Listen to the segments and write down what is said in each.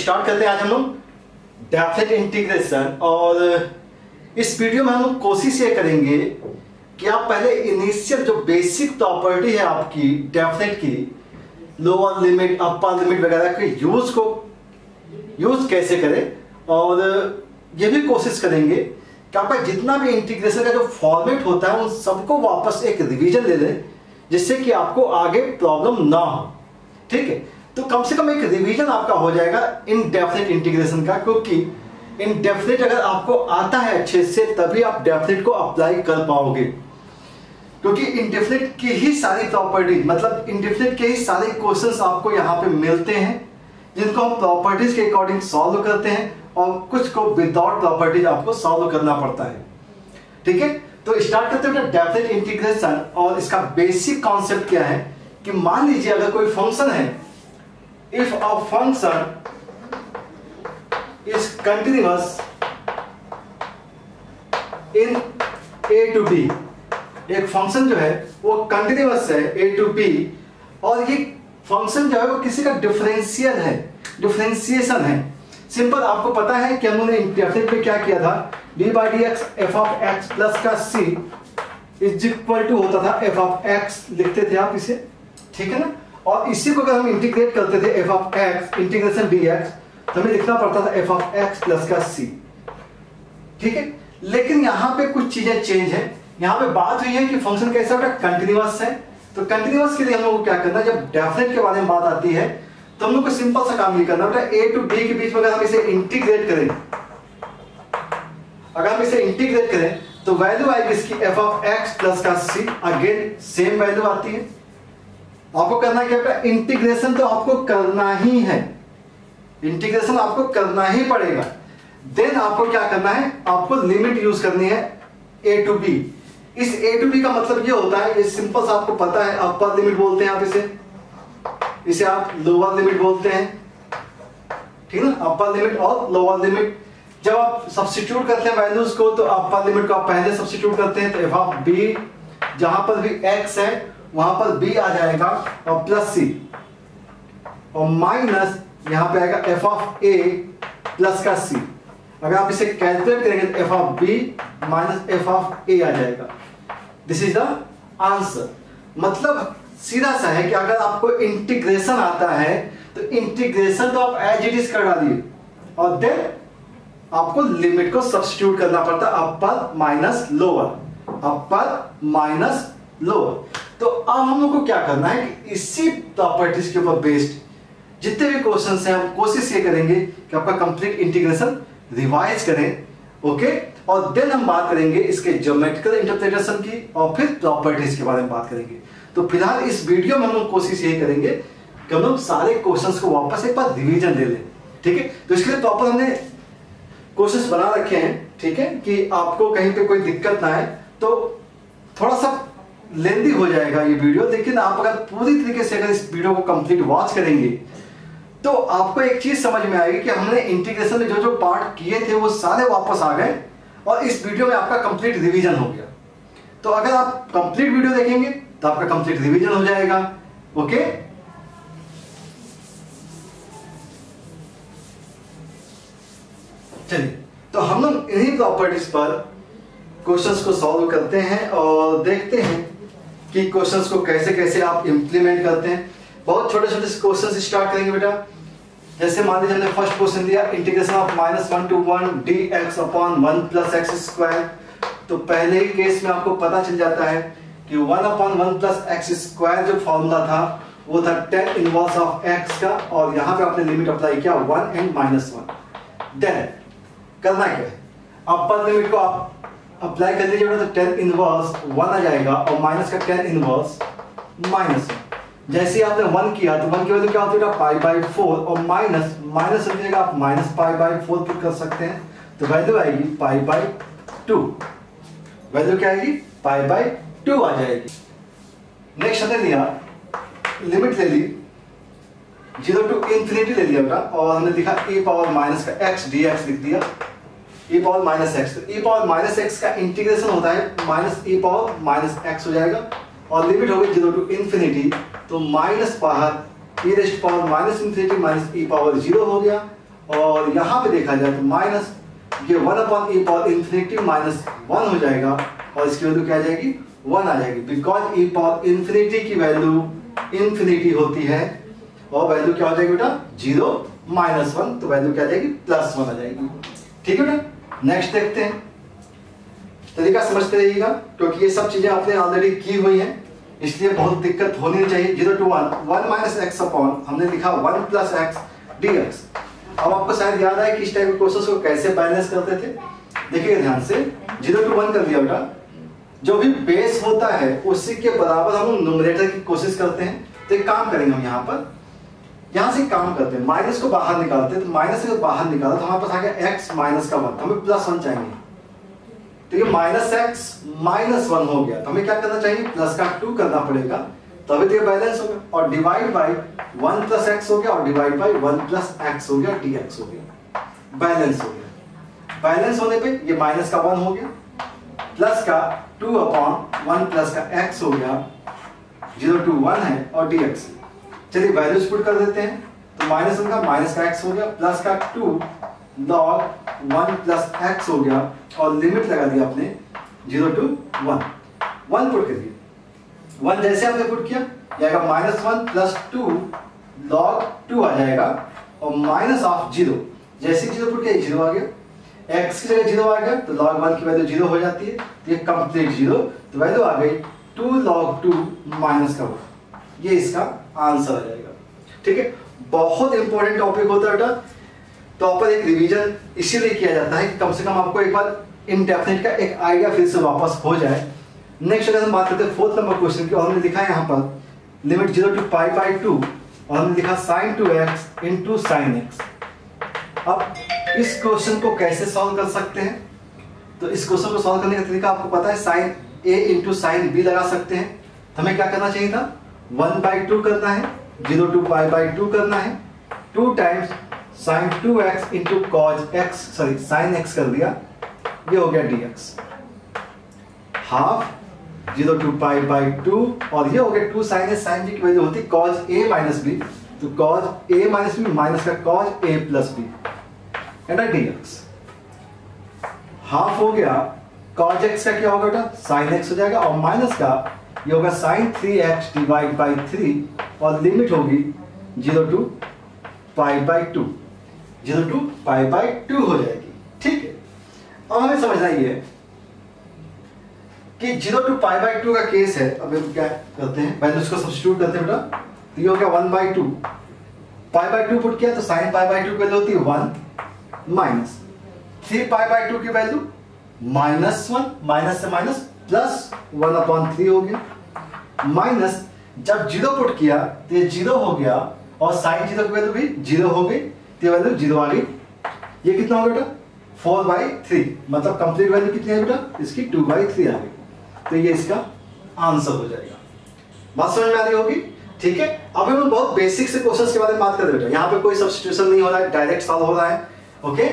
Start करते हैं आज हम लोग डेफिनेट इंटीग्रेशन। और इस वीडियो में हम लोग कोशिश ये करेंगे कि आप पहले इनिशियल जो बेसिक प्रॉपर्टी है आपकी डेफिनेट की, लोअर लिमिट अपर लिमिट वगैरह के यूज कैसे करें, और ये भी कोशिश करेंगे कि आपका जितना भी इंटीग्रेशन का जो फॉर्मेट होता है उन सबको वापस एक रिवीजन ले लें, जिससे कि आपको आगे प्रॉब्लम ना हो। ठीक है, तो कम से कम एक रिवीजन आपका हो जाएगा इनडेफिनेट इंटीग्रेशन का, क्योंकि इनडेफिनेट अगर आपको आता है अच्छे से तभी आप डेफिनेट को अप्लाई कर पाओगे, क्योंकि इनडेफिनेट की ही सारी प्रॉपर्टी, मतलब इनडेफिनेट के ही सारे क्वेश्चंस आपको यहाँ पे मिलते हैं, जिनको हम प्रॉपर्टीज के अकॉर्डिंग सॉल्व करते हैं और कुछ को विदाउट प्रॉपर्टीज आपको सॉल्व करना पड़ता है। ठीक है, तो स्टार्ट करते हैं डेफिनेट इंटीग्रेशन। और इसका बेसिक कॉन्सेप्ट क्या है कि मान लीजिए अगर कोई फंक्शन है, if a function is continuous in a to b, एक फंक्शन जो है वो कंटिन्यूअस है a to b, और ये फंक्शन जो है वो किसी का डिफरेंशियल है, डिफरेंशिएशन है। सिंपल, आपको पता है कि हमने डेफिनेट में क्या किया था, D by D x F of x plus का सी इज इक्वल टू होता था एफ ऑफ एक्स, लिखते थे आप इसे, ठीक है ना। और इसी को अगर हम इंटीग्रेट करते थे F of x integration D x, तो हमें लिखना पड़ता था एफ ऑफ एक्स प्लस का सी। ठीक है, लेकिन यहाँ पे कुछ चीजें चेंज है। यहाँ पे बात हुई है कि फंक्शन कैसा होता है, कंटिन्यूअस है। तो कंटिन्यूअस के लिए हम लोग को क्या करना है, जब डेफिनेट के बारे में बात आती है तो हम लोग को सिंपल सा काम नहीं करना होता है, ए टू बी के बीच में अगर हम इसे इंटीग्रेट करें, अगर हम इसे इंटीग्रेट करें तो वैल्यू आएगी इसकी एफ ऑफ एक्स प्लस का सी, अगेन सेम वैल्यू आती है। आपको करना क्या है, इंटीग्रेशन तो आपको करना ही है, इंटीग्रेशन आपको करना ही पड़ेगा। देन आपको क्या करना है, आपको लिमिट यूज करनी है ए टू बी। इस ए टू बी का मतलब ये होता है, ये सिंपल सा आपको पता है, अपर लिमिट बोलते हैं आप इसे आप लोअर लिमिट बोलते हैं, ठीक है ना। अपर लिमिट और लोअर लिमिट जब आप सब्स्टिट्यूट करते हैं वैल्यूज को, तो अपर लिमिट को आप पहले सब्स्टिट्यूट करते हैं, तो एफ ऑफ बी जहां पर भी एक्स है वहां पर बी आ जाएगा और प्लस सी, और माइनस यहां पे आएगा एफ ऑफ ए प्लस का सी। अगर आप इसे कैलकुलेट करेंगे तो f of b minus f of a आ जाएगा। This is the answer. मतलब सीधा सा है कि अगर आपको इंटीग्रेशन आता है तो इंटीग्रेशन तो आप एज इट इज कर डालिए, और देन आपको लिमिट को सब्स्टिट्यूट करना पड़ता है, अपर माइनस लोअर, अपर माइनस लोअर। तो अब हम लोग को क्या करना है कि इसी प्रॉपर्टीज के ऊपर बेस्ड जितने भी क्वेश्चंस हैं, हम कोशिश ये करेंगे कि आपका कंप्लीट इंटीग्रेशन रिवाइज करें। ओके, और देन हम बात करेंगे इसके ज्योमेट्रिकल इंटरप्रिटेशन की, और फिर प्रॉपर्टीज के बारे में बात करेंगे। तो फिलहाल इस वीडियो में हम लोग कोशिश यही करेंगे कि हम लोग सारे क्वेश्चंस को वापस एक बार रिवीजन ले लें। ठीक है, तो इसके लिए प्रॉपर हमने क्वेश्चंस बना रखे हैं, ठीक है, कि आपको कहीं पे कोई दिक्कत ना आए। तो थोड़ा सा लेंदी हो जाएगा ये वीडियो, लेकिन आप अगर पूरी तरीके से अगर इस वीडियो को कंप्लीट वॉच करेंगे तो आपको एक चीज समझ में आएगी कि हमने इंटीग्रेशन में जो जो पार्ट किए थे वो सारे वापस आ गए, और इस वीडियो में आपका कंप्लीट रिवीजन हो गया। तो अगर आप कंप्लीट वीडियो देखेंगे तो आपका कंप्लीट रिवीजन हो जाएगा। ओके, चलिए, तो हम लोग इन्हीं प्रॉपर्टीज पर क्वेश्चंस को सॉल्व करते हैं और देखते हैं कि क्वेश्चंस को कैसे कैसे आप इंप्लीमेंट करते हैं। बहुत छोटे छोटे क्वेश्चंस स्टार्ट करेंगे बेटा। जैसे मान लीजिए हमने फर्स्ट क्वेश्चन दिया, integration of -1 to 1 dx upon 1 plus x square. तो पहले ही केस में आपको पता चल जाता है कि 1 upon 1 plus x स्क्वायर जो फॉर्मूला था वो था tan इनवर्स ऑफ x का, और यहाँ पे आपने लिमिट अप्लाई किया 1 and -1। देन करना क्या है, अपर लिमिट को आप अप्लाई कर लीजिए, तो tan इनवर्स 1 आ जाएगा और माइनस का tan इनवर्स -1। जैसे ही आपने 1 किया तो 1 की वैल्यू क्या होती है, पाई बाई 4, और माइनस की जगह आप माइनस पाई बाई 4 पुट कर सकते हैं, तो वैल्यू आएगी पाई बाई 2। वैल्यू क्या आएगी, पाई बाई 2 आ जाएगी। नेक्स्ट हमने लिया, लिमिट ले ली 0 to इंफिनिटी ले लिया बेटा, और हमने लिखा e पावर माइनस का x dx लिख दिया, e पावर माइनस एक्स। तो e पावर माइनस एक्स का इंटीग्रेशन होता है minus e power minus x हो जाएगा, और लिमिट हो गई 0 to इंफिनिटी, तो माइनस बाहर e rest power minus infinity minus e power 0 हो गया, और यहां पे देखा जाए तो माइनस ये 1 upon e power infinity minus 1 हो जाएगा और इसकी वैल्यू क्या आ जाएगी 1 आ जाएगी, बिकॉज e पावर इंफिनिटी की वैल्यू इंफिनिटी होती है और वैल्यू क्या हो जाएगी बेटा 0 माइनस 1, तो वैल्यू क्या आ जाएगी +1 आ जाएगी। ठीक है बेटा, नेक्स्ट देखते हैं। तरीका समझते रहिएगा क्योंकि ये सब चीजें आपने ऑलरेडी की हुई हैं, इसलिए बहुत दिक्कत होनी नहीं चाहिए। 0 to 1 माइनस एक्स अपॉन हमने लिखा 1 प्लस एक्स dx। अब आपको शायद याद है कि इस टाइप के प्रोसेस को कैसे बैलेंस करते थे। देखिए ध्यान से 0 to 1 कर दिया बेटा, जो भी बेस होता है उसी के बराबर हम न्यूमरेटर की कोशिश करते हैं। तो एक काम करेंगे हम यहाँ से काम करते हैं, माइनस को बाहर निकालते हैं। तो माइनस से बाहर निकाला तो हमारे पास आ गया x माइनस का 1, हमें +1 चाहिए। तो ये माइनस एक्स माइनस 1 हो गया, तो हमें क्या करना चाहिए प्लस का 2 करना पड़ेगा, तभी तो ये बैलेंस हो गया। और डिवाइड बाय 1 प्लस एक्स हो गया और डिवाइड बाय 1 प्लस एक्स हो गया, dx हो गया, बैलेंस हो गया। बैलेंस होने पे ये माइनस का 1 हो गया, प्लस का 2 अपॉन 1 प्लस का x हो गया, 0 to 1 है और dx। चलिए वैल्यूज पुट कर देते हैं। तो माइनस 1 का माइनस का x हो गया, प्लस का 2 log 1 प्लस x हो गया और लिमिट लगा दिया आपने 0 to 1 पुट कर दिया। 1 जैसे आपने पुट किया जाएगा -1 प्लस 2 log 2 आ जाएगा और माइनस ऑफ 0, जैसे 0 पुट किया 0 आ गया, x की जगह 0 आ गया तो log 1 की वैल्यू 0 हो जाती है, तो ये कंप्लीट 0, तो वैल्यू आ गई 2 log 2 माइनस का 1। ये इसका आंसर आ जाएगा। ठीक है, बहुत इंपॉर्टेंट टॉपिक होता है बेटा, प्रॉपर एक रिवीजन इसीलिए किया जाता है कि कम से कम आपको एक बार इनडेफिनिट का एक आइडिया फिर से वापस हो जाए। नेक्स्ट अगर हम बात करते हैं 4th नंबर क्वेश्चन की, और हमने लिखा है यहाँ पर लिमिट 0 to π/2 और हमने लिखा sin 2x into sin x। अब इस क्वेश्चन को कैसे सॉल्व कर सकते हैं? तो इस क्वेश्चन को सॉल्व करने का तरीका आपको पता है, sin a into sin b लगा सकते हैं। तो हमें क्या करना चाहिए था 1/2 करना है, 0 to π/2 करना है, 2 times sin 2x into cos x, sorry sin x कर दिया, ये हो गया dx, हाफ 0 to π/2 और ये हो गया 2 sin a sin b की वैल्यू होती cos a minus b, तो cos a minus b minus का cos a plus b and dx, half हो गया cos x का क्या होगा बेटा sin x हो जाएगा और माइनस का ये होगा sin 3x डिवाइड बाई 3 और लिमिट होगी 0 to π/2, 0 to π/2 हो जाएगी। ठीक है, अब हमें समझना ये है कि 0 to π/2 का केस है। अब हम क्या करते हैं, वैल्यूज को सब्स्टिट्यूट करते हैं बेटा, तो ये हो गया 1/2, π/2 पुट किया तो sin π/2 की वैल्यू होती है 1 माइनस 3π/2 की वैल्यू -1, माइनस से माइनस प्लस 1/3 हो गया, माइनस जब 0 पुट किया तो ये 0 हो गया और sin 0 की वैल्यू भी 0 हो गई, तो वैल्यू 0 आ गई। ये कितना होगा बेटा 4/3, मतलब कंप्लीट वैल्यू कितनी है बेटा इसकी 2/3 आ गई, तो ये इसका आंसर हो जाएगा। बात समझ में आ रही होगी? ठीक है, अब हम बहुत बेसिक से क्वेश्चंस के बारे में बात कर रहे हैं। यहाँ पे कोई सब्स्टिट्यूशन नहीं हो रहा है, डायरेक्ट सॉल्व हो रहा है। ओके,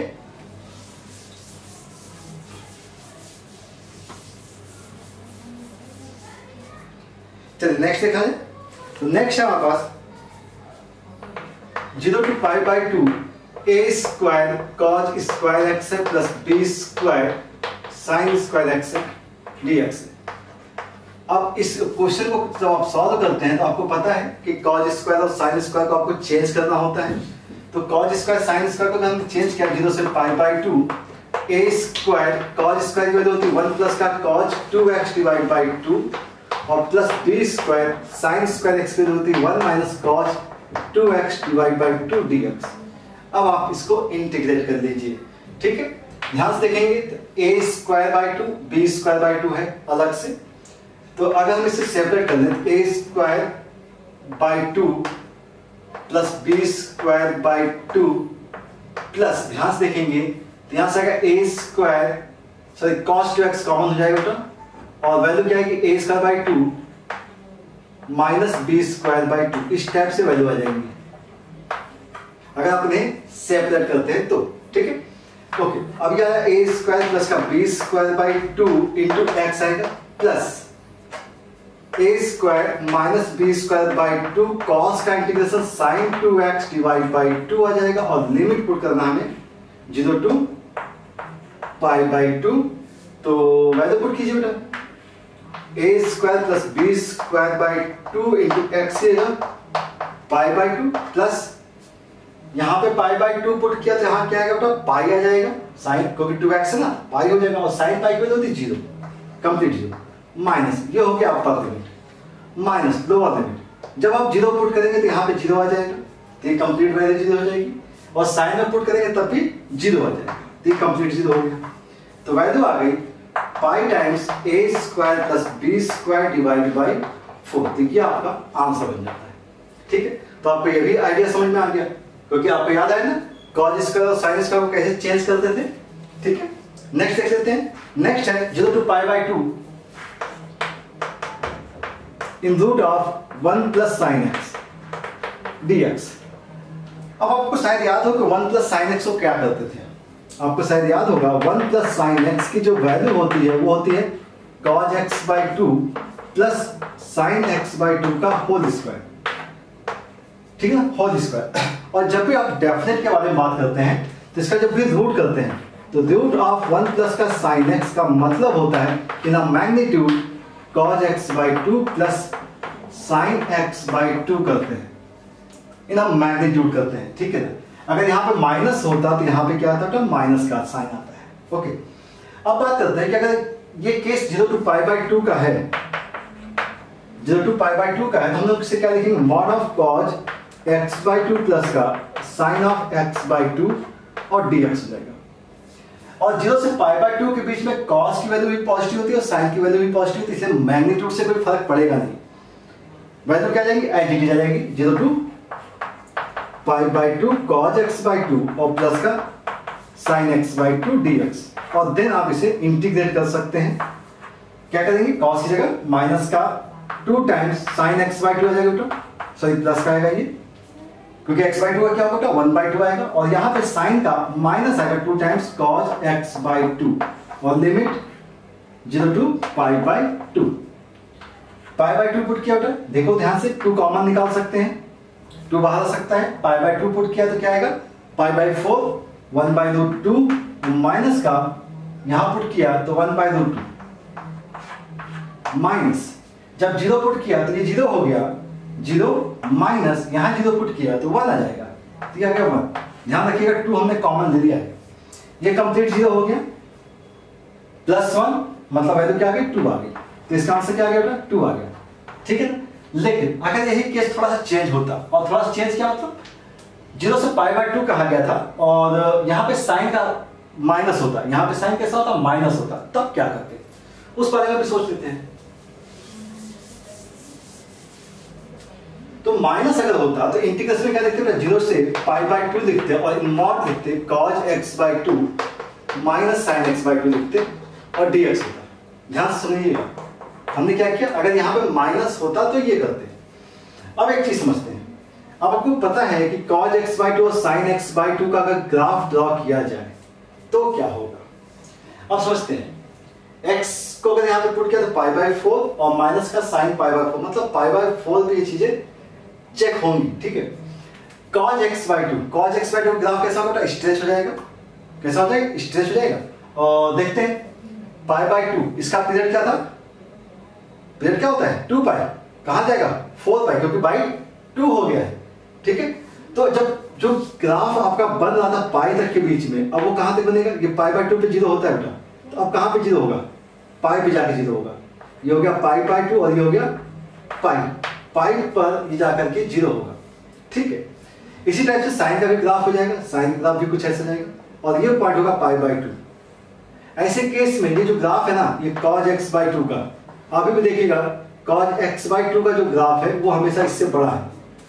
चलिए नेक्स्ट देखा है। तो नेक्स्ट है हमारे पास 0 to π/2 a square cos square x है plus b square sin square x है dx है। अब इस क्वेश्चन को जब आप सॉल्व करते हैं तो आपको पता है कि cos स्क्वायर और sin स्क्वायर को आपको चेंज करना होता है। तो cos स्क्वायर sin स्क्वायर को हमने चेंज किया 0 से π/2, a स्क्वायर cos स्क्वायर की वैल्यू होती है 1 प्लस का cos 2x डिवाइड बाई 2 और plus b square sin square x की वैल्यू होती है 1 minus cos 2x divide by 2 dx। अब आप इसको इंटीग्रेट कर लीजिए। ठीक है, ध्यान से देखेंगे तो a square by 2 b square by 2 है अलग से, तो अगर हम इसे सेपरेट कर लें a square by 2 plus b square by 2 plus, ध्यान से देखेंगे तो यहां से आएगा a square sorry cos 2x common हो जाएगा बेटा और वैल्यू क्या है कि a square by 2 minus B square by 2, इस टाइप से वैल्यू आ जाएंगी अगर आप इन्हें सेपरेट करते हैं तो। ठीक है, ओके, अब यह a स्क्वायर प्लस का B square by 2 into x आएगा plus a square minus B square by 2 cos का integration sine 2x divide by 2 आ जाएगा और लिमिट पुट करना हमें 0 टू पाई बाई 2। तो वैल्यू पुट कीजिए बेटा, a square plus B square by 2 into x pi by 2 plus यहां पे पाई बाई 2 पुट किया तो यहां क्या आएगा बेटा, पाई आ जाएगा, साइन क्योंकि 2x है ना, पाई हो जाएगा और साइन पाई की वैल्यू होती है 0, कंप्लीट 0 माइनस ये हो गया upper limit minus lower limit. जब आप 0 पुट करेंगे तो यहाँ पे 0 आ जाएगा, तो ये कंप्लीट वैल्यू 0 हो जाएगी और साइन में पुट करेंगे तब भी 0 आ जाएगा, तो ये कंप्लीट 0 हो गया। तो वैल्यू आ गई pi times A square plus B square divide by 4, तो ये आपका आंसर बन जाता है। ठीक है, तो आपको ये भी आइडिया समझ में आ गया, क्योंकि आपको याद आया ना कॉज स्क्वायर और साइन स्क्वायर को कैसे चेंज करते थे। ठीक है, नेक्स्ट देख लेते हैं। नेक्स्ट है 0 to pi by 2 in root of 1 plus sine x dx। अब आपको शायद याद हो कि 1 प्लस साइन एक्स को क्या करते थे, आपको शायद याद होगा 1 प्लस साइन एक्स की जो वैल्यू होती है वो होती है cos x by 2 plus sine x by 2 का होल स्क्वायर। ठीक है ना, होल स्क्वायर। और जब भी आप डेफिनेट के बारे में बात करते हैं तो इसका जब भी रूट करते हैं तो रूट ऑफ 1 प्लस का साइन एक्स का मतलब होता है in a magnitude cos x by 2 plus sine x by 2 करते हैं, इन अ मैग्नीट्यूड करते हैं। ठीक है ना, अगर यहाँ पे माइनस होता तो यहाँ पे क्या आता है, माइनस का साइन आता है। ओके, अब बात करते हैं कि अगर ये केस 0 टू पाई बाई 2 का है, 0 टू पाई बाई 2 का है, तो हम लोग इसे क्या लिखेंगे, mod of cos x by 2 plus का साइन ऑफ x बाई 2 और dx हो जाएगा। और 0 से पाई बाई 2 के बीच में cos की वैल्यू भी पॉजिटिव होती है और साइन की वैल्यू भी पॉजिटिव होती है, इसलिए मैग्नीट्यूड से कोई फर्क पड़ेगा नहीं, वैल्यू क्या आ जाएगी, एज इट इज आ जाएगी 0 to pi by 2 cos x by 2 और प्लस का साइन x बाई 2 dx। और देन आप इसे इंटीग्रेट कर सकते हैं, क्या करेंगे, cos की जगह माइनस का 2 टाइम्स साइन x बाई 2 आ जाएगा बेटा, सॉरी प्लस का आएगा ये, क्योंकि x बाई 2 का क्या होगा, 1 बाई 2 आएगा और यहाँ पे साइन का माइनस आएगा 2 टाइम्स cos x बाई 2 और limit 0 to pi by 2। Pi by 2 put किया बेटा, देखो ध्यान से 2 कॉमन निकाल सकते हैं, 2 बाहर आ सकता है, पाई बाई 2 पुट किया तो क्या आएगा, pi by 4 1 by root 2 minus का यहां पुट किया तो 1 बाई रूट 2 माइनस, जब 0 पुट किया तो ये 0 हो गया, 0 माइनस यहां 0 पुट किया तो 1 आ जाएगा, तो क्या गया 1। ध्यान रखिएगा 2 हमने कॉमन ले लिया है, ये कंप्लीट 0 हो गया, प्लस 1 मतलब वैल्यू क्या आ गई, 2 आ गई, तो इसका आंसर क्या आ गया बेटा, 2 आ गया। ठीक है, लेकिन अगर यही केस थोड़ा सा चेंज होता, और थोड़ा सा चेंज क्या मतलब, 0 से पाई बाई 2 कहा गया था और यहाँ पे साइन का माइनस होता, यहाँ पे साइन कैसा होता, माइनस होता, तब क्या करते, उस बारे में भी सोच लेते हैं। तो माइनस अगर होता तो इंटीग्रेशन में क्या लिखते हैं, 0 से पाई बाई 2 लिखते और मॉड लिखते cos x by 2 minus sine x by 2 लिखते और dx होता। ध्यान से सुनिएगा, हमने क्या किया, अगर यहाँ पे माइनस होता तो ये करते। अब एक चीज समझते हैं, अब आपको पता है कि cos x बाई 2 और sin x बाई 2 का अगर ग्राफ ड्रॉ किया जाए तो क्या होगा। अब समझते हैं, x को अगर यहाँ पे पुट किया तो पाई बाई 4 और माइनस का साइन पाई बाई 4, मतलब पाई बाई 4 पे ये चीजें चेक होंगी। ठीक है, cos x by 2, cos x by 2 graph कैसा होगा, स्ट्रेच हो जाएगा, कैसा हो जाएगा, स्ट्रेच हो जाएगा। और देखते हैं पाई बाई 2, इसका पीरियड क्या था, पीरियड क्या होता है 2 पाई, कहां जाएगा 4 पाई, क्योंकि बाई 2 हो गया है। ठीक है, तो जब जो ग्राफ आपका बन रहा था पाई तक के बीच में, अब वो कहां तक बनेगा, ये पाई बाई 2 पे 0 होता है बेटा, तो अब कहां पे 0 होगा, पाई पे जाके 0 होगा, ये हो गया पाई बाई 2 और ये हो गया पाई पर ये जाकर के 0 होगा। ठीक है, इसी टाइप से साइन का भी ग्राफ हो जाएगा, साइन ग्राफ भी कुछ ऐसा जाएगा और ये पॉइंट होगा पाई बाई 2। ऐसे केस में ये जो ग्राफ है ना, ये cos x बाई 2 का, अभी भी देखिएगा cos x बाई 2 का जो ग्राफ है वो हमेशा इससे बड़ा है,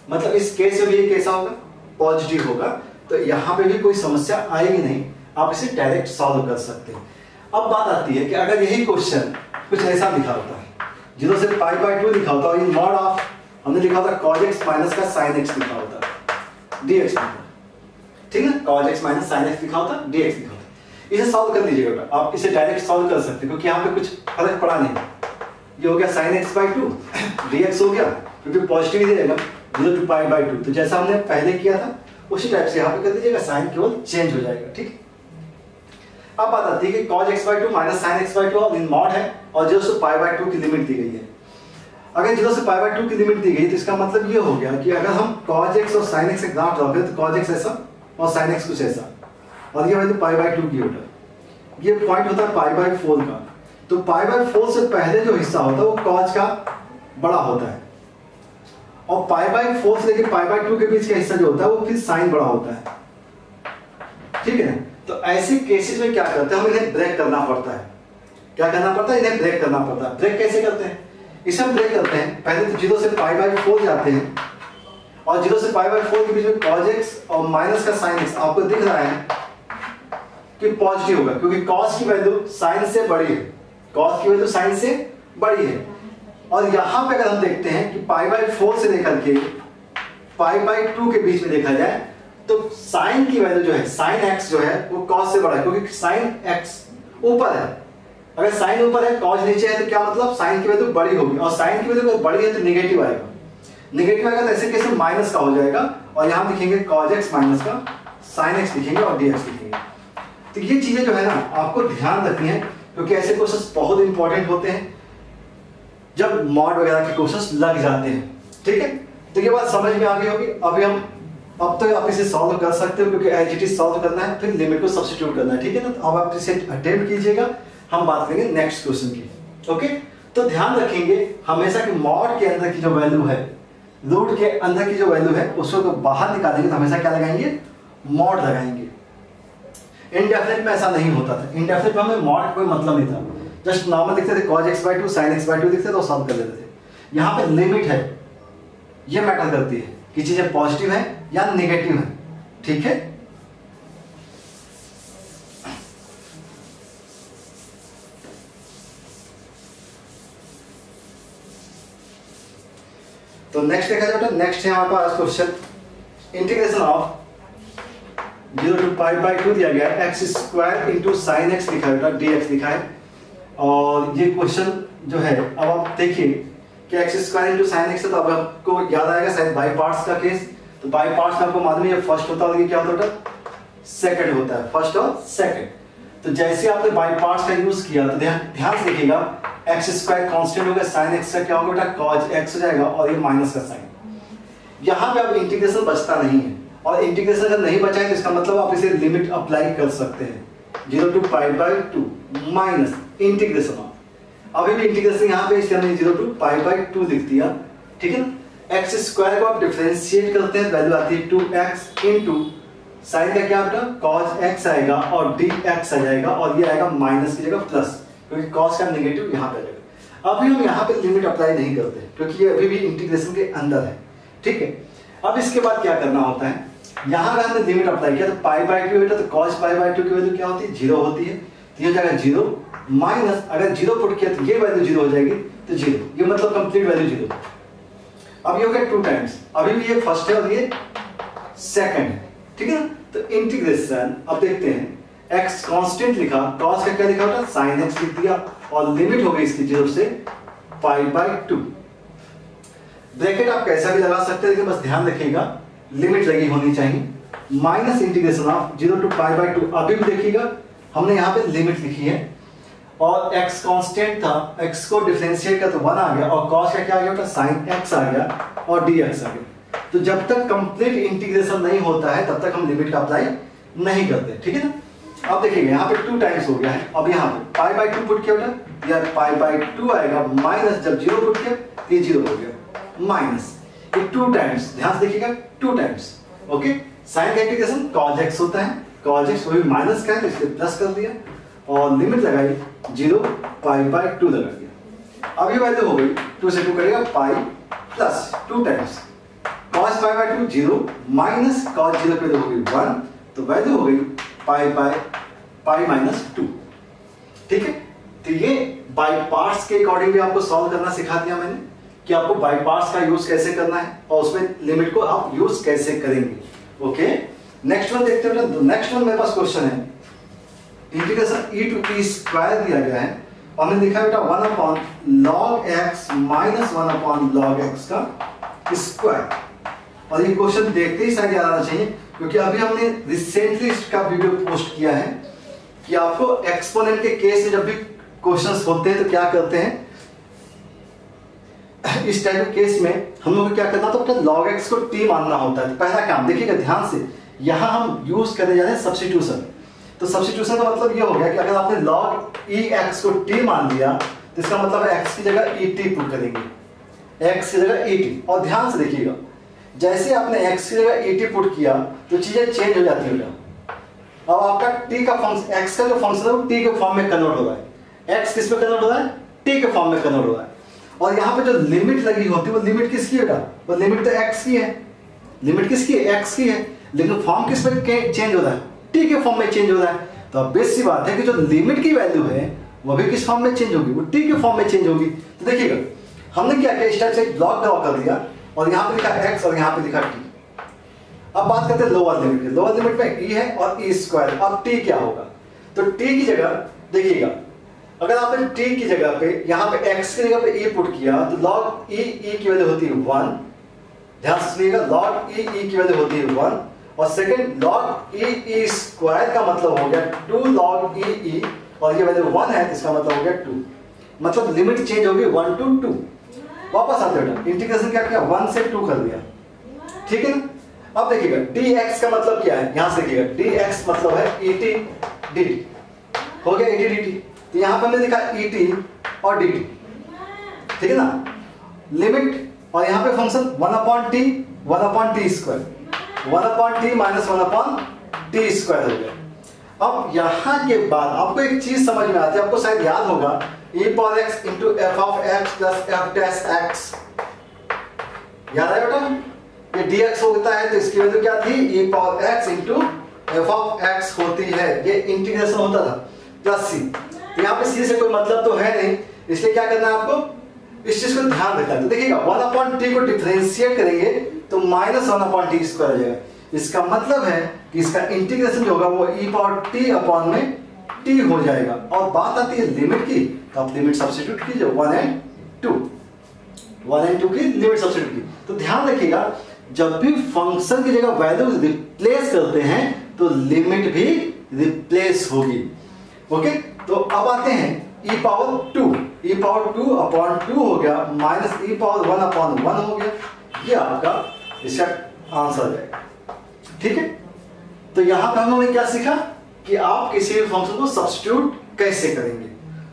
मतलब इस केस में भी ये कैसा होगा, पॉजिटिव होगा, तो यहाँ पे भी कोई समस्या आएगी नहीं, आप इसे डायरेक्ट सॉल्व कर सकते हैं। अब बात आती है कि अगर यही क्वेश्चन कुछ ऐसा लिखा होता है, 0 से पाई बाई 2 लिखा होता और ये मॉड ऑफ हमने लिखा होता cos x माइनस का sin x लिखा होता, dx लिखा होता, ठीक है, cos x minus sin x लिखा होता, dx लिखा होता। इसे सॉल्व कर लीजिएगा, आप इसे डायरेक्ट सॉल्व कर सकते हैं क्योंकि यहाँ पे कुछ फर्क पड़ा नहीं। ये हो गया sin x बाई 2, dx हो गया क्योंकि पॉजिटिव ही रहेगा 0 to पाई बाई 2। तो जैसा हमने पहले किया था उसी टाइप से यहाँ पे कर दीजिएगा, साइन केवल चेंज हो जाएगा। ठीक, अब बात आती है कि cos x by 2 minus sine x by 2 और इन मॉड है और 0 से पाई बाई 2 की लिमिट दी गई है। अगर 0 से पाई बाई 2 की लिमिट दी गई तो इसका मतलब ये हो गया कि अगर हम cos x और sin x का ग्राफ ड्रॉ करें तो cos x ऐसा और sin x कुछ ऐसा, और ये वैल्यू पाई बाई 2 की होता है। ये पॉइंट होता है पाई बाई 4 का। तो पाई बाई 4 से पहले जो हिस्सा होता है वो cos का बड़ा होता है, और पाई बाई 4 से लेकर पाई बाई 2 के बीच का हिस्सा जो होता है वो फिर साइन बड़ा होता है। ठीक है, तो ऐसे केसेस में क्या करते हैं, हम इन्हें ब्रेक करना पड़ता है। क्या करना पड़ता है, इन्हें ब्रेक करना पड़ता है। ब्रेक कैसे करते हैं, इसे हम ब्रेक करते हैं, पहले तो 0 से पाई बाई 4 जाते हैं और 0 से पाई बाई 4 के बीच में cos x और माइनस का sin x आपको दिख रहा है कि पॉजिटिव होगा क्योंकि cos की वैल्यू sin से बड़ी है, cos की वैल्यू sin से बड़ी है। और यहां पे अगर हम देखते हैं कि पाई बाई 4 से लेकर के पाई बाई 2 के बीच में देखा जाए तो sin की वैल्यू जो है sin x जो है वो cos से बड़ा है क्योंकि sin x ऊपर है। अगर sin ऊपर है cos नीचे है तो क्या मतलब sin की वैल्यू बड़ी होगी, और sin की वैल्यू बड़ी है तो नेगेटिव आएगा। नेगेटिव आएगा तो ऐसे केस में माइनस का हो जाएगा और यहां लिखेंगे cos x माइनस का sin x लिखेंगे और dx लिखेंगे। तो ये चीजें जो है ना आपको ध्यान रखनी है क्योंकि ऐसे क्वेश्चंस बहुत इंपॉर्टेंट होते हैं जब मॉड वगैरह के क्वेश्चंस लग जाते हैं। ठीक है, तो ये बात समझ में आ गई होगी। अभी हम अब तो आप इसे सॉल्व कर सकते हो क्योंकि एज इट इज सॉल्व करना है, फिर लिमिट को सब्स्टिट्यूट करना है। ठीक है ना, तो अब आप इसे अटेम्प्ट कीजिएगा, हम बात करेंगे नेक्स्ट क्वेश्चन की। ओके, तो ध्यान रखेंगे हमेशा कि मॉड के अंदर की जो वैल्यू है, रूट के अंदर की जो वैल्यू है उसको तो बाहर निकालेंगे तो हमेशा क्या लगाएंगे, मॉड लगाएंगे। इंडेफिनिट में ऐसा नहीं होता था, इंडेफिनिट में हमें मॉड कोई मतलब नहीं था, जस्ट नॉर्मल लिखते थे cos x by 2 sin x by 2 लिखते थे और सॉल्व कर लेते थे। यहाँ पे लिमिट है, ये मैटर करती है कि चीजें पॉजिटिव है या नेगेटिव है। ठीक है, तो नेक्स्ट देखा जाए, नेक्स्ट है हमारे पास question integration of 0 to pi by 2 दिया गया है, x square into sine x लिखा है, dx लिखा है। और ये क्वेश्चन जो है अब आप देखिए कि x square into sine x है तो अब आपको याद आएगा शायद बाई पार्ट्स का केस। तो बाई पार्ट्स में आपको मालूम है फर्स्ट होता है, क्या होता है, सेकंड होता है, फर्स्ट और सेकंड। तो जैसे आपने बाई पार्ट्स का यूज किया तो ध्यान से देखिएगा x स्क्वायर कांस्टेंट होगा, साइन एक्स का क्या होगा बेटा, cos x हो जाएगा और ये माइनस का साइन। यहाँ पे अब इंटीग्रेशन बचता नहीं है, और इंटीग्रेशन अगर नहीं बचा है तो इसका मतलब आप इसे लिमिट अप्लाई कर सकते हैं 0 to pi by 2 minus integration of, अभी भी इंटीग्रेशन यहाँ पे इसलिए हमने 0 to पाई बाई 2 लिख दिया। ठीक है ना, एक्स स्क्वायर को आप डिफरेंशिएट करते हैं, वैल्यू आती है 2x इंटू साइन का क्या बेटा, cos x आएगा और dx आ जाएगा और ये आएगा माइनस की जगह प्लस, क्योंकि cos का नेगेटिव यहाँ पे आएगा। अभी हम यहाँ पे लिमिट अप्लाई नहीं करते क्योंकि ये अभी भी इंटीग्रेशन के अंदर है। ठीक है, अब इसके बाद क्या करना होता है, यहाँ अगर हमने लिमिट अप्लाई किया तो पाई बाई 2 बेटा, तो cos पाई बाई 2 की वैल्यू क्या होती है, 0 होती है। तो ये हो जाएगा 0 माइनस, अगर 0 पुट किया तो ये वैल्यू 0 हो जाएगी, तो 0, ये मतलब कंप्लीट वैल्यू 0। अब ये हो गया 2 टाइम्स, अभी भी ये फर्स्ट है और ये सेकंड है। ठीक है ना, तो इंटीग्रेशन अब देखते हैं, x कांस्टेंट लिखा, cos का क्या लिखा होता है, sin x लिख दिया और लिमिट हो गई इसकी 0 से पाई बाई 2। ब्रैकेट आप कैसा भी लगा सकते हैं लेकिन बस ध्यान रखिएगा लिमिट लगी होनी चाहिए। Minus integration of 0 to pi by 2, अभी भी देखिएगा हमने यहाँ पे लिमिट लिखी है और x कांस्टेंट था, x को डिफरेंशिएट का तो 1 आ गया और cos का क्या आ गया बेटा, sin x आ गया और dx आ गया। तो जब तक कंप्लीट इंटीग्रेशन नहीं होता है तब तक हम लिमिट का अप्लाई नहीं करते। ठीक है ना, अब देखिएगा यहाँ पे 2 टाइम्स हो गया है, अब यहाँ पे पाई बाई 2 पुट किया बेटा, या पाई बाई 2 आएगा माइनस, जब 0 पुट किया ये 0 हो गया माइनस, ये 2 टाइम्स, ध्यान से देखिएगा 2 टाइम्स। ओके, साइन का इंटीग्रेशन cos x होता है, cos x वो भी माइनस का है तो इसलिए प्लस कर दिया और लिमिट लगाई 0 पाई बाई 2 लगा दिया। अब ये वैल्यू हो गई 2 से 2 करेगा pi plus 2 times cos pi by 2 0 minus cos 0 की वैल्यू हो गई 1, तो वैल्यू हो गई पाई बाई पाई माइनस 2। ठीक है, तो ये बाई पार्ट्स के अकॉर्डिंग भी आपको सॉल्व करना सिखा दिया मैंने कि आपको बाई पार्ट्स का यूज कैसे करना है और उसमें लिमिट को आप यूज कैसे करेंगे। ओके, नेक्स्ट वन देखते हैं। नेक्स्ट वन मेरे पास क्वेश्चन है, integration e to t square दिया गया है हमने लिखा बेटा 1 upon log x minus 1 upon log x का स्क्वायर। और ये क्वेश्चन देखते ही शायद याद आना चाहिए, क्योंकि अभी हमने रिसेंटली इसका वीडियो पोस्ट किया है कि आपको एक्सपोनेंट के केस में जब भी क्वेश्चंस होते हैं तो क्या करते हैं, इस टाइप के केस में हम लोग को क्या करना होता है, log x को t मानना होता है। तो पहला काम देखिएगा ध्यान से, यहां हम यूज करने जा रहे हैं सब्स्टिट्यूशन। तो सब्स्टिट्यूशन का मतलब ये हो गया कि अगर आपने log ex को t मान लिया तो इसका मतलब है x की जगह et पुट करेंगे, x की जगह et। और ध्यान से देखिएगा, जैसे आपने x की जगह et पुट किया तो चीजें चेंज हो जाती है। अब आपका t का फंक्शन, x का जो फंक्शन है वो t के फॉर्म में कन्वर्ट हो रहा है। x किस में कन्वर्ट हो रहा है, t के फॉर्म में कन्वर्ट हो रहा है। और यहाँ पे जो लिमिट लगी होती है वो लिमिट किसकी है, वो लिमिट तो x की है, लिमिट किसकी है, x की है, लेकिन फॉर्म किस में चेंज हो रहा है, t के फॉर्म में चेंज हो रहा है। तो अब बेसिक सी बात है कि जो लिमिट की वैल्यू है वो भी किस फॉर्म में चेंज होगी, वो t के फॉर्म में चेंज होगी। तो देखिएगा हमने क्या किया, इस टाइप से ब्लॉक ड्रॉ कर दिया और यहाँ पे लिखा x और यहाँ पे लिखा t। अब बात करते हैं लोअर लिमिट की। लोअर लिमिट में e है और e स्क्वायर। अब t क्या होगा, तो t की जगह देखिएगा, अगर आपने t की जगह पे यहाँ पे x की जगह पे e पुट किया तो log e की वैल्यू होती है 1। ध्यान से सुनिएगा, log e की वैल्यू होती है 1। और सेकंड log e स्क्वायर का मतलब हो गया 2 log e, और ये वैल्यू 1 है तो इसका मतलब हो गया 2। मतलब लिमिट चेंज होगी 1 to 2। वापस आते बेटा, इंटीग्रेशन क्या किया, 1 से 2 कर दिया, ठीक है ना। अब देखिएगा dx का मतलब क्या है, यहां से देखिएगा dx मतलब है et dt, हो गया et dt। तो यहां पर हमने लिखा et और dt, ठीक है ना। लिमिट और यहां पे function 1 upon t square, 1 upon t minus 1 upon t square हो गया। अब यहां के बाद आपको एक चीज समझ में आती है, आपको शायद याद होगा e power x into F of x plus F dash x, याद है बेटा, ये dx होता है तो इसकी वैल्यू क्या थी, e power x into F of x होती है, ये इंटीग्रेशन होता था प्लस c। तो यहाँ पे c से कोई मतलब तो है नहीं, इसलिए क्या करना है आपको, इस चीज को ध्यान रखना है। तो देखिएगा 1 अपॉन t को डिफरेंशिएट करेंगे तो माइनस 1 अपॉन टी स्क्वायर आ जाएगा। इसका मतलब है कि इसका इंटीग्रेशन जो होगा वो e पावर t अपॉन में t हो जाएगा। और बात आती है लिमिट की, तो आप लिमिट सब्स्टिट्यूट कीजिए 1 and 2 की लिमिट सब्स्टिट्यूट की। तो ध्यान रखिएगा जब भी फंक्शन की जगह वैल्यू रिप्लेस करते हैं तो लिमिट भी रिप्लेस होगी। ओके, तो अब आते हैं e पावर 2 अपॉन 2 हो गया माइनस e पावर 1 अपॉन 1 हो गया, ये आपका इसका आंसर है, ठीक है। तो यहां पर हमने क्या सीखा कि आप किसी भी फंक्शन को सब्स्टिट्यूट कैसे करेंगे।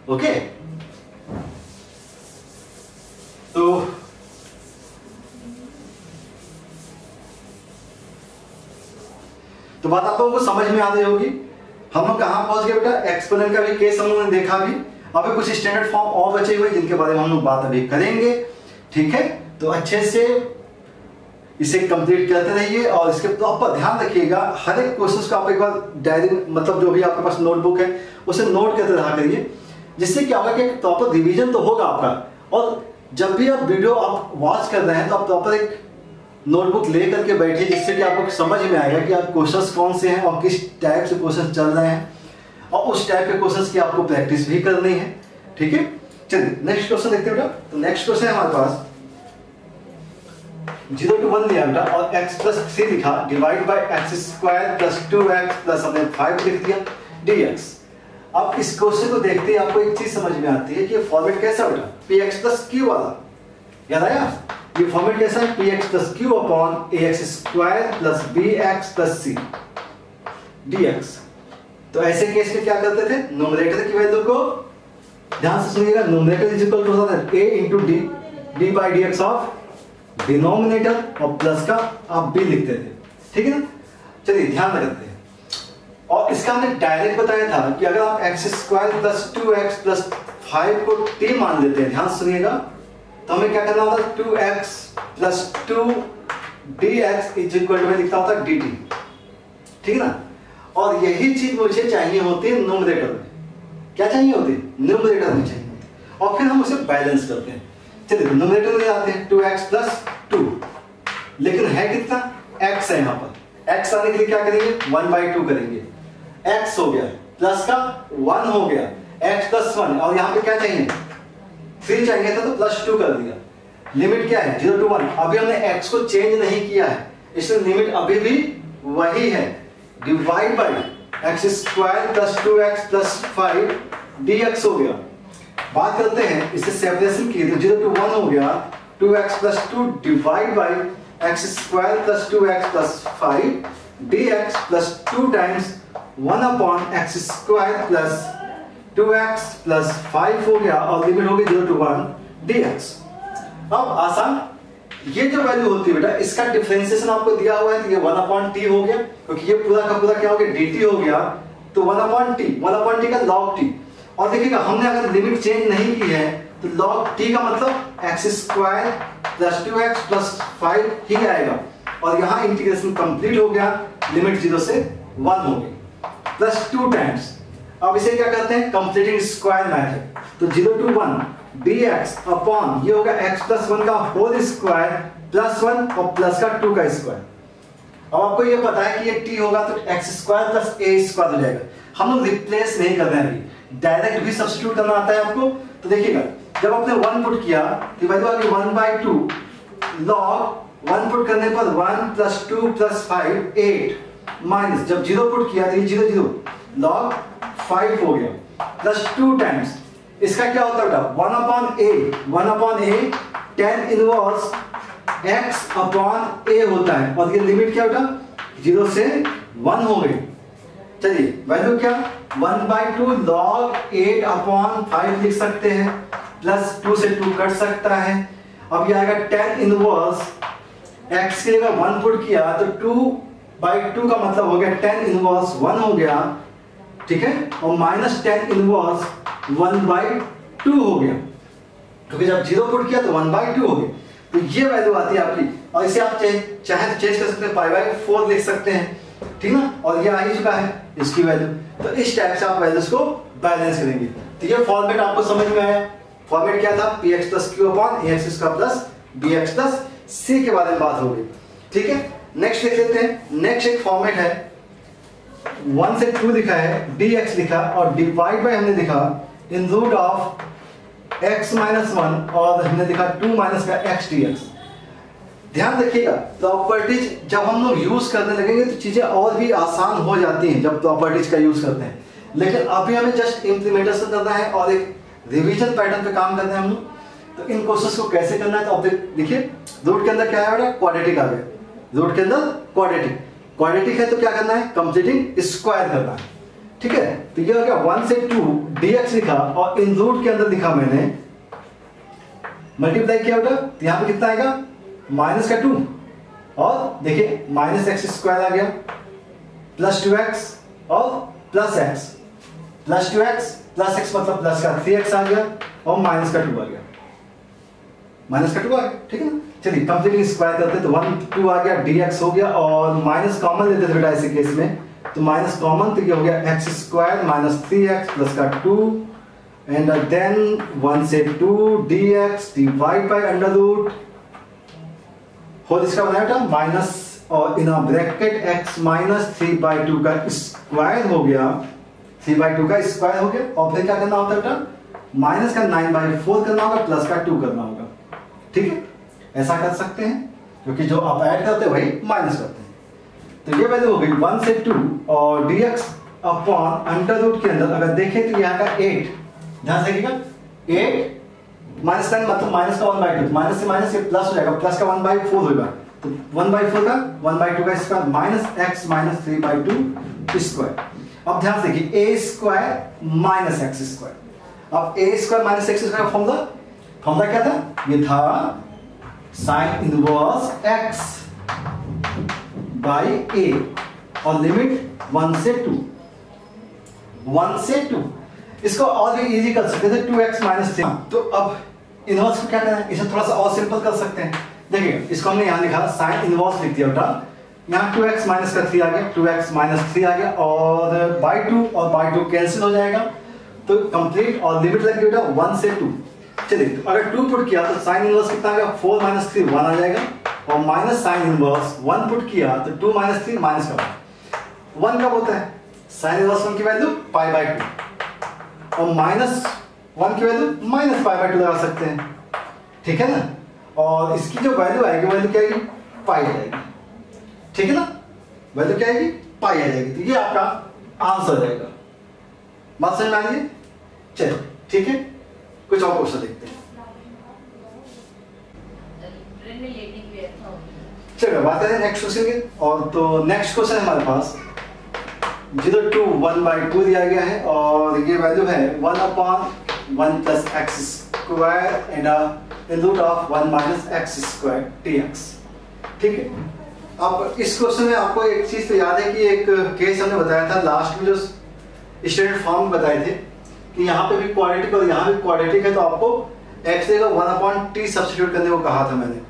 ओके, तो बात आप लोगों को समझ में आ रही होगी। हम लोग कहां पहुंच गए बेटा, एक्सपोनेंट का भी केस हम लोगों ने देखा भी। अभी कुछ स्टैंडर्ड फॉर्म और बचे हुए जिनके बारे में हम लोग बात अभी करेंगे, ठीक है। तो अच्छे से इसे कंप्लीट करते रहिए और इसके प्रॉपर ध्यान रखिएगा। हर एक क्वेश्चन को आप एक बार डायरी, मतलब जो भी आपके पास नोटबुक है उसे नोट करते रहा करिए, जिससे क्या होगा कि एक प्रॉपर रिवीजन तो होगा आपका। और जब भी आप वीडियो आप वॉच कर रहे हैं तो आप प्रॉपर एक नोटबुक ले करके बैठिए, जिससे कि आपको समझ में आएगा कि आप क्वेश्चंस कौन से हैं और किस टाइप से क्वेश्चंस चल रहे हैं, और उस टाइप के क्वेश्चंस की आपको प्रैक्टिस भी करनी है, ठीक है। चलिए नेक्स्ट क्वेश्चन देखते हैं बेटा। तो नेक्स्ट क्वेश्चन है हमारे पास 0 to 1 लिया बेटा और x प्लस 3 लिखा, divide by x square plus 2x plus हमने 5 लिख दिया dx। अब इस क्वेश्चन को देखते ही आपको एक चीज समझ में आती है कि ये फॉर्मेट कैसा बेटा, px प्लस q वाला, याद आया। ये फॉर्मेट कैसा है, px plus q upon ax square plus bx plus c dx। तो ऐसे केस में क्या करते थे, न्यूमरेटर की वैल्यू को ध्यान से सुनिएगा, numerator is equal to a into D by D x of denominator और प्लस का आप b लिखते थे, ठीक है ना। चलिए ध्यान रखते हैं। और इसका हमने डायरेक्ट बताया था कि अगर आप x square plus 2x plus 5 को t मान लेते हैं, ध्यान सुनिएगा, तो हमें क्या करना होता है, 2x plus 2 dx is equal to मैं लिखता होता है dt, ठीक है ना। और यही चीज मुझे चाहिए होती है न्यूमरेटर में, क्या चाहिए होती है, न्यूमरेटर में चाहिए होती है, और फिर हम उसे बैलेंस करते हैं। चलिए न्यूमरेटर में आते हैं 2x प्लस 2, लेकिन है कितना, x है यहाँ पर, x आने के लिए क्या करेंगे, 1/2 करेंगे, x हो गया प्लस का 1 हो गया, x प्लस 1 और यहाँ पे क्या चाहिए 3 चाहिए था तो प्लस 2 कर दिया। लिमिट क्या है 0 to 1। अभी हमने x को चेंज नहीं किया है इसलिए लिमिट अभी भी वही है, divide by x square plus 2x plus 5 dx हो गया। बात करते हैं इससे सेपरेशन की तो 0 to 1 हो गया 2x plus 2 divide by x square plus 2x plus 5 dx plus 2 times 1 upon x square plus 2x plus 5 हो गया और लिमिट हो गई 0 to 1 dx। अब आसान, ये जो वैल्यू होती है बेटा इसका डिफरेंशिएशन आपको दिया हुआ है तो ये 1 अपॉन t हो गया क्योंकि ये पूरा का पूरा क्या हो गया dt हो गया तो 1 अपॉन t का log t। और देखिएगा हमने अगर लिमिट चेंज नहीं की है तो log t का मतलब x square plus 2x plus 5 ही आएगा और यहाँ इंटीग्रेशन कंप्लीट हो गया, लिमिट 0 से 1 हो गई प्लस 2 टाइम्स। अब इसे क्या करते हैं कंप्लीटिंग स्क्वायर मेथड, तो 0 to 1 dx अपॉन ये होगा x प्लस 1 का होल स्क्वायर प्लस 1 और प्लस का 2 का स्क्वायर। अब आपको ये पता है कि ये t होगा तो x square plus a square हो जाएगा। हम लोग रिप्लेस नहीं कर रहे हैं अभी, डायरेक्ट भी सब्स्टिट्यूट करना आता है आपको। तो देखिएगा जब आपने 1 पुट किया तो वैल्यू आ गई 1/2 log 1 पुट करने पर 1 प्लस 2 प्लस 5 8 माइनस जब 0 पुट किया तो ये 0 0 log 5 हो गया प्लस 2 टाइम्स इसका क्या होता है बेटा 1 upon a tan inverse x upon a होता है और ये लिमिट क्या बेटा 0 से 1 हो गई। चलिए वैल्यू क्या 1/2 log 8 अपॉन 5 लिख सकते हैं प्लस 2 से 2 कट सकता है। अब ये आएगा tan इनवर्स x की जगह 1 पुट किया तो 2/2 का मतलब हो गया tan इनवर्स 1 हो गया, ठीक है, और माइनस tan इनवर्स 1/2 हो गया क्योंकि जब 0 पुट किया तो 1/2 हो गया। तो ये वैल्यू आती है आपकी और इसे आप चाहे तो चेंज कर सकते हैं π/4 लिख सकते हैं, ठीक ना, और ये आ ही चुका है इसकी वैल्यू। तो इस टाइप से आप वैल्यूज को बैलेंस करेंगे। तो ये फॉर्मेट आपको समझ में आया। फॉर्मेट क्या था px plus q upon ax square plus bx plus c के बारे में बात होगी, ठीक है। नेक्स्ट देख लेते हैं। नेक्स्ट एक फॉर्मेट है 1 से 2 लिखा है dx लिखा और डिवाइड बाय हमने लिखा इन रूट ऑफ x माइनस 1 और हमने लिखा 2 माइनस का x dx। ध्यान रखिएगा प्रॉपर्टीज जब हम लोग यूज करने लगेंगे तो चीजें और भी आसान हो जाती हैं जब प्रॉपर्टीज का यूज करते हैं, लेकिन अभी हमें जस्ट इंप्लीमेंटेशन करना है और एक रिवीजन पैटर्न पे काम करना है हम लोग। तो इन क्वेश्चंस को कैसे करना है तो अब देखिए रूट के अंदर क्या है, क्वाड्रेटिक आ गया, रूट के अंदर क्वाड्रेटिक है तो क्या करना है कंप्लीटिंग स्क्वायर करना है, ठीक है। तो ये हो गया 1 से 2 dx लिखा और इन रूट के अंदर लिखा मैंने मल्टीप्लाई किया बेटा, तो यहां पे कितना आएगा माइनस का 2 और देखिए माइनस एक्स स्क्वायर आ गया प्लस 2x और plus x plus 2x plus x मतलब प्लस का 3x आ गया और माइनस का 2 आ गया, माइनस का 2 आ गया, ठीक है ना। चलिए कंप्लीटिंग स्क्वायर करते हैं तो 1 2 आ गया dx हो गया और माइनस कॉमन लेते थे बेटा ऐसे केस में, तो माइनस कॉमन तो ये हो गया x square minus 3x plus का 2 एंड देन 1 से 2 dx divide by under root whole इसका बनाया बेटा माइनस और इन ब्रैकेट x माइनस 3/2 का स्क्वायर हो गया, 3/2 का स्क्वायर हो गया और फिर क्या करना होता है बेटा माइनस का 9/4 करना होगा प्लस का 2 करना होगा, ठीक है। ऐसा कर सकते हैं क्योंकि जो आप ऐड करते हैं वही माइनस करते हैं। तो ये वैल्यू हो गई 1 से 2 और dx अपॉन अंडर रूट के अंदर अगर देखें तो यहाँ का 8, ध्यान से देखिएगा 8 माइनस 9 मतलब माइनस का 1/2, माइनस से माइनस ये प्लस हो जाएगा, प्लस का 1/4 होगा तो 1/4 का 1/2 का square minus x minus 3/2 square. अब ध्यान से देखिए a square minus x square, अब a square minus x square formula क्या था, ये था sine inverse x by a और लिमिट 1 से 2, 1 से 2। इसको और भी इजी कर सकते थे 2x माइनस 3। तो अब इनवर्स को क्या करना है, इसे थोड़ा सा और सिंपल कर सकते हैं। देखिए इसको हमने यहाँ लिखा साइन इनवर्स लिख दिया बेटा, यहाँ 2x माइनस का 3 आ गया, 2x माइनस 3 आ गया और बाई 2 और बाई 2 कैंसिल हो जाएगा तो कंप्लीट और लिमिट लग गई बेटा 1 से 2। चलिए तो अगर 2 पुट किया तो साइन इनवर्स कितना आ गया 4 माइनस 3 1 आ जाएगा और माइनस साइन इनवर्स 1 पुट किया तो 2 माइनस 3 माइनस का 1 कब होता है, साइन इनवर्स 1 की वैल्यू π/2, और -1 की वैल्यू -π/2 लगा सकते हैं, ठीक है ना। और इसकी जो वैल्यू आएगी वैल्यू क्या आएगी, पाई आएगी, ठीक है ना। वैल्यू क्या आएगी, पाई आ जाएगी। तो ये आपका आंसर रहेगा। बात समझ में आ रही है? चलिए ठीक है, कुछ और क्वेश्चन देखते हैं। चलो बात करें नेक्स्ट क्वेश्चन की। और तो नेक्स्ट क्वेश्चन हमारे पास 0 to 1/2 दिया गया है और ये वैल्यू है 1/1 + x² एंड √1 - x² dx, ठीक है। अब इस क्वेश्चन में आपको एक चीज तो याद है कि एक केस हमने बताया था लास्ट में, जो स्टैंडर्ड फॉर्म बताए थे कि यहाँ पे भी क्वाड्रेटिक और यहाँ भी क्वाड्रेटिक है, तो आपको x जगह 1/t सब्स्टिट्यूट करने को कहा था मैंने।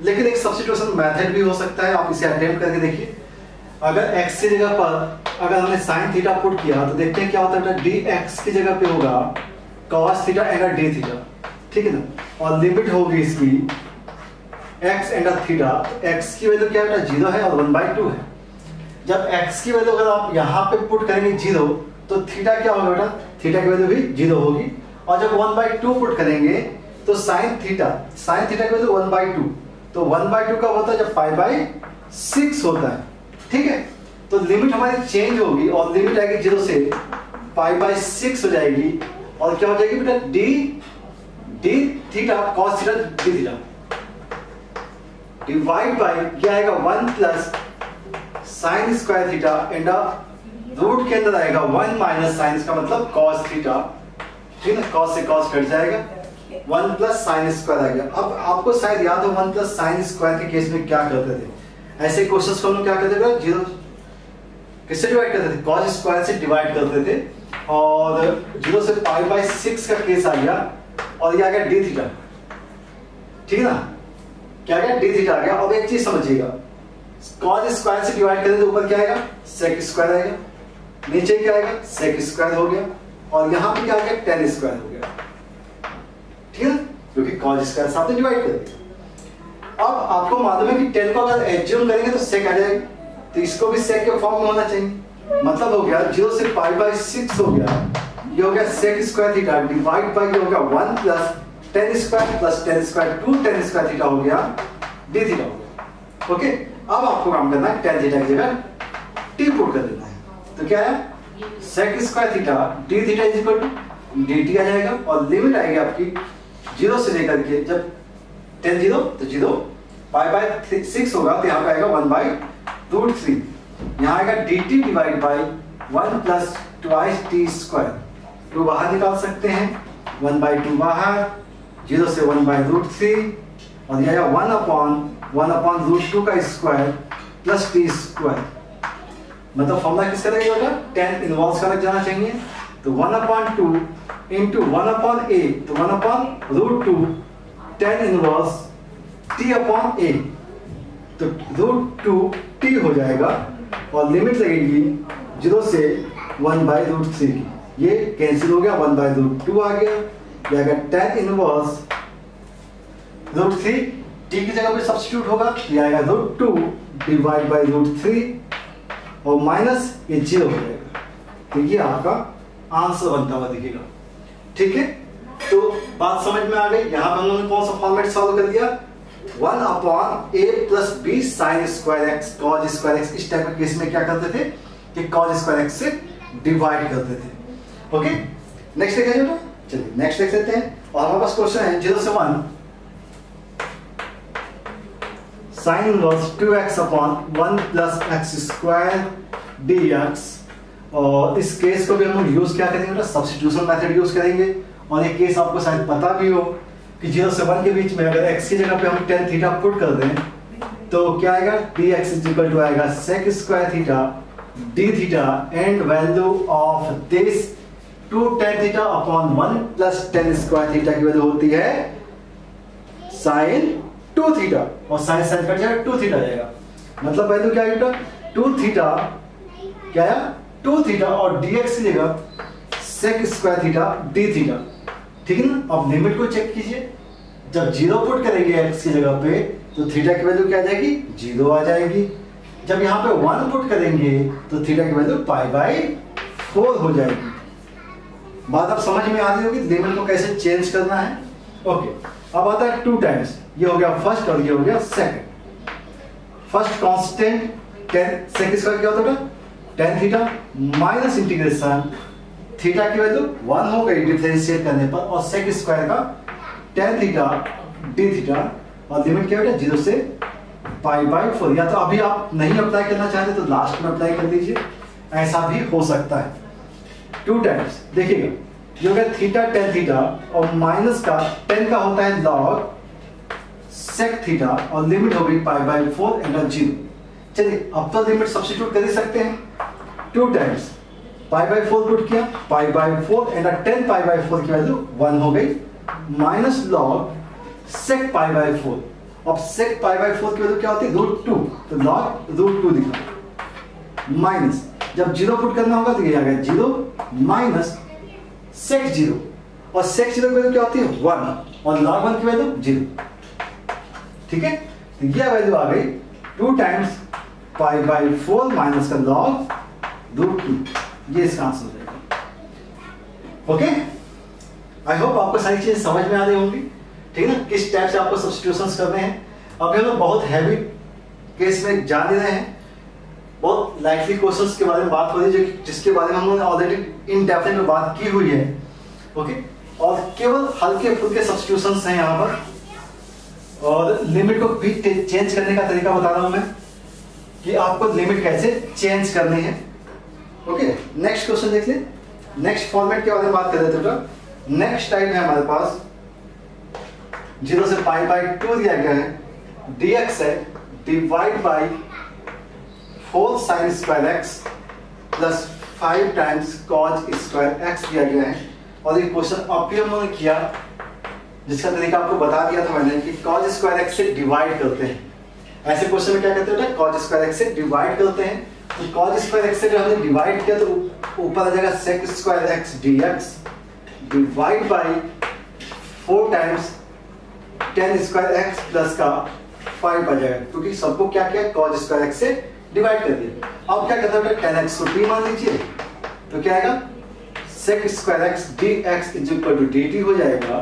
लेकिन एक सब्स्टिट्यूशन मेथड भी हो सकता है, आप इसे अटेम्प्ट करके देखिए। अगर x की जगह पर अगर हमने sin थीटा पुट किया तो देखते हैं क्या होता है, dx की जगह पे होगा cos theta and d theta, ठीक है ना। और लिमिट होगी इसकी x एंड थीटा, तो x की वैल्यू क्या है, 0 है और 1/2 है। जब x की वैल्यू अगर आप यहाँ पे पुट करेंगे 0, तो थीटा क्या होगा बेटा, थीटा की वैल्यू भी 0 होगी। और जब 1/2 पुट करेंगे तो sin थीटा की वैल्यू 1/2, तो 1/2 कब होता है, जब π/6 होता है, ठीक है। तो लिमिट हमारी चेंज होगी और लिमिट आएगी 0 से π/6 हो जाएगी। और क्या हो जाएगी बेटा, d theta cos theta d theta divide by क्या आएगा 1 + sin² थीटा एंड रूट के अंदर आएगा 1 - sin का मतलब cos थीटा, ठीक है। cos से cos कट जाएगा, 1 + sin² आ गया। अब आपको शायद याद हो 1 + sin² के केस में क्या करते थे, ऐसे क्वेश्चंस को हम लोग क्या करते थे, 0 किससे डिवाइड करते थे, cos² से डिवाइड करते थे। और 0 से π/6 का केस आ गया और ये आ गया d थीटा, ठीक है ना। क्या आ गया, d थीटा आ गया। अब एक चीज समझिएगा, cos² से डिवाइड करें तो ऊपर क्या आएगा, sec² आएगा, नीचे क्या आएगा, sec² हो गया, और यहाँ पे क्या आ गया, tan² हो गया, ठीक है, क्योंकि cos² से आपने डिवाइड कर दिया। अब आपको मालूम है कि tan को अगर एज्यूम करेंगे तो sec आ जाएगा, तो इसको भी sec के फॉर्म में होना चाहिए। मतलब हो गया 0 से π/6 हो गया, ये हो गया sec² थीटा डिवाइड बाय ये हो गया 1 + tan² + 2 tan² थीटा हो गया, d थीटा हो गया, ओके। अब आपको काम करना है tan थीटा की जगह t पुट कर देना है। तो क्या है, sec² theta d theta = dt आ जाएगा। और लिमिट आएगी आपकी 0 से लेकर के, जब tan 0 तो 0 π/6 होगा, तो यहाँ पे आएगा 1/√3, यहाँ आएगा dt डिवाइड बाय 1 + 2t², तो बाहर निकाल सकते हैं, 1/2 बाहर, 0 से 1/√3 और यह 1/√2 का स्क्वायर प्लस t²। मतलब फॉर्मूला किसका लगेगा बेटा, tan इनवर्स का लग जाना चाहिए। तो 1/2 × 1/a, तो 1/√2 tan इनवर्स t/a, तो √2t हो जाएगा। और लिमिट लगेगी 0 से 1/√3 की, ये कैंसिल हो गया, 1/√2 आ गया, ये आ गया tan इनवर्स √3, t की जगह पे सब्स्टिट्यूट होगा, ये आएगा √2 डिवाइड बाय √3 और माइनस ये 0 हो जाएगा। तो ये आपका आंसर बनता हुआ दिखेगा, ठीक है। तो बात समझ में आ गई। यहाँ पे हम लोगों ने कौन सा फॉर्मेट सॉल्व कर दिया, 1/a + b sin² x cos² x। इस टाइप के केस में क्या करते थे कि cos² x से डिवाइड करते थे, ओके। नेक्स्ट देखा जाए, चलिए नेक्स्ट देख लेते हैं। और हमारे पास क्वेश्चन है 0 से 1 sin inverse 2x/1 + x² dx। और इस केस को भी हम लोग यूज क्या करेंगे, सब्स्टिट्यूशन मेथड यूज करेंगे। और ये केस आपको शायद पता भी हो कि 0 से 1 के बीच में अगर x की जगह पे हम tan थीटा पुट कर दें तो क्या आएगा, dx = आएगा sec² theta d theta and value of this 2 tan θ/1 + tan² theta की वैल्यू होती है sin 2 थीटा, और sin कट जाएगा 2 थीटा जाएगा। मतलब वैल्यू क्या है, 2 थीटा क्या है, 2 थीटा और dx की जगह sec² थीटा d थीटा, ठीक है ना। अब लिमिट को चेक कीजिए, जब 0 पुट करेंगे x की जगह पे तो थीटा की वैल्यू क्या आ जाएगी, 0 आ जाएगी। जब यहाँ पे 1 पुट करेंगे तो थीटा की वैल्यू π/4 हो जाएगी, बात अब समझ में आ रही होगी लिमिट को कैसे चेंज करना है। ओके, अब आता है 2 टाइम्स, ये हो गया फर्स्ट और ये हो गया second. First constant 10 sec square क्या होता है tan theta minus integration theta की वैल्यू 1 हो गई डिफरेंशिएट करने पर, और सेक स्क्वायर का tan थीटा d थीटा, और लिमिट क्या बेटा 0 से π/4। या तो अभी आप नहीं अप्लाई करना चाहते तो लास्ट में अप्लाई कर दीजिए, ऐसा भी हो सकता है। 2 टाइम्स देखिएगा ये हो गया थीटा tan थीटा, और माइनस का 10 का होता है log sec थीटा, और लिमिट हो गई π/4 एंगल 0। चलिए अब तो लिमिट सब्स्टिट्यूट कर ही सकते हैं। 2 टाइम्स π/4 पुट किया, π/4 एंड 10 π/4 की वैल्यू 1 हो गई, माइनस log sec π/4। अब sec π/4 की वैल्यू क्या होती है √2, तो log √2 दिखा, माइनस जब 0 पुट करना होगा तो ये आ गया 0 माइनस sec 0, और sec 0 की वैल्यू क्या होती है 1, और log 1 की वैल्यू 0। ठीक है, तो ये वैल्यू आ गई 2 टाइम्स π/4 माइनस का log √2, ये इसका आंसर हो जाएगा। ओके, आई होप आपको सारी चीजें समझ में आ रही होंगी। ठीक है ना, किस टाइप से आपको सब्स्टिट्यूशंस करने हैं। अभी हम लोग बहुत हैवी केस में जान रहे हैं, बहुत लाइटली क्वेश्चंस के बारे में बात हो रही है जिसके बारे में हम लोगों ने ऑलरेडी इन डेप्थ में बात की हुई है। ओके, और केवल हल्के फुल्के सब्स्टिट्यूशंस हैं यहाँ पर, और लिमिट को भी चेंज करने का तरीका बता रहा हूं मैं कि आपको लिमिट कैसे चेंज करनी है। ओके, नेक्स्ट क्वेश्चन देख ले। नेक्स्ट फॉर्मेट के बारे में बात कर रहे थे। नेक्स्ट टाइप है हमारे पास 0 से π/2 दिया गया है, dx है divide by 4 sin square x plus 5 times cos square x दिया गया है। और ये क्वेश्चन अभी हम लोगों ने किया जिसका तरीका आपको बता दिया था मैंने कि cos स्क्वायर x से डिवाइड करते हैं। ऐसे क्वेश्चन में क्या कहते हैं cos स्क्वायर x से डिवाइड करते हैं, तो cos स्क्वायर x से जब हमने डिवाइड किया तो ऊपर आ जाएगा sec square x dx divide by 4 times tan square x plus का 5 आ जाएगा, क्योंकि सबको क्या किया cos स्क्वायर x से डिवाइड कर दिया। अब क्या करता है tan x को t मान लीजिए, तो क्या आएगा sec square x dx is equal to dt हो जाएगा।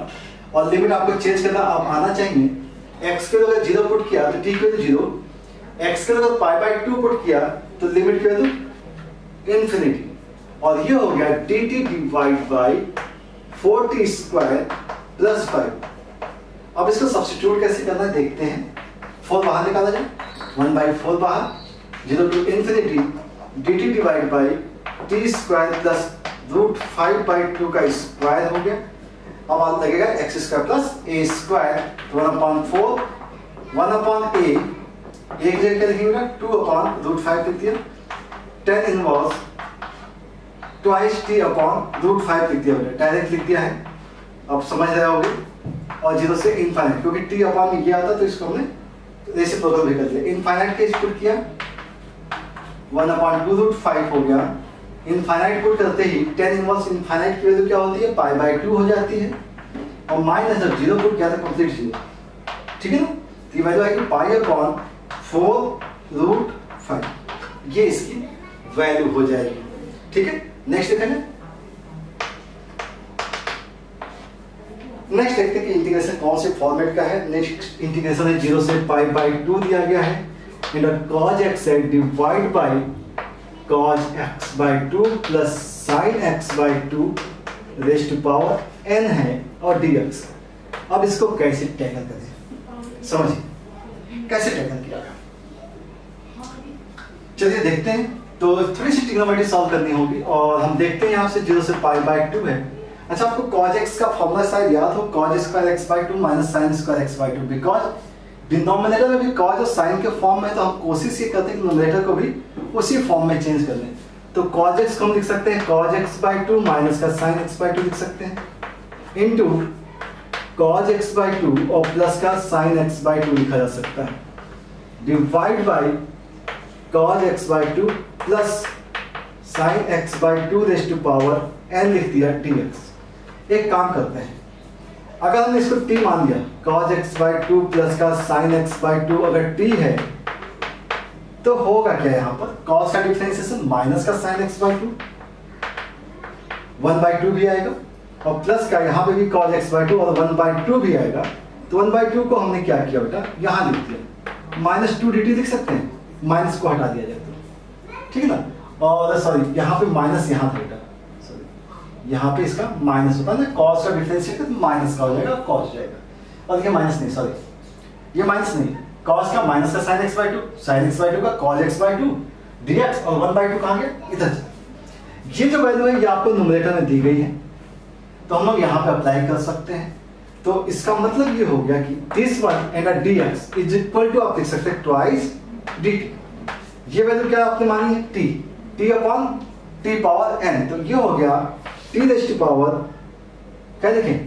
और लिमिट आपको चेंज करना आप आना चाहिए, x के अगर 0 पुट किया तो t की वैल्यू 0, x के अगर π/2 पुट किया तो लिमिट की वैल्यू इंफिनिटी, और ये हो गया dt divide by 4t square plus 5। अब इसको सब्स्टिट्यूट कैसे करना है देखते हैं। 4 बाहर निकाला जाए, 1/4 बाहर, 0 टू infinity dt divide by t square plus √5/2 का स्क्वायर हो गया। अब आप लगेगा x square plus a square, 1/4 1/a, एक जगह क्या लिखेंगे 2/√5 लिख दिया, tan inverse twice t upon √5 लिख दिया, डायरेक्ट लिख दिया है, अब समझ रहे होगे। और 0 से इनफाइनाइट, क्योंकि t अपॉन में ये आता तो इसको हमने रेसिप्रोकल भी कर दिया। इनफाइनाइट केस पुट किया 1/2√5 हो गया। इनफाइनाइट पुट करते ही tan इनवर्स इनफाइनाइट की वैल्यू क्या होती है π/2 हो जाती है, और माइनस जब 0 पुट किया तो कंप्लीट 0। ठीक है ना, तो ये वैल्यू आएगी π/4√5, ये इसकी वैल्यू हो जाएगी। ठीक है, नेक्स्ट देखेंगे। नेक्स्ट देखते हैं कि इंटीग्रेशन कौन से फॉर्मेट का है। नेक्स्ट इंटीग्रेशन है 0 से π/2 दिया गया है, cos x है divide by cos x/2 plus sin x/2 raise to power n है और dx। अब इसको कैसे टैकल करें, समझिए कैसे टैकल किया गया। चलिए देखते हैं। तो थोड़ी सी ट्रिग्नोमेट्री सॉल्व करनी होगी, और हम देखते हैं यहाँ से 0 से π/2 है। अच्छा, आपको cos x का फॉर्मूला शायद याद हो, cos square x/2 minus sin square x/2, because denominator में भी cos और sin के फॉर्म में, तो हम कोशिश ये करते हैं कि न्यूमरेटर को भी उसी फॉर्म में चेंज कर लें। तो cos x को हम लिख सकते हैं cos x/2 माइनस का sin x/2 लिख सकते हैं, इनटू cos x/2 और प्लस का sin x/2 लिखा जा सकता है, divide by cos x/2 plus sin x/2 raise to power n लिख दिया dx। एक काम करते हैं, अगर हमने इसको t मान लिया, cos x/2 प्लस का sin x/2 अगर t है तो होगा क्या यहाँ पर cos का डिफरेंशिएशन माइनस का sin x/2, 1/2 भी आएगा, और प्लस का यहाँ पे भी cos x/2 और 1/2 भी आएगा। तो 1/2 को हमने क्या किया बेटा, यहाँ लिख दिया, -2 dt लिख सकते हैं, माइनस को हटा दिया जाए तो, ठीक है ना। और सॉरी यहाँ पे माइनस यहाँ था बेटा, सॉरी यहाँ पे इसका माइनस होता है ना, cos का डिफरेंशिएट तो माइनस का हो जाएगा, cos जाएगा, और देखिए माइनस नहीं, सॉरी ये माइनस नहीं, cos का माइनस का sin x/2, sin x/2 का cos x/2 dx, और 1/2 कहाँ गया, इधर। ये जो वैल्यू है ये आपको न्यूमरेटर में दी गई है, तो हम लोग यहाँ पे अप्लाई कर सकते हैं। तो इसका मतलब ये हो गया कि this one and dx is equal to, आप लिख सकते हैं ट्वाइस dt। ये वैल्यू क्या आपने मानी है, t upon t power n, तो ये हो गया t रेज़ टू पावर क्या लिखें,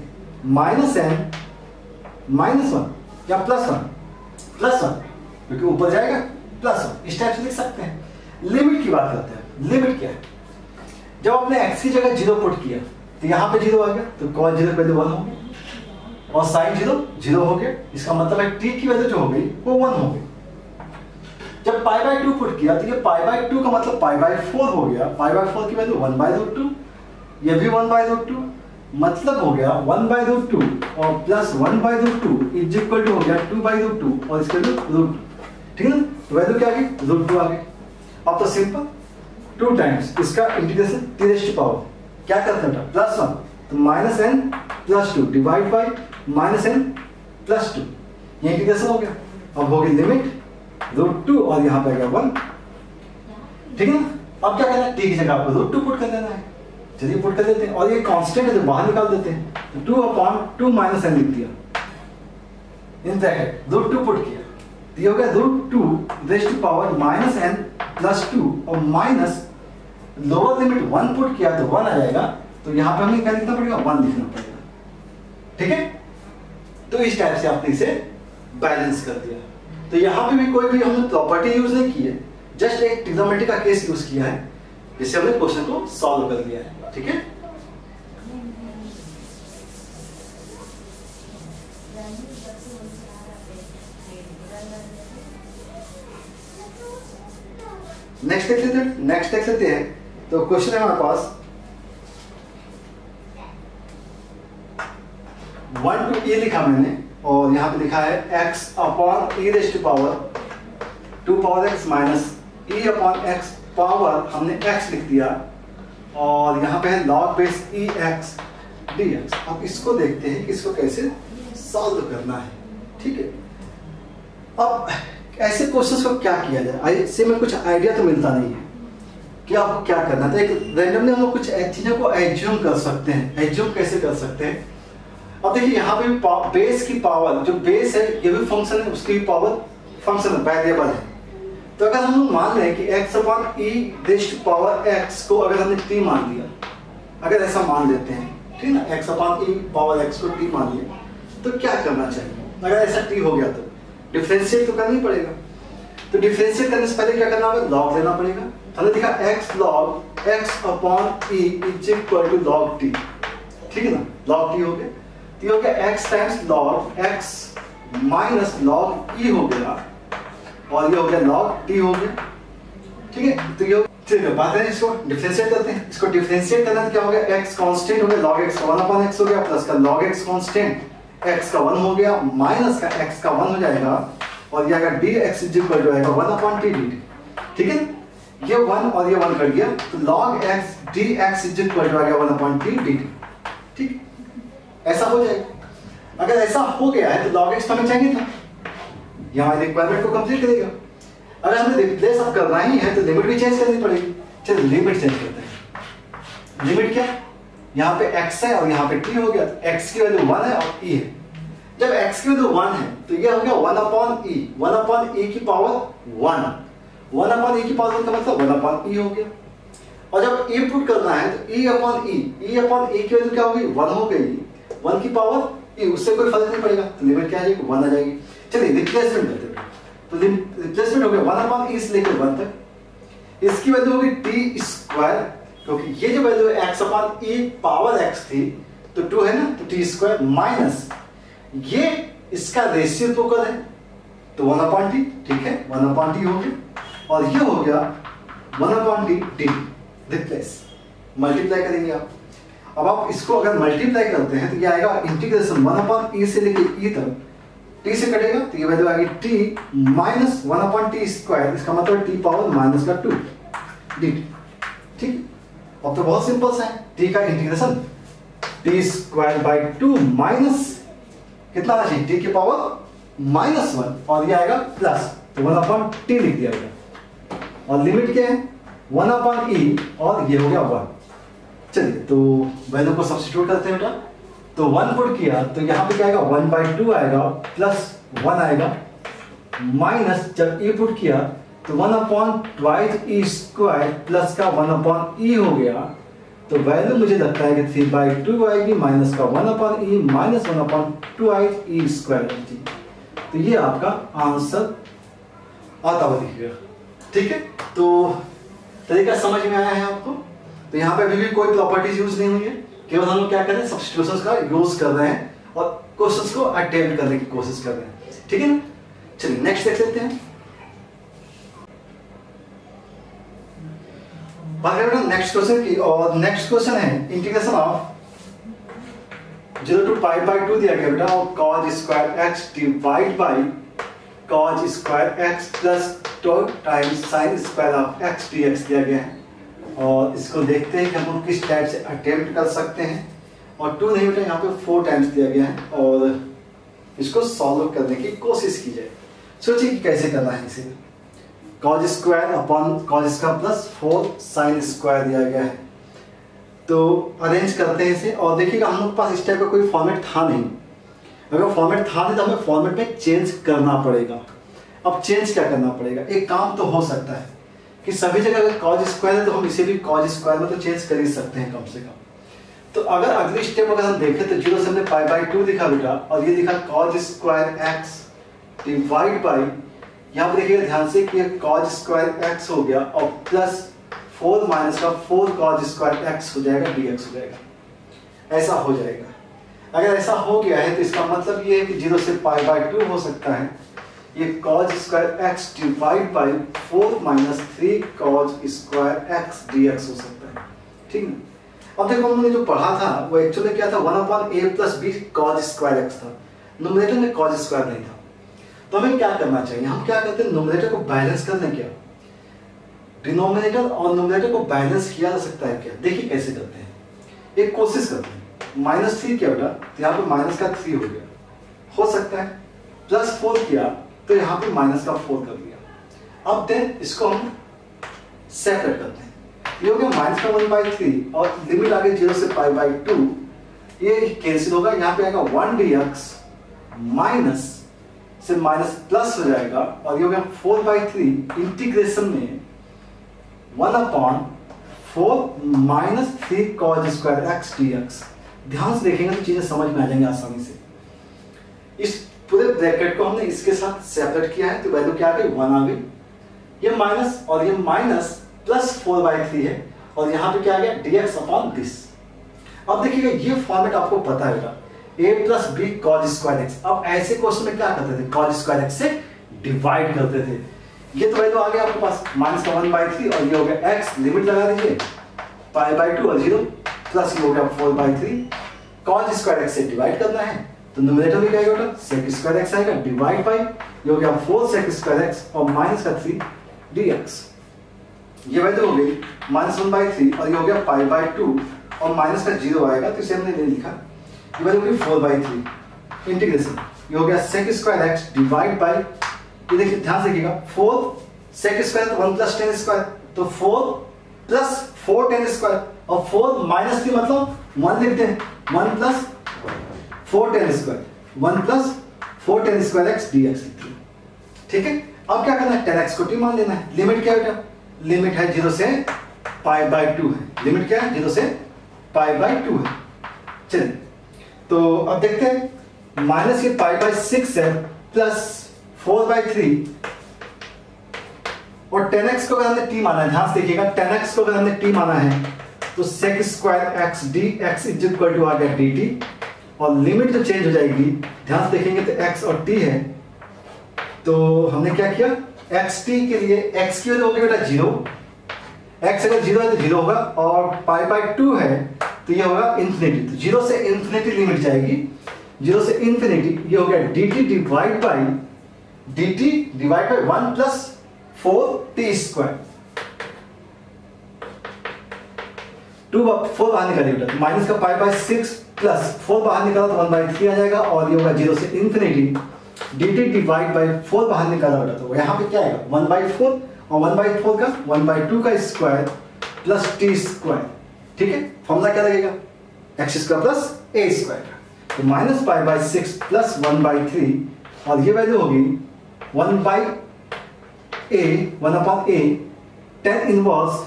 -n -1 या +1 क्योंकि ऊपर जाएगा +1, इस टाइप से लिख सकते हैं। लिमिट की बात करते हैं, लिमिट क्या है, जब आपने x की जगह 0 पुट किया तो यहाँ पे 0 आ गया, तो cos 0 की वैल्यू 1 हो गई, और sin 0 हो गया, इसका मतलब है t की वैल्यू जो हो गई वो 1 हो गई। जब π/2 पुट किया तो ये π/2 का मतलब π/4 हो गया, π/4 की वैल्यू 1/2, ये भी 1/2, मतलब हो गया 1/2 और प्लस 1/2 इज इक्वल टू हो गया 2/2, और इसके लिए √2, ठीक है ना। तो वैल्यू क्या आ गई, √2 आ गई। अब तो सिंपल 2 टाइम्स इसका integration t raise to power क्या करते हैं, +1 तो -n+2 डिवाइड बाय -n+2, ये इंटीग्रेशन हो गया। अब हो गई लिमिट √2 और यहाँ पे आ गया 1, ठीक है ना। अब क्या करना है, t की जगह आपको √2 पुट कर देना है, चलिए पुट कर देते हैं, और ये कांस्टेंट है तो बाहर निकाल देते हैं, तो 2/2 - n लिख दिया, इन ब्रैकेट √2 पुट किया, तो ये हो गया √2 रेज़ टू पावर -n+2 और माइनस लोअर लिमिट 1 पुट किया तो 1 आ जाएगा, तो यहाँ पे हमें क्या लिखना पड़ेगा, 1 लिखना पड़ेगा, ठीक है। तो इस टाइप से आपने इसे बैलेंस कर दिया। तो यहाँ पे भी कोई भी हमने प्रॉपर्टी यूज नहीं की है, जस्ट एक ट्रिग्नोमेट्री का केस यूज किया है, जिससे हमने क्वेश्चन को सॉल्व कर दिया है, ठीक है। नेक्स्ट देख लेते हैं। तो क्वेश्चन है हमारे पास 1 to e लिखा मैंने, और यहाँ पे लिखा है x upon e raise to power 2 power x minus e upon x power हमने x लिख दिया, और यहाँ पे है log base e x dx। अब इसको देखते हैं कि इसको कैसे सॉल्व करना है, ठीक है। अब ऐसे क्वेश्चंस को क्या किया जाए, इससे में कुछ आइडिया तो मिलता नहीं है कि आपको क्या करना है। तो एक रैंडमली हम लोग कुछ चीज़ों को एज्यूम कर सकते हैं। एज्यूम कैसे कर सकते हैं, अब देखिए यहाँ पे भी बेस की पावर, जो बेस है ये भी फंक्शन है, उसकी भी पावर फंक्शन वेरिएबल है। तो अगर हम लोग मान लें कि x upon e raise to power x को अगर हमने t मान लिया, अगर ऐसा मान लेते हैं, ठीक है ना, x upon e power x को t मान लिया, तो क्या करना चाहिए। अगर ऐसा t हो गया तो डिफरेंशिएट तो करना ही पड़ेगा। तो डिफरेंशिएट करने से पहले क्या करना होगा, लॉग लेना पड़ेगा। हमने देखा x log x upon e is equal to log t, ठीक है ना, log t हो गया, तो ये हो गया x times log x minus log e हो गया, और ये हो गया log t हो गया, ठीक है। तो ये चलिए बात है, इसको डिफरेंशिएट करते हैं। इसको डिफरेंशिएट करना तो क्या हो गया, x कांस्टेंट हो गया, log x 1/x हो गया, प्लस का log x कांस्टेंट x का 1 हो गया, माइनस का x का 1 हो जाएगा, और ये आएगा dx इज इक्वल टू आएगा 1/t dt, ठीक है। ये 1 और ये 1 कट गया, तो log x dx is equal to आ गया 1/t dt, ठीक, ऐसा हो जाएगा। अगर ऐसा हो गया है तो log x हमें चाहिए था, ये हमारी रिक्वायरमेंट को कंप्लीट करेगा। अगर हमें रिप्लेस अब करना ही है तो लिमिट भी चेंज करनी पड़ेगी। चलिए लिमिट चेंज करते हैं। लिमिट क्या, यहाँ पे x है और यहाँ पे t हो गया, तो x की वैल्यू 1 है और e है। जब x की वैल्यू 1 है तो ये हो गया 1/e की पावर 1, 1/e की पावर 1 का मतलब 1/e हो गया। और जब e पुट करना है तो e/e की वैल्यू क्या होगी, 1 हो गई, 1 की पावर e, उससे कोई फर्क नहीं पड़ेगा, तो लिमिट क्या आ जाएगी, 1 आ जाएगी। चलिए रिप्लेसमेंट करते हैं। तो रिप्लेसमेंट हो गया 1/e से लेकर 1 तक, इसकी वैल्यू होगी t स्क्वायर, क्योंकि ये जो वैल्यू है x/e पावर x थी, तो 2 है ना, तो t स्क्वायर माइनस ये इसका रेसिप्रोकल है, तो 1/t, ठीक है, 1/t हो गया, और ये हो गया 1/t dt। रिप्लेस मल्टीप्लाई करेंगे आप, अब आप इसको अगर मल्टीप्लाई करते हैं तो ये आएगा इंटीग्रेशन 1/e से लेके e तक, t से कटेगा तो ये वैल्यू आएगी t माइनस 1/t स्क्वायर, इसका मतलब t पावर माइनस का 2 dt। ठीक, अब तो बहुत सिंपल सा है, t का integration t square by 2 minus कितना आना चाहिए, t की पावर माइनस 1 और ये आएगा प्लस, तो 1/t लिख दिया गया और लिमिट क्या है 1/e और ये हो गया 1। चलिए तो वैल्यू को सब्स्टिट्यूट करते हैं बेटा, तो 1 पुट किया तो यहाँ पे क्या आएगा 1/2 आएगा प्लस 1 आएगा माइनस जब e पुट किया तो 1/2e स्क्वायर प्लस का 1/e हो गया, तो वैल्यू मुझे लगता है कि 3/2 आएगी माइनस का 1/e माइनस 1/2e स्क्वायर आएगी। तो ये आपका आंसर आता हुआ दिखेगा। ठीक है, तो तरीका समझ में आया है आपको। तो यहाँ पे अभी भी कोई प्रॉपर्टीज यूज नहीं हुई है, केवल हम लोग क्या कर रहे हैं सब्स्टिट्यूशंस का यूज कर रहे हैं और क्वेश्चंस को अटेम्प्ट करने की कोशिश कर रहे हैं। ठीक है ना, चलिए नेक्स्ट देख लेते हैं। बात करें बेटा नेक्स्ट क्वेश्चन की, और नेक्स्ट क्वेश्चन है इंटीग्रेशन ऑफ 0 to π/2 दिया गया बेटा, और cos square x divide by cos square x plus 2 times sin square of x dx दिया गया है। और इसको देखते हैं कि हम लोग किस टाइप से अटेम्प्ट कर सकते हैं, और 2 नहीं बेटा यहाँ पे 4 टाइम्स दिया गया है, और इसको सॉल्व करने की कोशिश की जाए। सोचिए कि कैसे करना है इसे, cos square upon cos square plus 4 sin square दिया गया है। तो अरेंज करते हैं इसे, और देखिएगा हम लोग के पास इस टाइप का कोई फॉर्मेट था नहीं, अगर फॉर्मेट था नहीं तो हमें फॉर्मेट में चेंज करना पड़ेगा। अब चेंज क्या करना पड़ेगा, एक काम तो हो सकता है कि सभी जगह अगर cos स्क्वायर है तो हम इसे भी cos स्क्वायर में तो चेंज कर ही सकते हैं कम से कम। तो अगर अगली स्टेप अगर हम देखें तो 0 से हमने π/2 दिखा बेटा, और ये दिखा cos square x divide by, यहाँ पर देखिएगा ध्यान से कि cos स्क्वायर x हो गया और प्लस 4 माइनस का 4 cos स्क्वायर x हो जाएगा dx हो जाएगा, ऐसा हो जाएगा। अगर ऐसा हो गया है तो इसका मतलब ये है कि 0 से π/2 हो सकता है, ये cos square x divide by 4 minus 3 cos square x dx हो सकता है। ठीक है, अब देखो हमने जो पढ़ा था वो एक्चुअली क्या था 1/a plus b cos square x था, न्यूमरेटर में cos स्क्वायर नहीं था। तो हमें क्या करना चाहिए, हम क्या करते हैं न्यूमरेटर को बैलेंस करने, क्या डिनोमिनेटर और न्यूमरेटर को बैलेंस किया जा सकता है क्या, देखिए कैसे करते हैं, एक कोशिश करते हैं। -3 किया बेटा तो यहाँ पे माइनस का 3 हो गया, हो सकता है प्लस 4 किया तो यहाँ पे माइनस का 4 कर दिया। अब देन इसको हम सेपरेट करते हैं, ये हो गया माइनस का 1/3 और लिमिट आ गई 0 से π/2, ये कैंसिल होगा, यहाँ पे आएगा 1 dx माइनस से माइनस प्लस हो जाएगा, और ये हो गया 4/3 इंटीग्रेशन में 1/4 minus 3 cos square x dx। ध्यान से देखेंगे तो चीजें समझ में आ जाएंगे आसानी से। इस पूरे ब्रैकेट को हमने इसके साथ सेपरेट किया है तो वैल्यू क्या आ गई 1 आ गई, ये माइनस और ये माइनस प्लस 4/3 है, और यहाँ पे क्या आ गया dx अपॉन दिस। अब देखिएगा ये फॉर्मेट आपको पता है बेटा a प्लस बी cos स्क्वायर x। अब ऐसे क्वेश्चन में क्या करते थे, cos स्क्वायर x से डिवाइड करते थे। ये तो वैल्यू आ गया आपके पास माइनस का 1/3 और ये हो गया x, लिमिट लगा दीजिए π/2 और 0 प्लस ये हो गया 4/3, cos स्क्वायर x से डिवाइड करना है तो न्यूमरेटर में क्या आएगा बेटा sec स्क्वायर x आएगा डिवाइड बाय ये हो गया 4 sec स्क्वायर x और माइनस का 3 dx। ये वैल्यू हो गई -1/3 और ये हो गया π/2 और माइनस का 0 आएगा तो इसे हमने नहीं लिखा, ये वैल्यू होगी 4/3 इंटीग्रेशन, ये हो गया sec square x divide by, ये देखिए ध्यान से देखिएगा 4 sec स्क्वायर तो 1 प्लस tan स्क्वायर, तो 4 प्लस 4 tan स्क्वायर और 4 माइनस 3 मतलब 1 लिखते हैं, 1 plus 4 tan square, 1 plus 4 tan square x dx लिखते हैं। ठीक है, अब क्या करना है tan x को t मान लेना है। लिमिट क्या है बेटा, लिमिट है 0 से π/2 है, लिमिट क्या है 0 से π/2 है। चलिए तो अब देखते हैं माइनस ये π/6 है प्लस 4/3 और tan x को अगर हमने t माना है, ध्यान से देखिएगा tan x को अगर हमने t माना है तो sec square x dx is equal to आ गया dt और लिमिट तो चेंज हो जाएगी, ध्यान से देखेंगे तो x और t है तो हमने क्या किया xt के लिए x की वैल्यू होगी बेटा 0, x अगर 0 है तो 0 होगा और π/2 है तो ये होगा इन्फिनिटी। तो 0 से इन्फिनिटी लिमिट जाएगी, 0 से इन्फिनिटी, ये हो गया dt divide by 1 plus 4t square. 4 बाहर निकालिए तो माइनस का पाई बाई 6 प्लस 4 बाहर निकाला तो 1/3 आ जाएगा, और ये होगा 0 से इन्फिनिटी dt डिवाइड बाई 4 बाहर निकाला होगा तो यहाँ पे क्या आएगा 1/4, और 1/4 का 1/2 का स्क्वायर प्लस t स्क्वायर। ठीक है, फॉर्मूला क्या लगेगा x square plus a square. तो माइनस पाई बाई 6 प्लस 1/3, और ये वैल्यू होगी 1/a 1/a tan inverse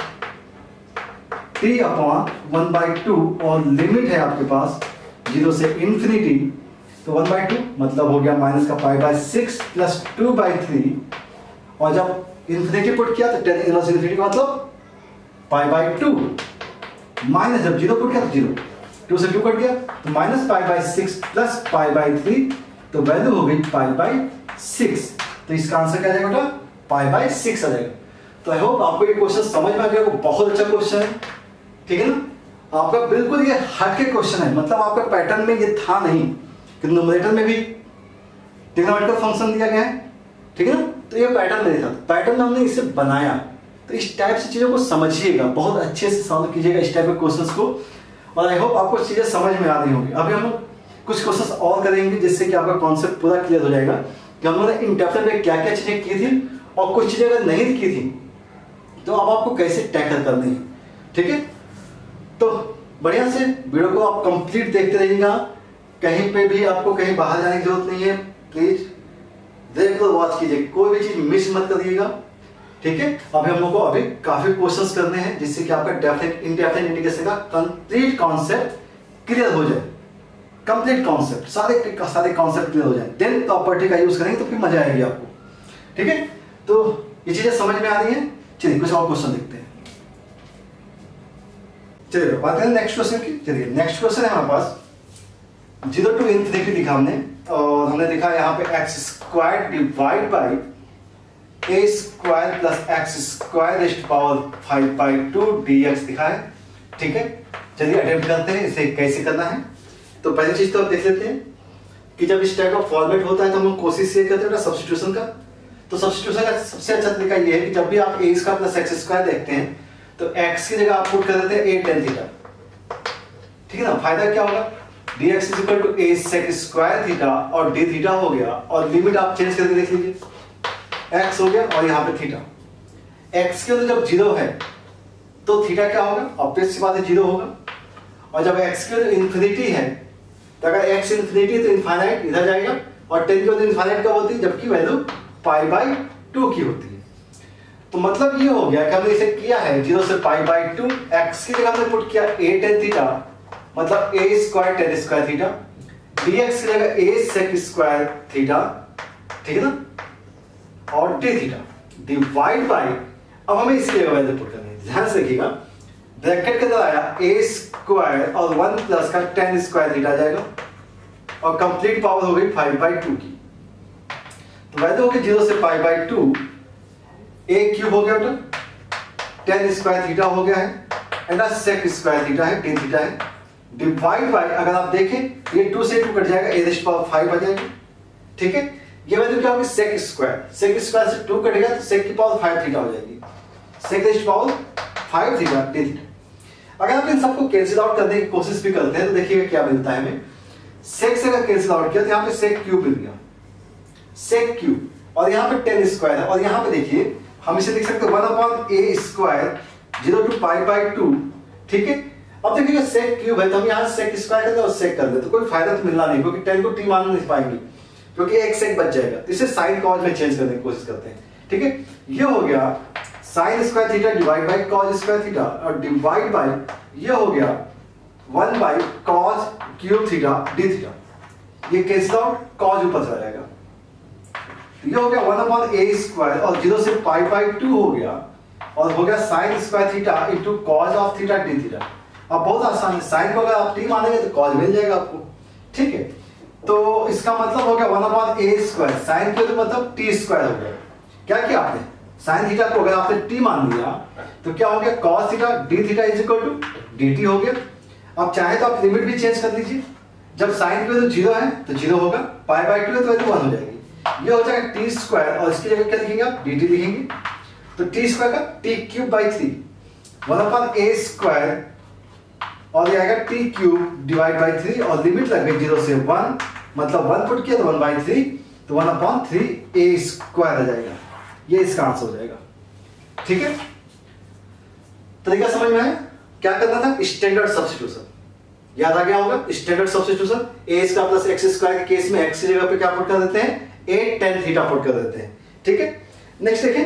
t upon 1/2, और लिमिट है आपके पास 0 से इन्फिनिटी, तो 1/2 मतलब हो गया माइनस का पाई बाई 6 प्लस 2/3, और जब इन्फिनिटी पुट किया तो tan इनवर्स इन्फिनिटी का मतलब पाई बाई 2, माइनस जब 0 पुट किया तो 0, 2 से 2 कट गया तो minus pi by 6 plus pi by 3, तो वैल्यू हो गई पाई बाई 6। तो इसका आंसर क्या आ जाएगा बेटा पाई बाई 6 आ जाएगा। तो आई होप आपको ये क्वेश्चन समझ में आ गया, बहुत अच्छा क्वेश्चन है, ठीक है ना। आपका बिल्कुल ये हट के क्वेश्चन है, मतलब आपका पैटर्न में ये था नहीं कि न्यूमरेटर में भी ट्रिग्नोमेट्रिक फंक्शन दिया गया है, ठीक है ना। तो ये पैटर्न नहीं था, पैटर्न हमने इसे बनाया। तो इस टाइप से चीजों को समझिएगा, बहुत अच्छे से सॉल्व कीजिएगा इस टाइप के क्वेश्चंस को, और आई होप आपको चीजें समझ में आ रही होंगी। अभी हम कुछ क्वेश्चंस और करेंगे जिससे कि आपका कॉन्सेप्ट पूरा क्लियर हो जाएगा कि हम लोगों ने इन चैप्टर में क्या क्या चीजें की थी, और कुछ चीजें अगर नहीं की थी तो अब आपको कैसे टैकल करनी है, ठीक है। तो बढ़िया से वीडियो को आप कंप्लीट देखते रहिएगा, कहीं पे भी आपको कहीं बाहर जाने की जरूरत नहीं है, प्लीज रेगुलर वॉच कीजिए, कोई भी चीज मिस मत करिएगा, ठीक है। अभी हम लोग को अभी काफी क्वेश्चंस करने हैं जिससे कि आपका डेफिनेट इंडेफिनेट इंटीग्रेशन का कंप्लीट कॉन्सेप्ट क्लियर हो जाए, कंप्लीट कॉन्सेप्ट सारे कॉन्सेप्ट क्लियर हो जाए, देन प्रॉपर्टी का यूज करेंगे तो फिर मजा आएगी आपको, ठीक है। तो ये चीजें समझ में आ रही है, चलिए कुछ और क्वेश्चन देखते हैं। चलिए बात करें नेक्स्ट क्वेश्चन की। चलिए नेक्स्ट क्वेश्चन है हमारे पास 0 टू इन्फिनिटी लिखा हमने, और हमने लिखा यहाँ पे x square divide by a square plus x square raised power 5/2 dx लिखा है, ठीक है। चलिए अटेम्प्ट करते हैं इसे कैसे करना है। तो पहली चीज तो आप देख लेते हैं कि जब इस टाइप का फॉर्मेट होता है तो हम लोग कोशिश ये करते हैं सब्स्टिट्यूशन का। तो सब्स्टिट्यूशन का सबसे अच्छा तरीका ये है कि जब भी आप a square plus x square देखते हैं तो x की जगह आप पुट कर देते हैं a tan थीटा, ठीक है ना। फायदा क्या होगा dx is equal to a sec square theta और d थीटा हो गया, और लिमिट आप चेंज करके देख लीजिए, x हो गया और यहाँ पे थीटा, x के अंदर जब 0 है तो थीटा क्या होगा, ऑब्वियस सी बात है 0 होगा, और जब x के अंदर इन्फिनिटी है तो अगर x इन्फिनिटी तो इनफाइनाइट इधर जाएगा, और 10 के अंदर इनफाइनाइट कब होती है जबकि वैल्यू पाई बाई 2 की होती है। तो मतलब ये हो गया कि हमने इसे किया है 0 से पाई बाई 2, x की जगह हमने पुट किया a tan थीटा मतलब a square tan square theta, dx की जगह a sec स्क्वायर थीटा, ठीक है ना, और d थीटा डिवाइड बाई, अब हमें इसकी जगह वैल्यू पुट करनी है, ध्यान से देखिएगा, ब्रैकेट के अंदर आया a स्क्वायर और 1 प्लस का tan स्क्वायर थीटा आ जाएगा, और कंप्लीट पावर हो गई 5/2 की। तो वैल्यू होगी 0 से पाई बाई 2, a क्यूब हो गया बेटा, tan स्क्वायर थीटा हो गया है, एंड sec स्क्वायर थीटा है, d थीटा है, डिवाइड बाय, अगर आप देखें ये 2 से 2 कट जाएगा, a रेज़्ड पावर 5 आ जाएगी, ठीक है। ये वैल्यू क्या होगी sec स्क्वायर से 2 कटेगा तो sec की पावर 5 थीटा हो जाएगी, sec raised power 5 theta d theta. अगर आप इन सबको कैंसिल आउट करने की कोशिश भी करते हैं तो देखिएगा क्या मिलता है हमें, sec से अगर कैंसिल आउट किया तो यहाँ पे sec क्यूब मिल गया, sec क्यूब, और यहाँ पे tan स्क्वायर है, और यहाँ पे देखिए हम इसे लिख सकते हैं 1/a square 0 to pi by 2, ठीक है। अब देखिएगा sec क्यूब है तो हम यहाँ sec स्क्वायर करते हैं और sec कर देते, तो कोई फायदा तो मिलना नहीं, क्योंकि tan को t मान नहीं पाएंगे, क्योंकि एक sec बच जाएगा, तो इसे sin cos में चेंज करने की कोशिश करते हैं, ठीक है। ये हो गया sin square theta divide by cos square theta, और डिवाइड बाई ये हो गया 1 by cos cube theta d theta, ये कैंसिल आउट, cos ऊपर चला जाएगा, ये हो गया 1/a स्क्वायर और 0 से पाई बाई 2 हो गया, और हो गया sin square theta into cos of theta d theta. अब बहुत आसान है, साइन को अगर आप t मानेंगे तो cos मिल जाएगा आपको, ठीक है। तो इसका मतलब हो गया 1/a स्क्वायर, साइन के तो मतलब t स्क्वायर हो गया। क्या किया आपने, साइन थीटा को अगर आपने t मान लिया तो क्या हो गया cos theta d theta is equal to dt हो गया। अब चाहे तो आप लिमिट भी चेंज कर लीजिए। जब साइन की वैल्यू 0 है तो 0 होगा, पाई बाई 2 है तो वैल्यू 1 हो जाएगी। ये हो जाएगा टी स्क्वायर और इसकी जगह क्या लिखेंगे आप, dt लिखेंगे। तो टी स्क्वायर का T cube by 3 1 upon A square और ये आएगा टी क्यूब डिवाइड बाई 3 और लिमिट लग गई 0 से 1, मतलब 1 पुट किया तो 1 बाई 3 तो 1 अपॉन 3 ए स्क्वायर आ जाएगा। ये इसका आंसर हो जाएगा। ठीक है, तरीका समझ में आया? क्या करना था, स्टैंडर्ड सब्स्टिट्यूशन याद आ गया होगा। स्टैंडर्ड सब्स्टिट्यूशन ए स्क्वायर प्लस एक्स स्क्वायर के केस में एक्स की जगह पे क्या पुट कर देते हैं, ए टेन थीटा पुट कर देते हैं। ठीक है, नेक्स्ट देखें,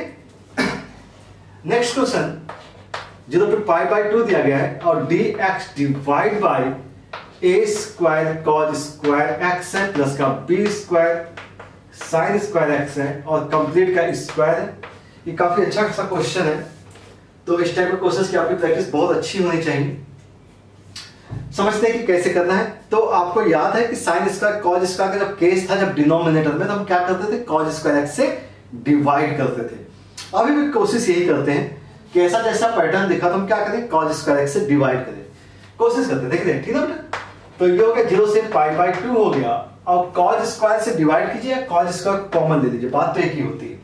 नेक्स्ट क्वेश्चन 0.π/2 दिया गया है और dx divide by A square cos square x है प्लस का B square sine square x है और कंप्लीट का स्क्वायर है। ये काफी अच्छा खासा क्वेश्चन है, तो इस टाइप के क्वेश्चन की आपकी प्रैक्टिस बहुत अच्छी होनी चाहिए। समझते हैं कि कैसे करना है। तो आपको याद है कि साइन स्क्वायर कॉस स्क्वायर का जब केस था, जब डिनोमिनेटर में, तो हम क्या करते थे, कॉस स्क्वायर एक्स से डिवाइड करते थे। अभी भी कोशिश यही करते हैं कि ऐसा जैसा पैटर्न दिखा तो हम क्या करें, कॉस स्क्वायर एक्स से डिवाइड करें, कोशिश करते हैं। देखते हैं, ठीक है बेटा। तो ये हो गया 0 से π/2 हो गया और कॉस स्क्वायर से डिवाइड कीजिए, कॉस स्क्वायर कॉमन ले लीजिए, बात तो एक ही होती है।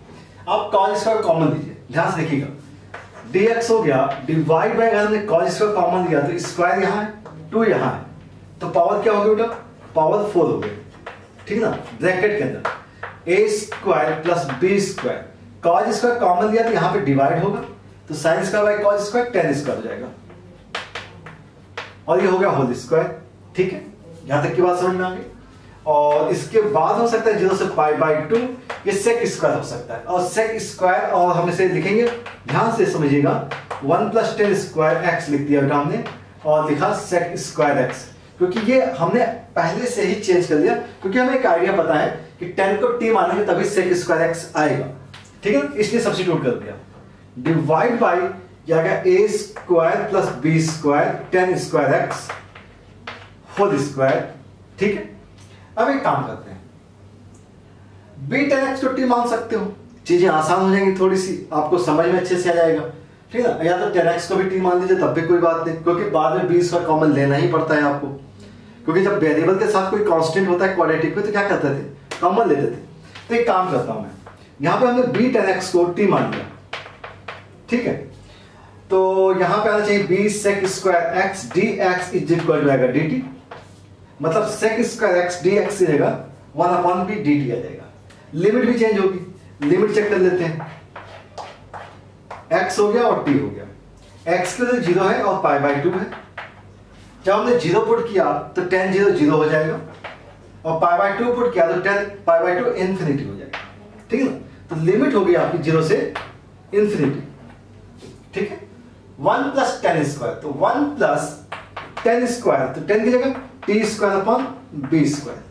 आप कॉस स्क्वायर कॉमन लीजिए, ध्यान से देखिएगा, dx हो गया डिवाइड बाय, अगर हमने कॉस स्क्वायर कॉमन लिया तो स्क्वायर यहां है, 2 यहां है, तो पावर क्या होगी बेटा, पावर 4 हो गई। ठीक ना, ब्रैकेट के अंदर a square plus B square, cos square common लिया तो यहां पे डिवाइड होगा, तो sine square by cos square tan square हो जाएगा और ये हो गया होल स्क्वायर। ठीक है, यहां तक की बात समझ में आ गई। और इसके बाद हो सकता है 0 से π/2 ये सेक स्क्वायर हो सकता है, और सेक स्क्वायर और हम इसे लिखेंगे, ध्यान से समझिएगा, 1 + 10 स्क्वायर एक्स लिख दिया बेटा हमने और लिखा सेक स्क्वायर एक्स, क्योंकि ये हमने पहले से ही चेंज कर दिया, क्योंकि हमें एक आइडिया पता है कि 10 को t मानेंगे तभी सेक स्क्वायर एक्स आएगा। ठीक है, इसलिए सब्स्टिट्यूट कर दिया। डिवाइड बाय जाएगा a square plus B square 10 square x whole square. ठीक है, अब एक काम करते हैं, बी 10x को t मान सकते हो, चीजें आसान हो जाएंगी, थोड़ी सी आपको समझ में अच्छे से आ जाएगा। ठीक है, या तो 10x को भी t मान लीजिए तब भी कोई बात नहीं, क्योंकि बाद में b स्क्वायर कॉमन लेना ही पड़ता है आपको, क्योंकि जब वेरिएबल के साथ कोई कांस्टेंट होता है क्वाड्रेटिक में तो क्या करते थे, कॉमन लेते थे। तो एक काम करता हूं मैं, यहां पे हमने b 10x को t मान लिया। ठीक है, तो यहां पे आना चाहिए b sec square x dx is equal to आएगा dt, मतलब sec स्क्वायर x dx की जगह 1/b dt आ जाएगा। लिमिट भी चेंज होगी, लिमिट चेक कर लेते हैं, x हो गया और t हो गया। x के लिए 0 है और π/2 है, जब हमने 0 पुट किया तो tan 0 0 हो जाएगा और π/2 पुट किया तो tan π/2 इंफिनिटी हो जाएगा। ठीक है ना, तो लिमिट हो गई आपकी 0 से इंफिनिटी। ठीक है, 1 + 10 स्क्वायर, तो 1 + 10 स्क्वायर, तो 10 की जगह t square upon b square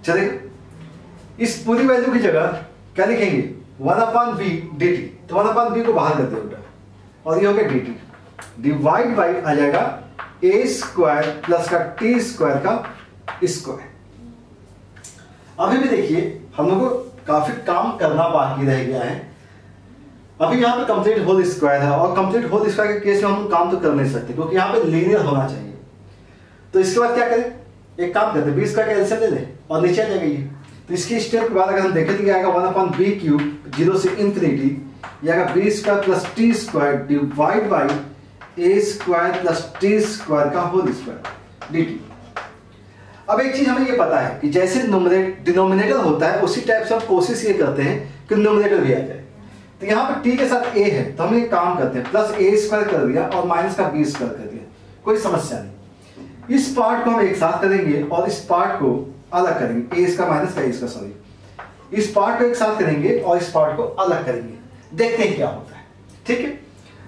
चलेगा। इस पूरी वैल्यू की जगह क्या लिखेंगे, 1/b dt, तो 1/b को बाहर कर दिया और ये हो गया dt डिवाइड बाई आ जाएगा a स्क्वायर प्लस का t स्क्वायर का स्क्वायर। अभी भी देखिए हम लोग को काफी काम करना बाकी रह गया है। अभी यहाँ पे कंप्लीट होल स्क्वायर है और कंप्लीट होल स्क्वायर के केस में हम काम तो कर नहीं सकते, क्योंकि यहाँ पे लीनियर होना चाहिए। तो इसके बाद क्या करें, एक काम करते हैं, 20 का एलसीएम ले लें और नीचे आ जाएगा ये। तो इसकी स्टेप के बाद अगर हम देखें तो क्या आएगा, 1/b क्यूब 0 से इंफिनिटी, ये आएगा b square plus T square divide by a square plus T square का होल स्क्वायर dt। अब एक चीज हमें ये पता है कि जैसे डिनोमिनेटर होता है उसी टाइप से हम कोशिश ये करते हैं कि न्यूमरेटर भी आ जाए। तो यहाँ पे t के साथ a है, तो हम एक काम करते हैं, प्लस a स्क्वायर कर दिया और माइनस का b स्क्वायर कर दिया, कोई समस्या नहीं। इस पार्ट को हम एक साथ करेंगे और इस पार्ट को अलग करेंगे, a इसका माइनस का a इसका सॉरी, इस पार्ट को एक साथ करेंगे और इस पार्ट को अलग करेंगे, देखते हैं क्या होता है। ठीक है,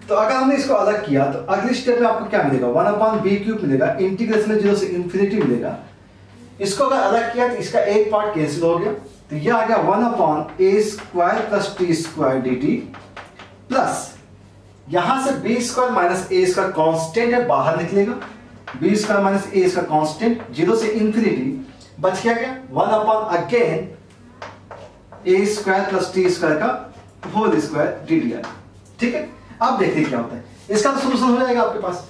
तो अगर हमने इसको अलग किया तो अगली स्टेप में आपको क्या मिलेगा, 1/b क्यूब मिलेगा, इंटीग्रेशन में 0 से इंफिनिटी मिलेगा। इसको अगर अलग किया तो इसका एक पार्ट कैंसिल हो गया, तो ये आ गया 1/a square plus T square dt plus यहां से b square minus a square constant है, बाहर निकलेगा, b square minus a square constant 0 से इंफिनिटी, बच गया क्या 1/अगेन a square plus T square का होल स्क्वायर dt। ठीक है, अब देखते हैं क्या होता है। इसका तो सोल्यूशन हो जाएगा आपके पास,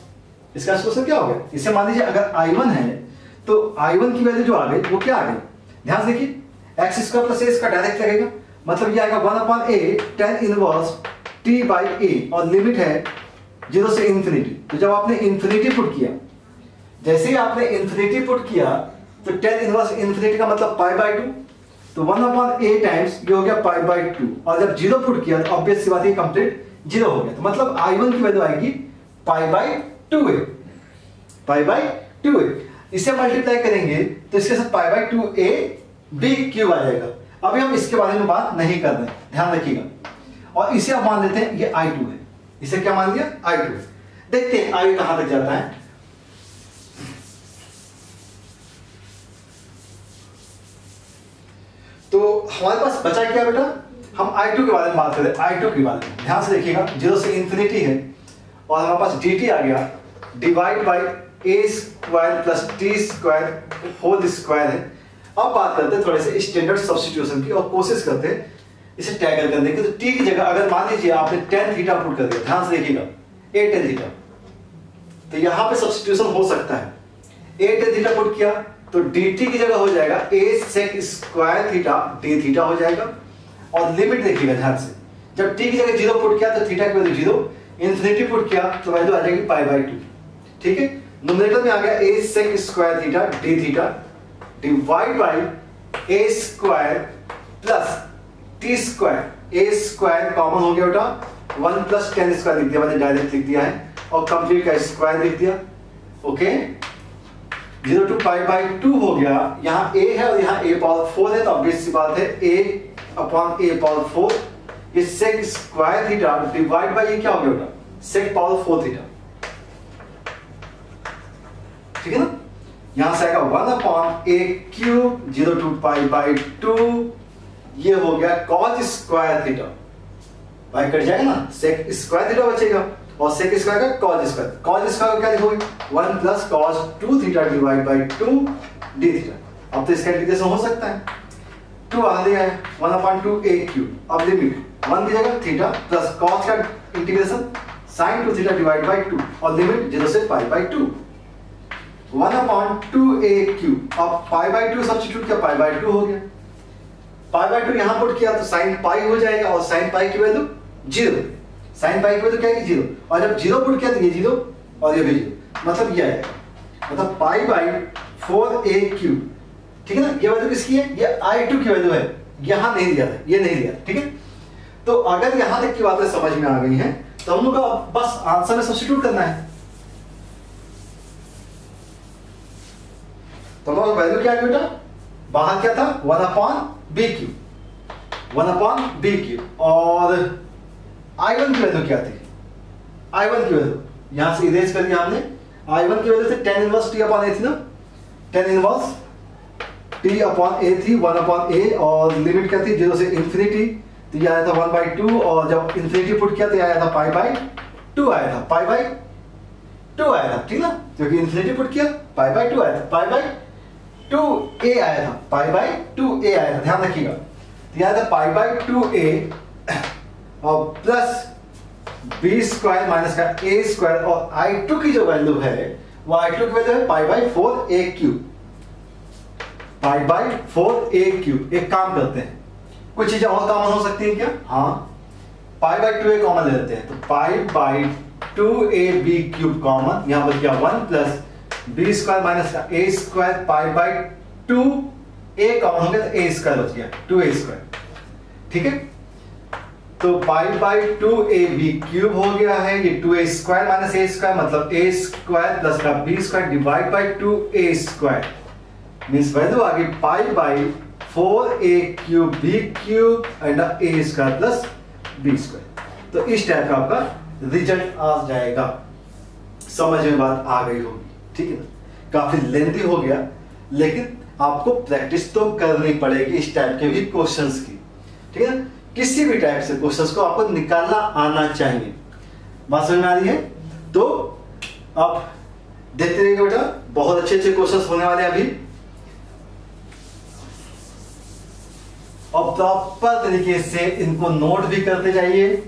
इसका एक्सप्रेशन क्या हो गया, इसे मान लीजिए अगर I1 है तो I1 की वैल्यू जो आ गई वो क्या आ गई, ध्यान से देखिए एक्स स्क्वायर प्लस ए इसका डायरेक्ट लगेगा, मतलब ये आएगा 1/a tan inverse t by a और लिमिट है 0 से इन्फिनिटी। तो जब आपने इन्फिनिटी पुट किया, जैसे ही आपने इन्फिनिटी पुट किया तो tan इनवर्स इन्फिनिटी का मतलब π/2, तो 1/a टाइम्स ये हो गया π/2 और जब 0 पुट किया तो ऑब्वियस सी बात है कंप्लीट 0 हो गया। तो मतलब I1 की वैल्यू आएगी π/2a, π/2a। इसे मल्टीप्लाई करेंगे तो इसके साथ π/2a b क्यूब आ जाएगा। अभी हम इसके बारे में बात नहीं कर रहे, ध्यान रखिएगा। और इसे आप मान लेते हैं ये I2 है, इसे क्या मान लिया I2 है। देखते हैं आगे कहां तक जाता है। तो हमारे पास बचा क्या बेटा, हम I2 के बारे में बात करें, I2 के बारे में ध्यान से देखिएगा, 0 से इन्फिनिटी है और हमारे पास dt आ गया divide by a square plus T square whole square है। अब बात करते हैं थोड़े से स्टैंडर्ड सब्स्टिट्यूशन की और कोशिश करते हैं इसे टैकल करने की। तो t की जगह अगर मान लीजिए आपने tan थीटा पुट कर दिया, ध्यान से देखिएगा a tan थीटा, तो यहां पे सब्स्टिट्यूशन हो सकता है। a tan थीटा पुट किया तो dt की जगह हो जाएगा a sec square theta d theta हो जाएगा। और लिमिट देखिएगा ध्यान से, जब t की जगह 0 पुट किया तो थीटा की वैल्यू 0, इन्फिनिटी पुट किया तो वैल्यू आ जाएगी π/2। ठीक है, न्यूमरेटर में आ गया a sec square theta d theta divide by a square plus T square. a square common हो गया बेटा, 1 प्लस tan स्क्वायर लिख दिया, मैंने डायरेक्ट लिख दिया है और कंप्लीट का स्क्वायर लिख दिया। ओके, 0 to π/2 हो गया। यहाँ a है और यहाँ a पावर 4 है, तो ऑब्वियस सी बात है a पावर 4, ये sec square theta divide by ये क्या हो गया बेटा, sec पावर 4 थीटा। ठीक है ना, यहां से आएगा 1/a क्यूब 0 to π/2, ये हो गया cos square theta, by cut जाएगा ना, sec स्क्वायर थीटा बचेगा और sec स्क्वायर का cos स्क्वायर, cos स्क्वायर क्या लिखोगे 1 plus cos 2 theta divide by 2 d theta. अब तो इसका इंटीग्रेशन हो सकता है, 2 आ गया है 1/2a क्यूब। अब लिमिट 1 की जगह थीटा प्लस cos का integration sin 2 theta divide by 2 और लिमिट 0 से π/2 1/2a क्यूब। अब π/2 सब्स्टिट्यूट किया, π/2 हो गया, π/2 यहां पुट किया तो sin पाई हो जाएगा और sin पाई की वैल्यू 0, sin पाई की वैल्यू क्या है 0, और जब 0 पुट किया तो ये 0 और ये भी 0, मतलब ये आएगा, मतलब π/4a क्यूब। ठीक है ना, ये वैल्यू किसकी है, ये I2 की वैल्यू है, यहां नहीं दिया था, ये नहीं दिया। ठीक है, तो अगर यहां तक की बातें समझ में आ गई हैं तो हम लोग को बस आंसर में सब्स्टिट्यूट करना है। तो वैल्यू क्या है बेटा, बाहर क्या था 1/b क्यूब, 1/b क्यूब। और I1 की वैल्यू क्या थी, I1 की वैल्यू यहां से इरेज कर दिया हमने। I1 की वैल्यू थी tan इनवर्स t/a थी ना, tan इनवर्स t/a थी 1/a और लिमिट क्या थी 0 से इन्फिनिटी, तो ये आया था 1/2 और जब इन्फिनिटी पुट किया तो आया था π/2 आया था, π/2 आया था। ठीक ना, क्योंकि इन्फिनिटी पुट किया π/2 आया था, π/2a आया था, π/2a आया था, ध्यान रखिएगा। तो यह था π/2a और प्लस b स्क्वायर माइनस का a स्क्वायर और I2 की जो वैल्यू है वो I2 की वैल्यू है π/4a क्यूब, π/4a क्यूब। एक काम करते हैं, कुछ चीजें और कॉमन हो सकती है क्या, हाँ π/2a कॉमन ले लेते हैं, तो π/2ab क्यूब कॉमन, यहां बच गया 1 प्लस b स्क्वायर माइनस का a स्क्वायर, π/2a कॉमन हो गया तो a स्क्वायर बच गया 2a स्क्वायर। ठीक है, तो π/2ab क्यूब हो गया है, ये 2a square minus a square मतलब a स्क्वायर प्लस का b square divide by 2a square, means value आ गई π/4a cube b cube and a square plus b square. तो इस टाइप का आपका रिजल्ट आ जाएगा। समझ में बात आ गई होगी, ठीक है ना, काफी लेंथी हो गया लेकिन आपको प्रैक्टिस तो करनी पड़ेगी इस टाइप के भी क्वेश्चंस की। ठीक है ना, किसी भी टाइप से क्वेश्चंस को आपको निकालना आना चाहिए। बात समझ में आ रही है? तो आप देखते रहिएगा बेटा, बहुत अच्छे अच्छे क्वेश्चंस होने वाले हैं अभी, और प्रॉपर तरीके से इनको नोट भी करते जाइए,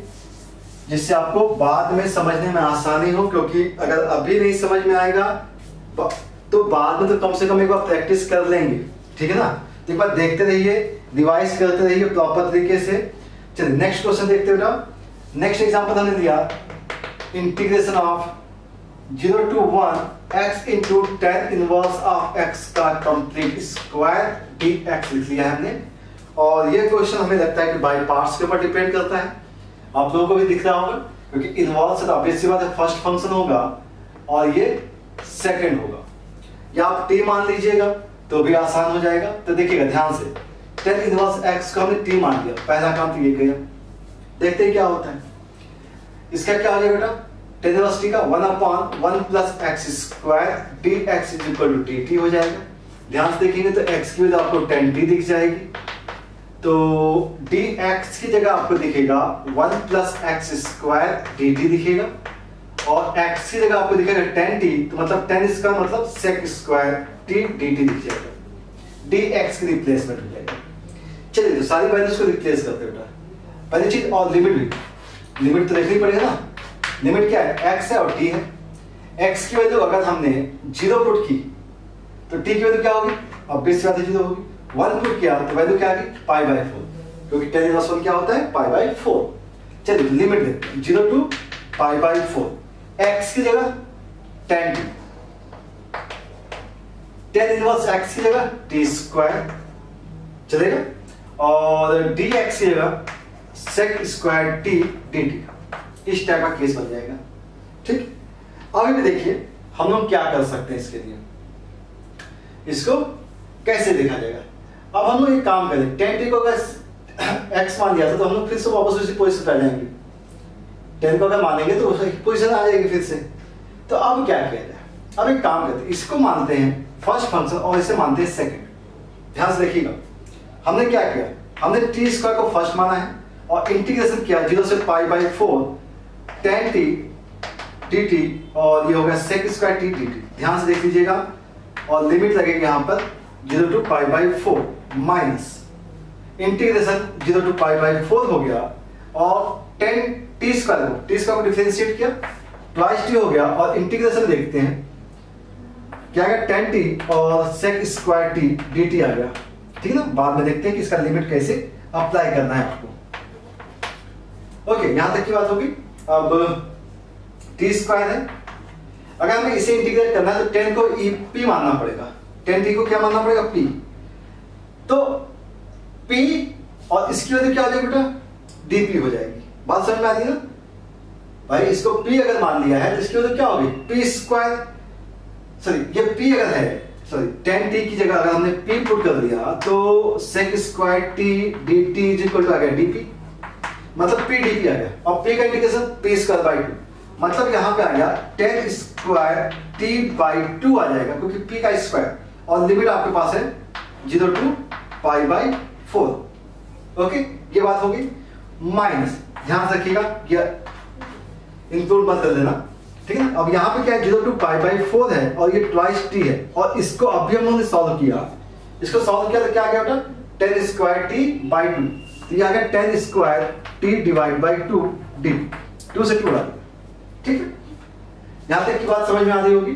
जिससे आपको बाद में समझने में आसानी हो, क्योंकि अगर अभी नहीं समझ में आएगा तो बाद में तो कम से कम एक बार प्रैक्टिस कर लेंगे, ठीक है ना। तो एक बार देखते रहिए, रिवाइज करते रहिए प्रॉपर तरीके से। चलिए नेक्स्ट क्वेश्चन देखते बेटा। नेक्स्ट एग्जांपल हमने दिया integration of 0 to 1 x into tan inverse of x का कंप्लीट स्क्वायर dx लिख लिया है हमने। और ये क्वेश्चन हमें लगता है कि बाय पार्ट्स के ऊपर डिपेंड करता है, आप लोगों को भी दिख रहा होगा, क्योंकि इनवर्स तो ऑब्वियस सी बात है फर्स्ट फंक्शन होगा और ये सेकंड होगा। या आप t मान लीजिएगा तो भी आसान हो जाएगा। तो देखिएगा ध्यान से, tan इनवर्स x को हमने t मान लिया, पहला काम तो ये किया। देखते हैं क्या होता है। इसका क्या हो जाएगा बेटा, tan इनवर्स t का 1/1 plus x square dx is equal to dt हो जाएगा। ध्यान से देखेंगे तो x की वजह आपको tan t दिख जाएगी, तो dx की जगह आपको दिखेगा 1 प्लस x स्क्वायर dt दिखेगा, और x की जगह आपको दिखेगा tan t, तो मतलब tan इसका मतलब sec स्क्वायर t dt दिख जाएगा, dx की रिप्लेसमेंट हो जाएगा। चलिए तो सारी वैल्यूज को रिप्लेस करते हैं बेटा। पहली चीज, और लिमिट भी, लिमिट तो देखनी पड़ेगा ना। लिमिट क्या है, x है और t है। x की वैल्यू अगर हमने 0 पुट की तो t की वैल्यू क्या होगी, ऑब्वियस बात है 0 होगी। 1 पुट किया तो वैल्यू क्या आ गई, π/4, क्योंकि tan इनवर्स 1 क्या होता है, π/4। चलिए लिमिट देखते हैं, 0 to π/4, x की जगह tan t, tan inverse x की जगह t स्क्वायर चलेगा, और dx की जगह sec स्क्वायर t dt। इस टाइप का केस बन जाएगा, ठीक। अभी भी देखिए हम लोग क्या कर सकते हैं इसके लिए, इसको कैसे देखा जाएगा। अब हम लोग एक काम करें, tan t को अगर x मान दिया था तो हम लोग फिर से वापस उसी पोजीशन पे आ जाएंगे। tan को अगर मानेंगे तो उसी पोजीशन आ जाएगी फिर से। तो अब क्या किया जाए, अब एक काम करते हैं, इसको मानते हैं फर्स्ट फंक्शन और इसे मानते हैं सेकंड। ध्यान से देखिएगा, हमने क्या किया, हमने t स्क्वायर को फर्स्ट माना है और इंटीग्रेशन किया 0 से π/4 tan t dt, और ये हो गया sec स्क्वायर t dt। ध्यान से देख लीजिएगा, और लिमिट लगेगी यहां पर 0 to π/4 माइनस इंटीग्रेशन 0 to π/4 हो गया, और tan t स्क्वायर को डिफरेंशिएट किया, ट्वाइस t हो गया, और इंटीग्रेशन देखते हैं क्या आ गया, tan t और sec स्क्वायर t dt आ गया, ठीक है ना। बाद में देखते हैं कि इसका लिमिट कैसे अप्लाई करना है आपको। ओके, यहां तक की बात होगी। अब t स्क्वायर है, अगर हमें इसे इंटीग्रेट करना है तो tan को p मानना पड़ेगा, tan t को क्या मानना पड़ेगा, p। तो p और इसकी वजह क्या हो जाएगी बेटा, dp हो जाएगी। बात समझ में आ रही है ना भाई, इसको p अगर मान लिया है तो इसकी वजह क्या होगी, p स्क्वायर, सॉरी ये p अगर है, सॉरी tan t की जगह अगर हमने p पुट कर दिया तो sec square t dt is equal to आ गया dp, मतलब p dt आ गया, और p का इंटीग्रेशन p स्क्वायर बाय 2, मतलब यहां पे आ गया tan स्क्वायर t/2 आ जाएगा, क्योंकि p का स्क्वायर, और लिमिट आपके पास है 0 to π/4। ओके, ये बात होगी। माइनस, ध्यान से रखिएगा, ये इंक्लूड मत कर देना, ठीक है। अब यहाँ पे क्या है, 0 to π/4 है और ये ट्वाइस t है, और इसको अभी हम लोगों ने सॉल्व किया, इसको सॉल्व किया तो क्या आ गया बेटा, tan स्क्वायर t/2, तो ये आ गया tan square t divide by 2 dt, 2 से 2 उड़ा, ठीक है। यहां तक की बात समझ में आ रही होगी।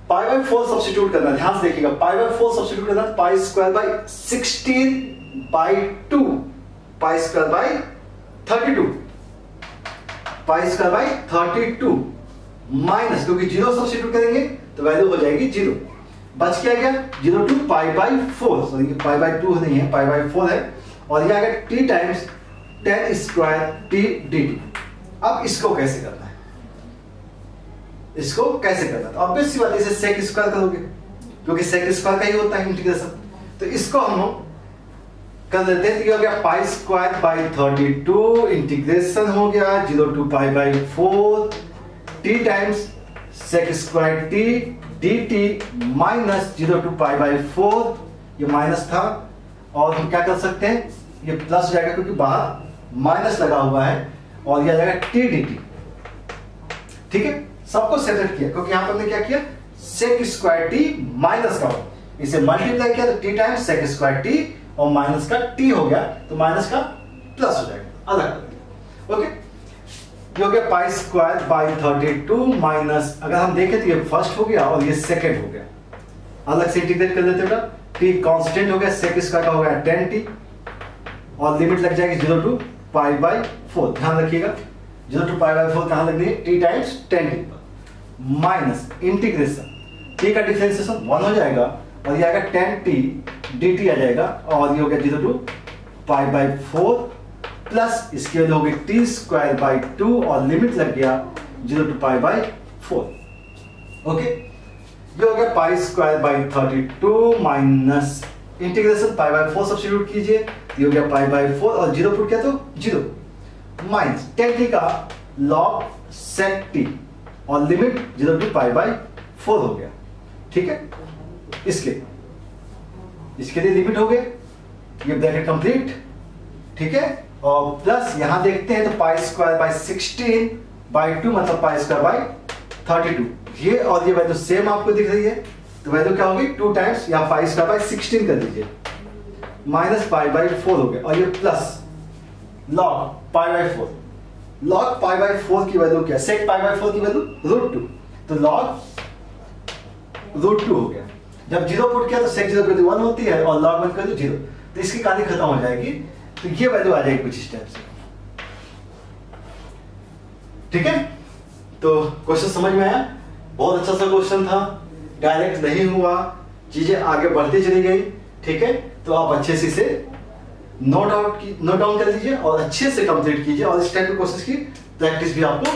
π/4 सब्स्टिट्यूट करना, ध्यान से देखिएगा, π/4 सब्स्टिट्यूट करना, pi square by 16/2, pi square by 32, pi square by 32 minus, क्योंकि 0 सब्स्टिट्यूट करेंगे तो वैल्यू हो जाएगी 0, बच क्या गया 0 to π/4, सॉरी ये π/2 नहीं है, π/4 है, और ये आ गया t times tan square t dt। अब इसको कैसे करना है, इसको कैसे करना है, तो ऑब्वियस सी बात है इसे sec स्क्वायर करोगे, क्योंकि sec स्क्वायर का ही होता है इंटीग्रेशन। तो इसको हम कर देते हैं, तो हो गया पाई स्क्वायर बाय 32, इंटीग्रेशन हो गया 0 to π/4 t times sec square t dt minus 0 to π/4, ये माइनस था, और हम क्या कर सकते हैं, ये प्लस हो जाएगा क्योंकि बाहर माइनस लगा हुआ है, और ये आ जाएगा t dt, ठीक है। सबको सेपरेट किया, क्योंकि यहां पर हमने क्या किया, sec स्क्वायर t माइनस का, इसे मल्टीप्लाई किया तो t times sec square t, और माइनस का t हो गया तो माइनस का प्लस हो जाएगा, अलग कर दिया। ओके, ये हो गया पाई स्क्वायर बाई 32 माइनस, अगर हम देखें तो ये फर्स्ट हो गया और ये सेकंड हो गया, अलग से इंटीग्रेट कर देते बेटा। टी कांस्टेंट हो गया, सेक स्क्वायर का हो गया 10t और लिमिट लग जाएगी 0 टू पाई बाई 4। ध्यान रखिएगा 0 टू पाई बाई 4 कहां लगनी है, t times 10t minus integration t का डिफरेंशिएशन 1 हो जाएगा और ये आएगा 10t dt आ जाएगा और ये हो गया 0 टू पाई बाई 4 प्लस इसकी वजह होगी टी स्क्वायर बाई 2 और लिमिट लग गया 0 टू पाई बाई 4। ओके, ये हो गया pi square by 32 minus integration pi by 4 substitute कीजिए, ये हो गया पाई बाई 4 और 0 पुट किया तो 0 माइनस 10t का log sec t और लिमिट 0 टू पाई बाई 4 हो गया। ठीक है, इसके लिए लिमिट हो गए, ये ब्रैकेट कंप्लीट। ठीक है, और प्लस यहां देखते हैं तो पाई स्क्वायर बाई 16 बाई 2 मतलब पाई स्क्वायर बाई 32, ये और ये वैल्यू सेम आपको दिख रही है, तो वैल्यू क्या होगी 2 टाइम्स या पाई स्क्वायर बाई 16 कर दीजिए माइनस पाई बाई 4 हो गया और ये plus log pi by 4। log pi by 4 की वैल्यू क्या, सेक पाई बाई 4 की वैल्यू √2, तो log √2 हो गया। जब 0 पुट किया तो सेक 0 की वैल्यू 1 होती है और log 1 की वैल्यू 0, तो इसकी कहानी खत्म हो जाएगी, तो ये वैल्यू आ जाएगी कुछ इस टाइप से। ठीक है, तो क्वेश्चन समझ में आया, बहुत अच्छा सा क्वेश्चन था, डायरेक्ट नहीं हुआ, चीजें आगे बढ़ती चली गई। ठीक है, तो आप अच्छे से इसे नोट डाउन कर लीजिए और अच्छे से कंप्लीट कीजिए और इस टाइप के क्वेश्चंस की प्रैक्टिस भी आपको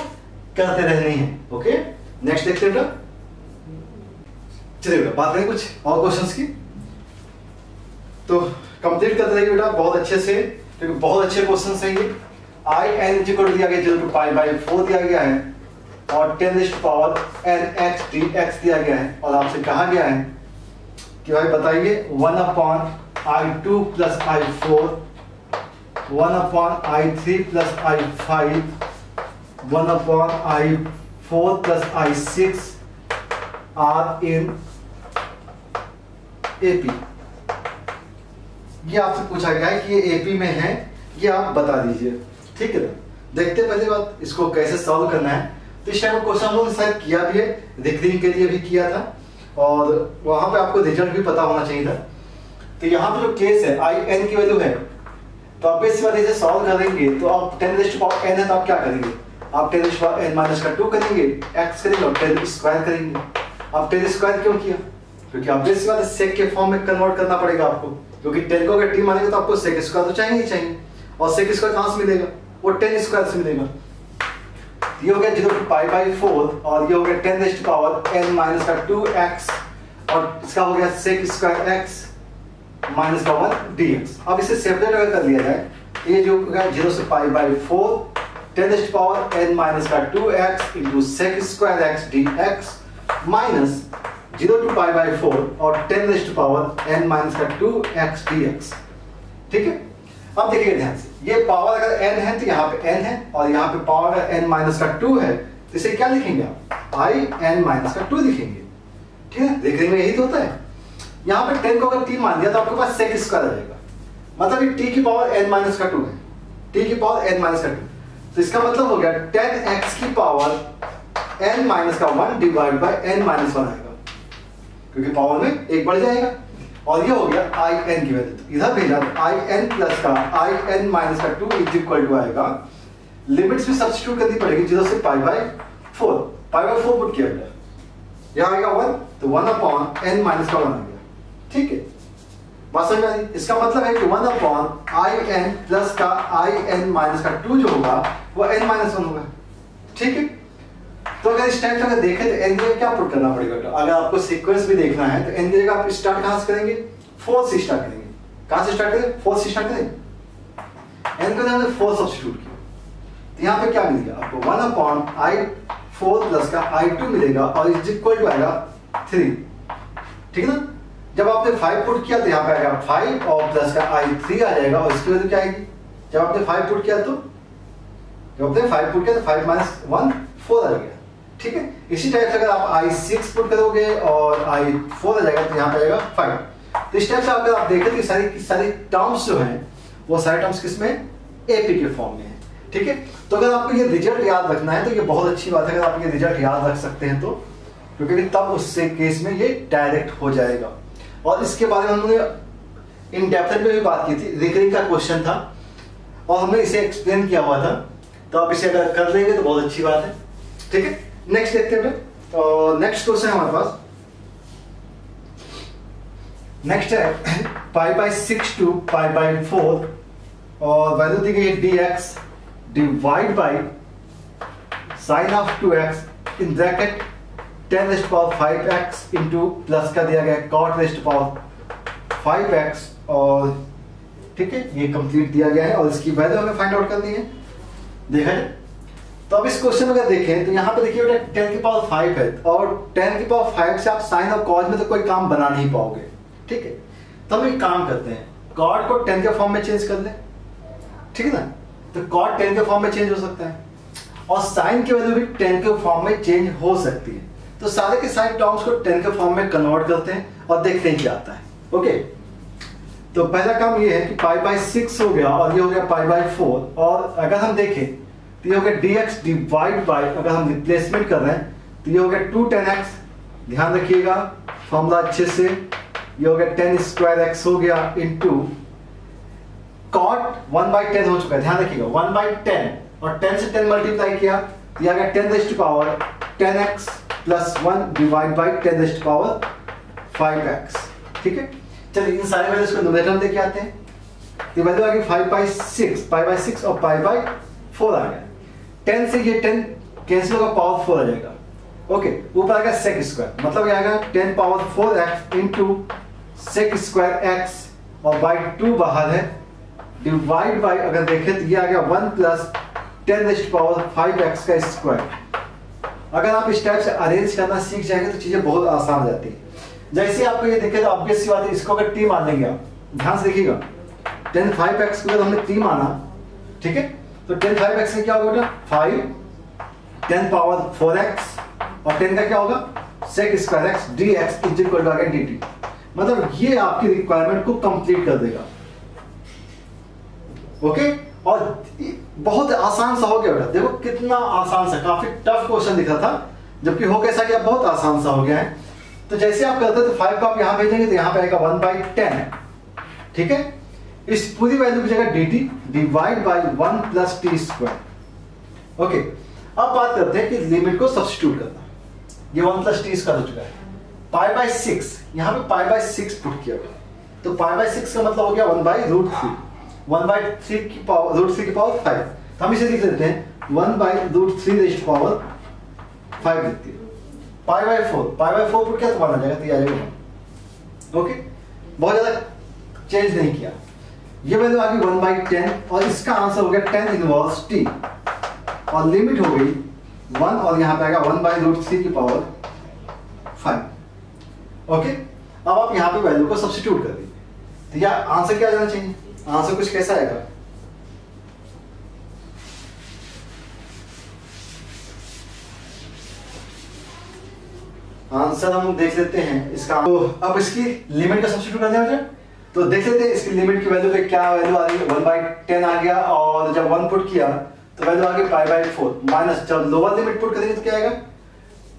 करते रहनी है। ओके, नेक्स्ट देखते हैं बेटा, चलिए बेटा बात करें कुछ और क्वेश्चंस की, तो कंप्लीट करते रहिए बेटा बहुत अच्छे से, क्योंकि बहुत अच्छे क्वेश्चंस हैं ये। आई एन इक्वल दिया गया 0 टू पाई बाई 4 दिया गया है और 10 raise to power n x dx दिया गया है और आपसे कहा गया है कि भाई बताइए 1 upon I2 plus I4, 1 upon I3 plus I5, 1 upon I4 plus I6 are in AP। ये आपसे पूछा गया है कि ये AP में है, ये आप बता दीजिए। ठीक है, देखते हैं पहले बात इसको कैसे सॉल्व करना है। तो इस टाइम क्वेश्चन हम लोग शायद किया भी है, रिकरिंग के लिए भी किया था और वहां पे आपको रिजल्ट भी पता होना चाहिए था। तो यहाँ पे जो केस है आई एन की वैल्यू है, तो आप इस बार इसे सॉल्व करेंगे तो आप 10 रेज़ टू पावर n है तो आप क्या करेंगे, आप 10 raise to power n minus का 2 करेंगे, x करेंगे और 10 स्क्वायर करेंगे। आप 10 स्क्वायर क्यों किया, क्योंकि आप इस बार सेक के फॉर्म में कन्वर्ट करना पड़ेगा आपको, क्योंकि 10 को अगर t मानेंगे तो आपको सेक स्क्वायर तो चाहिए ही चाहिए, और सेक स्क्वायर कहां से मिलेगा, वो 10 स्क्वायर से मिलेगा। ये हो गया 0 टू पाई बाई 4 और ये हो गया 10 raise to power n minus का 2x और इसका हो गया सेक स्क्वायर x माइनस का 1 dx। अब इसे सेपरेट अगर कर लिया जाए, ये जो हो गया 0 से pi by 4 10 raise to power n minus का 2x into sec square x dx minus 0 to pi by 4 और 10 raise to power n minus का 2x dx। ठीक है, अब देखिए ध्यान से, ये पावर अगर n है तो यहाँ पे n है और यहाँ पे पावर अगर n माइनस का 2 है तो इसे क्या लिखेंगे आप, i n माइनस का 2 लिखेंगे। ठीक है, देखने में यही तो होता है। यहाँ पे 10 को अगर t मान दिया तो आपके पास सेक स्क्वायर आ जाएगा, मतलब ये t की पावर n माइनस का 2 है, t की पावर n माइनस का 2, तो इसका मतलब हो गया 10x की पावर n माइनस का 1 डिवाइड बाय n माइनस 1 आएगा, क्योंकि पावर में एक बढ़ जाएगा। और ये हो गया आई एन की वैल्यू, तो इधर भेजा आई एन प्लस का आई एन माइनस का 2 इज इक्वल टू आएगा, लिमिट्स भी सब्स्टिट्यूट करनी पड़ेगी 0 से pi by 4, pi by 4 put किया गया, यहाँ आएगा 1, तो 1 अपॉन n माइनस का 1 आ गया। ठीक है, बात समझ में आई। इसका मतलब है कि 1 अपॉन आई एन प्लस का आई एन माइनस का 2 जो होगा वो n माइनस 1 होगा। ठीक है, तो अगर इस टाइप से अगर देखें तो n जगह क्या पुट करना पड़ेगा, तो अगर आपको सीक्वेंस भी देखना है तो n जगह आप स्टार्ट कहां से करेंगे, 4 से स्टार्ट करेंगे। कहां से स्टार्ट करेंगे, 4 से स्टार्ट करेंगे, n को हमने 4 सब्स्टिट्यूट किया, तो यहाँ पे क्या मिल गया आपको 1 अपॉन i4 प्लस का i2 मिलेगा और इज इक्वल टू आएगा 3। ठीक है ना, जब आपने 5 पुट किया तो यहाँ पे आएगा 5 और प्लस का i3 आ जाएगा और इसकी वजह क्या आएगी, जब आपने 5 पुट किया तो जब आपने 5 पुट किया तो 5 माइनस 1 4 आ गया। ठीक है, इसी टाइप से अगर आप i6 पुट करोगे और i4 आ जाएगा तो यहाँ पे आएगा 5। तो इस टाइप से अगर आप देखें तो सारी टर्म्स जो हैं वो सारे टर्म्स किसमें, AP के फॉर्म में है। ठीक है। तो अगर आपको ये रिजल्ट याद रखना है तो ये बहुत अच्छी बात है, अगर आप ये रिजल्ट याद रख सकते हैं तो, क्योंकि तब उससे केस में ये डायरेक्ट हो जाएगा। और इसके बारे में हमने इन डेप्थ में भी बात की थी, रिकरिंग का क्वेश्चन था और हमने इसे एक्सप्लेन किया हुआ था, तो आप इसे अगर कर लेंगे तो बहुत अच्छी बात है, ठीक है। नेक्स्ट देखते हैं, और नेक्स्ट क्वेश्चन हमारे पास नेक्स्ट है pi by 6 to pi by 4 और वैल्यू दी गई है dx divide by sine of 2x in bracket 10 raised power 5x into plus का दिया गया cot रेज़्ड पावर 5x, और ठीक है ये कंप्लीट दिया गया है और इसकी वैल्यू हमें फाइंड आउट करनी है। देखा है, तो अब इस क्वेश्चन में अगर देखें तो यहाँ पे देखिए बेटा 10 की पावर 5 है और 10 की पावर 5 से आप साइन और कॉस में तो कोई काम बना नहीं पाओगे, ठीक है। तो हम एक काम करते हैं, कॉट को 10 के फॉर्म में चेंज कर ले, ठीक है ना, तो कॉट 10 के फॉर्म में चेंज हो सकता है और साइन की वैल्यू भी 10 के फॉर्म में चेंज हो सकती है। तो सारे के सारे टर्म्स को 10 के फॉर्म में कन्वर्ट करते हैं और देखते हैं क्या आता है। ओके, तो पहला काम ये है कि पाई बाई 6 हो गया और ये हो गया पाई बाई 4, और अगर हम देखें तो ये हो गया dx डिवाइड बाई, अगर हम रिप्लेसमेंट कर रहे हैं तो ये हो गया 2 10x, ध्यान रखिएगा फॉर्मूला अच्छे से, ये हो गया 10 स्क्वायर x हो गया इंटू कॉट 1/10 हो चुका है, ध्यान रखिएगा 1/10 और 10 से 10 मल्टीप्लाई किया तो ये आ गया 10 raised power 10x plus 1 divide by 10 raised power 5x, ठीक है। चलिए इन सारे वैल्यूज को न्यूमरेटर में लेके आते हैं, तो वैल्यू आ गई 5/6, पाई बाई 6 और पाई बाई 4 आ गया। 10 से ये 10 कैंसिल होगा, पावर 4 आ जाएगा। ओके, ऊपर आ गया सेक स्क्वायर, मतलब ये आएगा 10 power 4x into sec square x और बाई 2 बाहर है, डिवाइड बाई अगर देखें तो ये आ गया 1 प्लस 10 रेज़्ड पावर 5x का स्क्वायर। अगर आप इस टाइप से अरेंज करना सीख जाएंगे तो चीजें बहुत आसान हो जाती है। जैसे आपको ये देखे तो ऑब्वियस सी बात है, इसको अगर t मान लेंगे आप, ध्यान से देखिएगा 10 5x को अगर हमने t माना, ठीक है, तो 10 5x से क्या होगा बेटा 5, 10 पावर 4x और 10 का क्या होगा sec square x dx is equal to आ गया dt, मतलब ये आपकी रिक्वायरमेंट को कंप्लीट कर देगा। ओके, और बहुत आसान सा हो गया बेटा, देखो कितना आसान सा, काफी टफ क्वेश्चन दिख रहा था जबकि हो कैसा गया, बहुत आसान सा हो गया है। तो जैसे आप करते हैं तो 5 को आप यहां भेजेंगे तो यहां पे आएगा 1/10, ठीक है। इस पूरी वैल्यू की जगह dt divide by 1 plus T square. Okay, अब बात करते हैं कि लिमिट को सब्स्टिट्यूट करना। ये 1 प्लस टी स्क्वायर हो चुका है, पाई बाई 6, यहां पे पाई बाई 6 पुट किया गया, तो पाई बाई 6 का मतलब हो गया 1/√3, 1/3 की पावर √3 की पावर 5, तो हम इसे लिख लेते हैं 1/√3 रेज़्ड पावर 5 लिखते हैं। पाई बाई 4 पुट किया तो 1 आ जाएगा, तो ये आ जाएगा। ओके, बहुत ज्यादा चेंज नहीं किया, ये वैल्यू आ गई 1/10 और इसका आंसर हो गया 10 इनवर्स t और लिमिट हो गई 1 और यहां पे आएगा 1/√3 की पावर 5। ओके, अब आप यहां पे वैल्यू को सब्स्टिट्यूट कर दीजिए, तो यह आंसर क्या आ जाना चाहिए, आंसर कुछ कैसा आएगा, आंसर हम देख लेते हैं इसका। तो अब इसकी लिमिट का सब्स्टिट्यूट करना है, तो देख लेते हैं इसकी लिमिट की वैल्यू पे क्या वैल्यू आ रही है, 1/10 आ गया और जब 1 पुट किया तो वैल्यू आ गई पाई बाई 4 माइनस, जब लोअर लिमिट पुट करेंगे तो क्या आएगा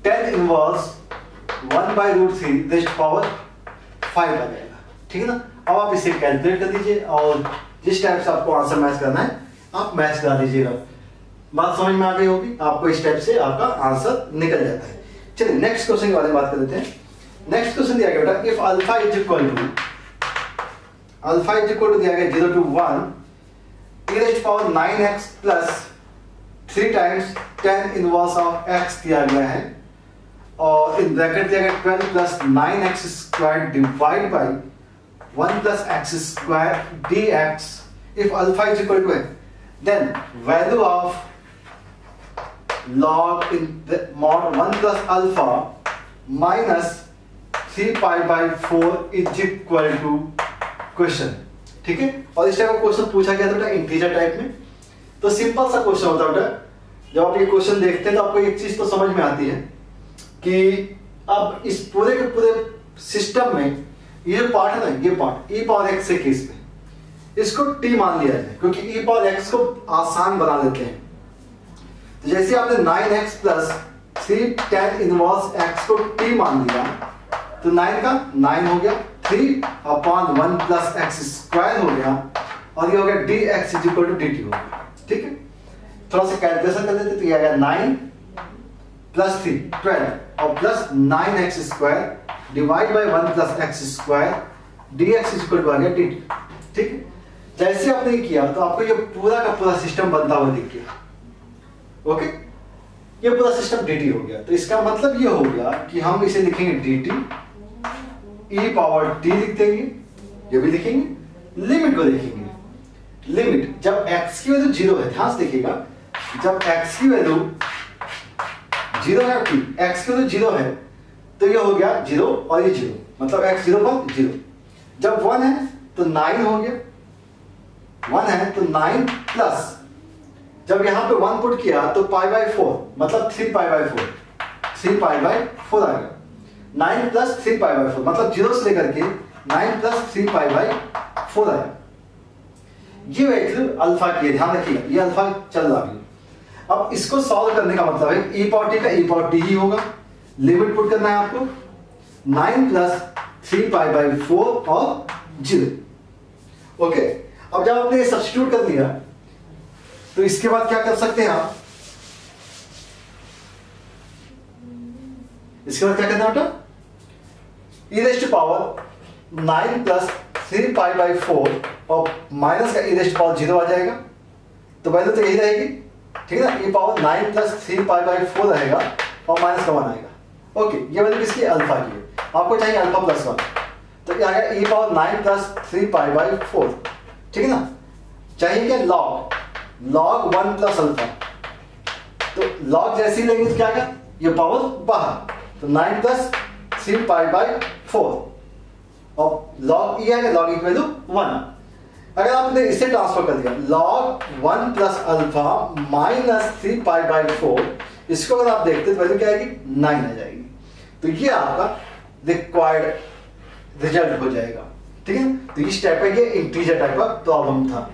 10 इनवर्स 1/√3 रेज़्ड पावर 5 आ जाएगा, ठीक है ना। अब आप इसे कैलकुलेट कर दीजिए और जिस टाइप से आपको आंसर मैच करना है आप मैच करा दीजिएगा। बात समझ में आ गई होगी आपको, इस टाइप से आपका आंसर निकल जाता है। चलिए नेक्स्ट क्वेश्चन के बारे में बात कर लेते हैं। नेक्स्ट क्वेश्चन दिया गया बेटा, if alpha is equal to दिया गया 0 to 1 e raised power 9x plus 3 times 10 inverse of x दिया गया है और इन ब्रैकेट दिया गया 12 plus 9x square divide by 1 plus x square dx। if alpha is equal to then value of log in the mod 1 plus alpha minus 3 pi by 4 is equal to question, ठीक है। और इस type का question पूछा गया था बेटा integer type में, तो सिंपल सा क्वेश्चन होता है बेटा। जब आप ये क्वेश्चन देखते हैं तो आपको एक चीज तो समझ में आती है कि अब इस पूरे के पूरे सिस्टम में ये पार्ट है ना, ये पार्ट e पावर x के केस में इसको t मान लिया जाए, क्योंकि e पावर x को आसान बना देते हैं। तो जैसे आपने 9x plus 3 tan inverse x को t मान लिया, तो 9 का 9 हो गया, 3/1 प्लस x स्क्वायर हो गया, और ये हो गया dx is equal to dt हो गया। ठीक है, थोड़ा सा कैलकुलेशन कर देते, तो ये आ गया 9 प्लस 3 12 और plus 9x square divide by 1 plus x square dx is equal to आ गया dt। ठीक है, जैसे आपने ये किया तो आपको ये पूरा का पूरा सिस्टम बनता हुआ दिख गया। ओके, ये पूरा सिस्टम dt हो गया। तो इसका मतलब ये हो गया कि हम इसे लिखेंगे dt e पावर t लिख देंगे, ये भी लिखेंगे, लिमिट को देखेंगे। लिमिट जब x की वैल्यू 0 है, ध्यान से देखिएगा, जब x की वैल्यू 0 है, x की वैल्यू 0 है तो ये हो गया 0 और ये 0, मतलब x 0 पर 0। जब 1 है तो 9 हो गया, 1 है तो 9 प्लस, जब यहां पे 1 पुट किया तो π/4 मतलब 3π/4, 3π/4 आ गया। 9 प्लस 3π/4 मतलब 0 से लेकर के 9 प्लस 3π/4 आया। ये वैल्यू अल्फा की है, ध्यान रखिएगा, ये अल्फा चल रहा है। अब इसको सॉल्व करने का मतलब है e पावर t का e पावर t ही होगा। लिमिट पुट करना है आपको, 9 प्लस 3π/4 और 0। ओके, अब जब आपने ये सब्स्टिट्यूट कर लिया तो इसके बाद क्या कर सकते हैं आप, इसके बाद क्या करना बेटा, e raise to power 9 plus 3π/4 और माइनस का e रेज़ टू पावर 0 आ जाएगा, तो वैल्यू तो यही रहेगी। ठीक है ना, e पावर 9 प्लस 3π/4 रहेगा और माइनस का 1 आएगा। ओके, ये वैल्यू किसकी, अल्फा की है। आपको चाहिए अल्फा प्लस 1, तो क्या आएगा e पावर 9 प्लस 3π/4। ठीक है ना, चाहिए क्या, log 1 प्लस अल्फा, तो log जैसे ही लेंगे तो क्या आएगा, ये पावर बाहर, तो 9 प्लस 3π/4 और log e आएगा, log e की वैल्यू 1। अगर आपने इसे ट्रांसफर कर दिया log 1 प्लस अल्फा माइनस 3π/4, इसको अगर आप देखते तो वैल्यू क्या आएगी, 9 आ जाएगी। तो ये आपका रिक्वायर्ड रिजल्ट हो जाएगा। ठीक है, तो इस टाइप का ये इंटीजर टाइप का प्रॉब्लम था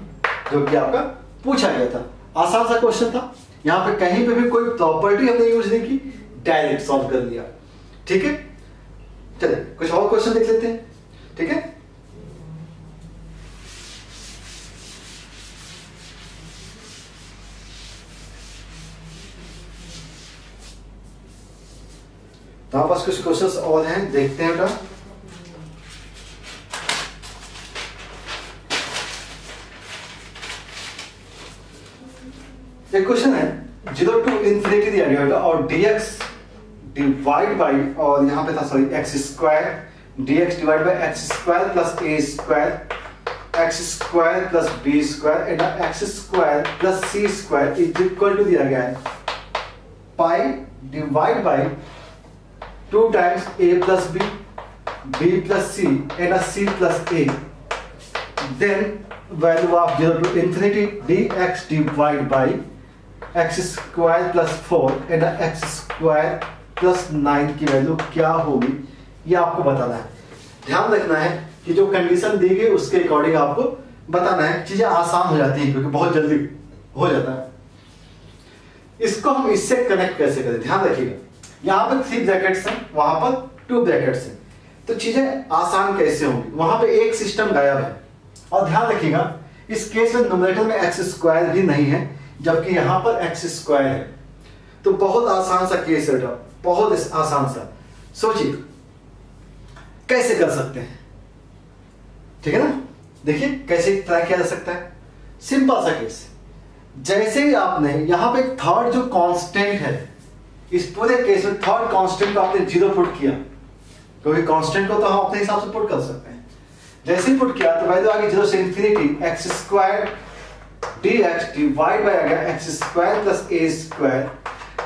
जो कि आपका पूछा गया था। आसान सा क्वेश्चन था, यहाँ पे कहीं पे भी कोई प्रॉपर्टी हमने यूज नहीं की, डायरेक्ट सॉल्व कर लिया। ठीक है, चलिए कुछ और क्वेश्चन देख लेते हैं। ठीक है, तो हमारे पास कुछ क्वेश्चंस और हैं, देखते हैं बेटा। एक क्वेश्चन है 0 to infinity दिया गया होगा और dx डिवाइड बाई, और यहाँ पे था sorry x square, dx divide by x square plus a square, x square plus B square and x square plus c square is equal to दिया गया है pi divide by 2 times a plus b, b plus c and a c plus a. Then value of 0 to infinity dx divided by x square plus 4 and x square plus 9 की value क्या होगी, ये आपको बताना है। ध्यान रखना है कि जो कंडीशन दी गई उसके अकॉर्डिंग आपको बताना है। चीजें आसान हो जाती हैं क्योंकि बहुत जल्दी हो जाता है। इसको हम इससे कनेक्ट कैसे करें, ध्यान रखिएगा। यहाँ पर 3 ब्रैकेट्स हैं, वहां पर 2 ब्रैकेट्स हैं, तो चीजें आसान कैसे होंगी। वहां पे एक सिस्टम गायब है, और ध्यान रखिएगा इस केस में न्यूमरेटर में एक्स स्क्वायर भी नहीं है, जबकि यहां पर एक्स स्क्वायर है। तो बहुत आसान सा केस है, बहुत आसान सा। सोचिए कैसे कर सकते हैं, ठीक है ना। देखिए कैसे ट्राई किया जा सकता है। सिंपल सा केस, जैसे ही आपने यहां पे थर्ड जो कांस्टेंट है, इस पूरे केस में थर्ड कांस्टेंट को आपने 0 पुट किया, क्योंकि कांस्टेंट को तो हम अपने हिसाब से पुट कर सकते हैं। जैसे ही पुट किया तो वैल्यू आ गई 0 से infinity x square dx divide by आ गया x square plus a square,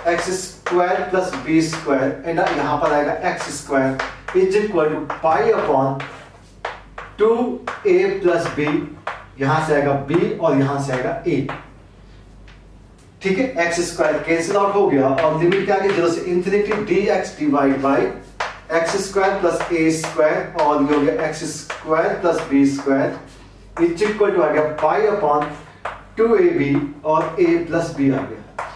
x square plus B square and यहां पर आएगा x square is equal to pi upon 2a plus b, यहां से आएगा b और यहां से आएगा a। ठीक है, एक्स स्क्वायर कैंसिल आउट हो गया और लिमिट क्या आ गई 0 से infinity dx divide by x square plus a square और ये हो गया x square plus B square is equal to आ गया पाई अपॉन 2ab और a प्लस b आ गया।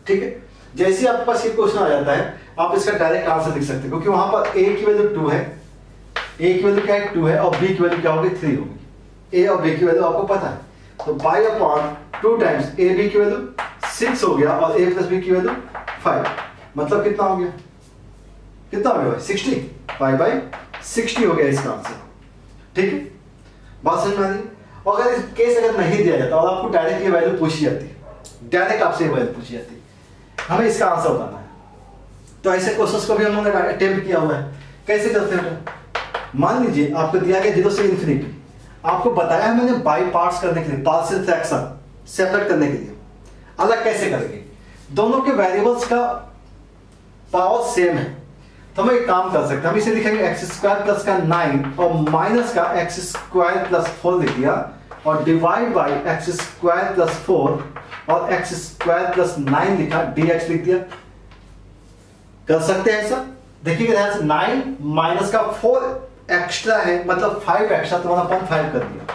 ठीक है, जैसे आपके पास ये क्वेश्चन आ जाता है आप इसका डायरेक्ट आंसर लिख सकते हैं, क्योंकि वहां पर a की वैल्यू 2 है, a की वैल्यू क्या है 2 है, और b की वैल्यू क्या होगी 3 होगी। a और b की वैल्यू आपको पता है, तो पाई अपॉन 2 टाइम्स ab की वैल्यू 6 हो गया और a प्लस b की वैल्यू 5, मतलब कितना हो गया, कितना हो गया भाई 60, पाई बाई 60 हो गया इसका आंसर। ठीक है, बात समझ में आ रही है। और अगर इस केस अगर नहीं दिया जाता और आपको डायरेक्ट ये वैल्यू पूछी जाती है, डायरेक्ट आपसे ये वैल्यू पूछी जाती है, हमें इसका आंसर बताना है, तो ऐसे क्वेश्चंस को भी हम लोगों ने अटेम्प्ट किया हुआ है। कैसे करते हैं, मान लीजिए आपको दिया गया 0 से इन्फिनिटी, आपको बताया है मैंने बाई पार्ट्स करने के लिए, पार्शियल फ्रैक्शन सेपरेट करने के लिए। अलग कैसे करेंगे, दोनों के वेरिएबल्स का पावर सेम है, तो हम एक काम कर सकते हैं, हम इसे लिखेंगे एक्स स्क्वायर प्लस का 9 और माइनस का एक्स स्क्वायर प्लस 4 लिख दिया, और divide by x square plus 4 और एक्स स्क्वायर प्लस 9 लिखा, dx लिख दिया। कर सकते हैं ऐसा, देखिए 9 माइनस का 4 एक्स्ट्रा है, मतलब 5 एक्स्ट्रा, तो 1/5 कर दिया।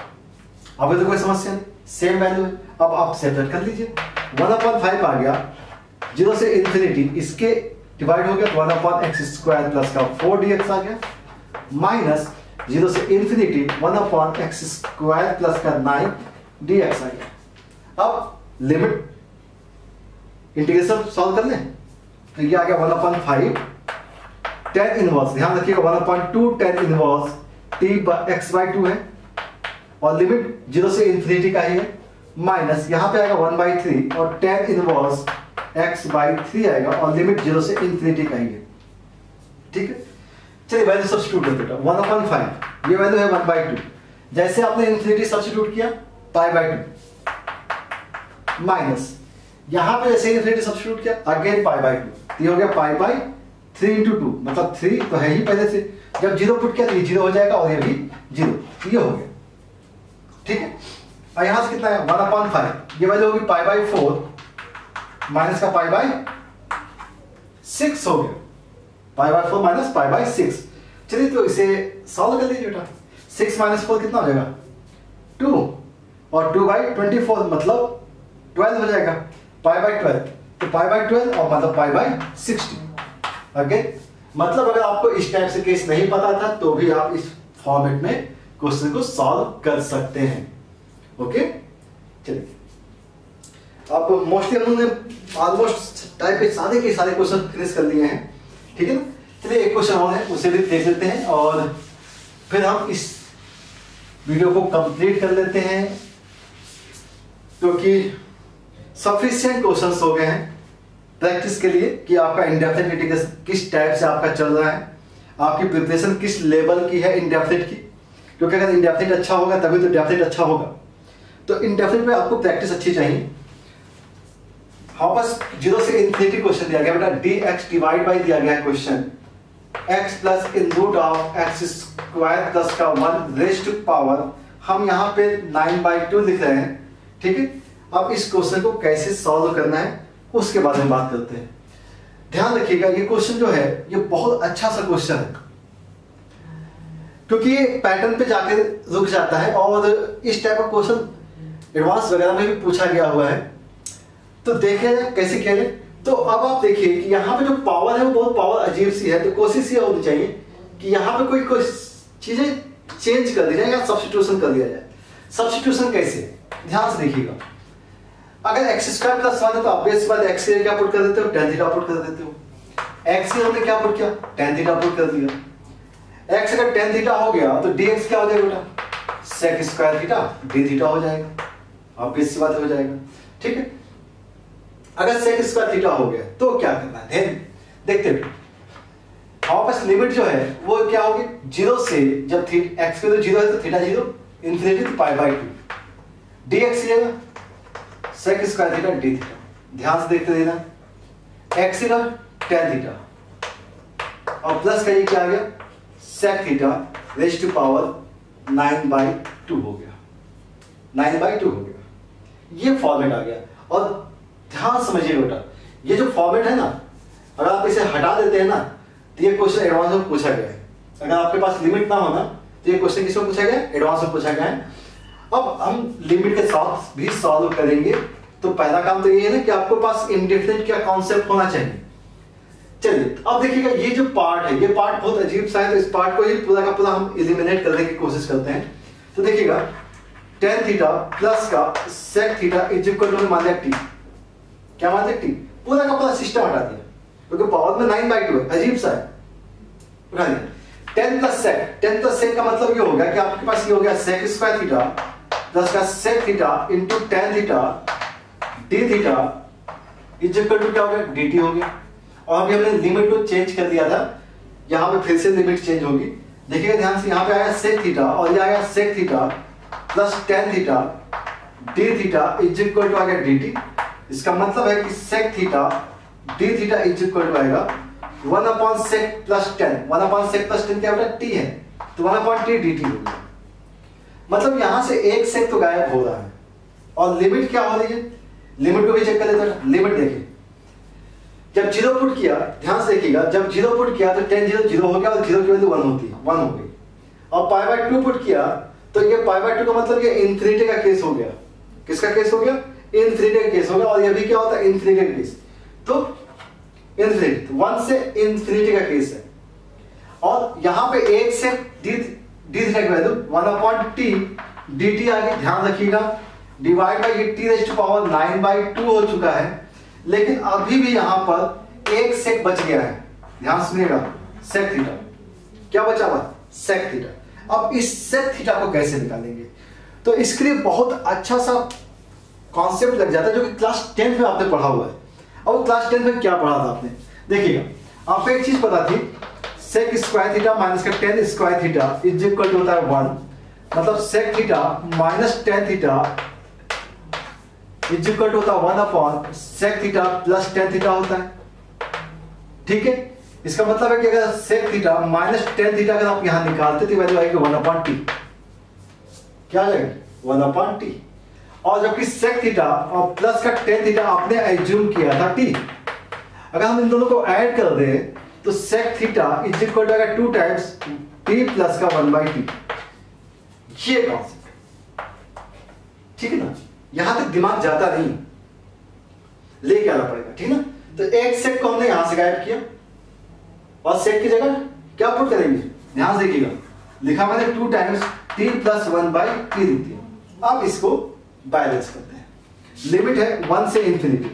अब तो कोई समस्या नहीं, सेम वैल्यू है, अब आप सेपरेट कर लीजिए। 1/5 आ गया 0 से इन्फिनिटी, इसके डिवाइड हो गया तो 1/x स्क्वायर प्लस का 4 dx आ गया, माइनस 0 से इन्फिनिटी 1/x स्क्वायर प्लस का 9 dx आ गया। अब लिमिट इंटीग्रेशन सॉल्व कर लें, तो ये आ गया 1/5 tan इनवर्स, ध्यान रखिएगा 1/2 tan इनवर्स x/2 है, और लिमिट 0 से इन्फिनिटी का ही है, माइनस यहां पे आएगा 1/3 और tan इनवर्स x/3 आएगा, और लिमिट 0 से इन्फिनिटी का ही है। ठीक है, चलिए वैल्यू सब्स्टिट्यूट कर देता हूं, 1/5 ये वैल्यू है 1/2, जैसे आपने इन्फिनिटी सब्स्टिट्यूट किया π/2, माइनस यहां पे जैसे इन्फिनिटी सब्स्टिट्यूट किया अगेन π/2, ये हो गया π/3 × 2, मतलब 3 तो है ही पहले से, जब 0 पुट किया तो ये 0 हो जाएगा और ये भी 0, ये हो गया। ठीक है, और यहां से कितना है 1/5, ये वैल्यू होगी π/4 माइनस का π/6 हो गया, π/4 माइनस π/6। चलिए तो इसे सॉल्व कर लीजिए बेटा, 6 - 4 कितना हो जाएगा 2, और 2/24 मतलब 12 हो जाएगा, π/12, तो π/12 और मतलब π/60। ओके, मतलब अगर आपको इस टाइप से केस नहीं पता था तो भी आप इस फॉर्मेट में क्वेश्चन को सॉल्व कर सकते हैं। ओके, चलिए अब मोस्टली हम लोगों ने ऑलमोस्ट टाइप के सारे क्वेश्चन फिनिश कर लिए हैं। ठीक है ना, चलिए एक क्वेश्चन और है उसे भी देख लेते हैं और फिर हम इस वीडियो को कंप्लीट कर लेते हैं, क्योंकि सफिशिएंट क्वेश्चंस हो गए हैं प्रैक्टिस के लिए कि आपका इंडेफिनिट इंटीग्रेशन किस टाइप से आपका चल रहा है, आपकी प्रिपरेशन किस लेवल की है इंडेफिनिट की, क्योंकि अगर इंडेफिनिट अच्छा होगा तभी तो डेफिनिट अच्छा होगा। तो इंडेफिनिट में आपको प्रैक्टिस अच्छी चाहिए। हाँ, बस 0 से इन्फिनिटी क्वेश्चन दिया गया बेटा, dx डिवाइड बाई दिया गया है question, x plus in root of x square plus का 1 रेज़ टू पावर, हम यहाँ पे 9/2 लिख रहे हैं। ठीक है, अब इस क्वेश्चन को कैसे सॉल्व करना है उसके बारे में बात करते हैं। ध्यान रखिएगा ये क्वेश्चन जो है ये बहुत अच्छा सा क्वेश्चन है, क्योंकि ये पैटर्न पे जाके रुक जाता है और इस टाइप का क्वेश्चन एडवांस वगैरह में भी पूछा गया हुआ है। तो देखिए कैसे किया जाए। तो अब आप देखिए कि यहाँ पे जो पावर है वो बहुत पावर अजीब सी है, तो कोशिश ये होनी चाहिए कि यहाँ पे कोई चीजें चेंज कर दी जाए या सब्स्टिट्यूशन कर दिया जाए। सब्स्टिट्यूशन कैसे, ध्यान से देखिएगा। अगर एक्स स्क्वायर प्लस 1 है तो आप इस बार एक्स के क्या पुट कर देते हो, tan थीटा पुट कर देते हो। एक्स के हमने क्या पुट किया, tan थीटा पुट कर दिया। एक्स अगर tan थीटा हो गया तो dx क्या हो जाएगा बेटा, sec square theta d theta हो जाएगा, आप इस बात हो जाएगा। ठीक है, अगर sec स्क्वायर थीटा हो गया तो क्या करना है, देखते हैं। हमारे पास लिमिट जो है वो क्या होगी, 0 से जब x के तो 0 है तो थीटा 0, इन्फिनिटी तो π/2, dx आएगा sec square theta d theta. ध्यान से देखते रहना, x का tan थीटा और प्लस का ये क्या आ गया sec theta raise to power 9/2 हो गया, 9/2 हो गया। ये फॉर्मेट आ गया। और ध्यान समझिए बेटा, ये जो फॉर्मेट है ना, अगर आप इसे हटा देते हैं ना तो ये क्वेश्चन एडवांस में पूछा गया है। अगर आपके पास लिमिट ना हो ना तो ये क्वेश्चन किसमें पूछा गया, एडवांस में पूछा गया है। अब हम लिमिट के साथ भी सॉल्व करेंगे। तो पहला काम तो ये है ना कि आपको पास इंडेफिनिट का कॉन्सेप्ट होना चाहिए। चलिए अब देखिएगा, ये जो पार्ट है, ये पार्ट बहुत अजीब सा है, तो इस पार्ट को ही पूरा का पूरा हम एलिमिनेट करने की कोशिश करते हैं। तो देखिएगा tan थीटा प्लस का sec theta is equal to मान लिया t, क्या मान लिया t, पूरा का पूरा सिस्टम हटा दिया क्योंकि पावर में 9/2 है, अजीब सा है, उठा दिया। 10 प्लस sec का मतलब ये हो गया कि आपके पास ये हो गया sec स्क्वायर थीटा प्लस का sec theta into tan theta d theta is equal to क्या हो गया, dt हो गया। और अभी हमने लिमिट को चेंज कर दिया था, यहाँ पे फिर से लिमिट चेंज होगी। देखिएगा ध्यान से, यहाँ पे आया sec थीटा और ये आया sec theta plus tan theta d theta is equal to आ गया dt। इसका मतलब है कि sec theta d theta is equal to आएगा 1/sec plus tan। 1/sec plus tan क्या बेटा, t है, तो 1/t dt हो गया। मतलब यहां से एक sec तो गायब हो रहा है। और लिमिट क्या हो रही है, लिमिट को भी चेक कर लेते हैं। लिमिट देखिए, जब 0 पुट किया, ध्यान से देखिएगा, जब 0 पुट किया तो tan 0 0 हो गया और 0 की वैल्यू 1 होती है, 1 हो गई। और π/2 पुट किया तो ये π/2 का मतलब ये इन्फिनिटी का केस हो गया। किसका केस हो गया, इन्फिनिटी का केस हो गया। और ये भी क्या होता है, इन्फिनिटी का केस। तो इन्फिनिटी 1 से इन्फिनिटी का केस है। और यहां पे 1 से d थीटा की वैल्यू 1/t dt आ गई। ध्यान रखिएगा, डिवाइड बाय ये t रेज़ टू पावर 9/2 हो चुका है, लेकिन अभी भी यहां पर एक सेक बच गया है। ध्यान सुनिएगा, सेक थीटा क्या बचा हुआ, सेक थीटा। अब इस सेक थीटा को कैसे निकालेंगे, तो इसके लिए बहुत अच्छा सा कॉन्सेप्ट लग जाता है जो कि क्लास 10th में आपने पढ़ा हुआ है। और क्लास 10th में क्या पढ़ा था आपने, देखिएगा आपको एक चीज पता थी, सेक स्क्वायर थीटा माइनस का tan square theta is equal to होता है 1। मतलब sec theta minus tan theta is equal to होता है 1/sec theta plus tan theta होता है। ठीक है, इसका मतलब है कि अगर sec theta minus tan theta अगर आप यहां निकालते तो वैल्यू आएगी 1/t। क्या आ जाएगी, 1/t। और जबकि sec थीटा और प्लस का tan थीटा आपने एज्यूम किया था t। अगर हम इन दोनों को ऐड कर दें तो sec theta is equal to 2 times t plus का 1/t। ये कॉन्सेप्ट, ठीक है ना, यहां तक दिमाग जाता नहीं, लेके आना पड़ेगा, ठीक है ना। तो एक सेक को हमने यहां से गायब किया और सेक की जगह क्या पुट करेंगे, ध्यान से देखिएगा, लिखा मैंने 2 टाइम्स t प्लस 1/t लिख दिया। अब इसको बैलेंस करते हैं। लिमिट है 1 से इंफिनिटी,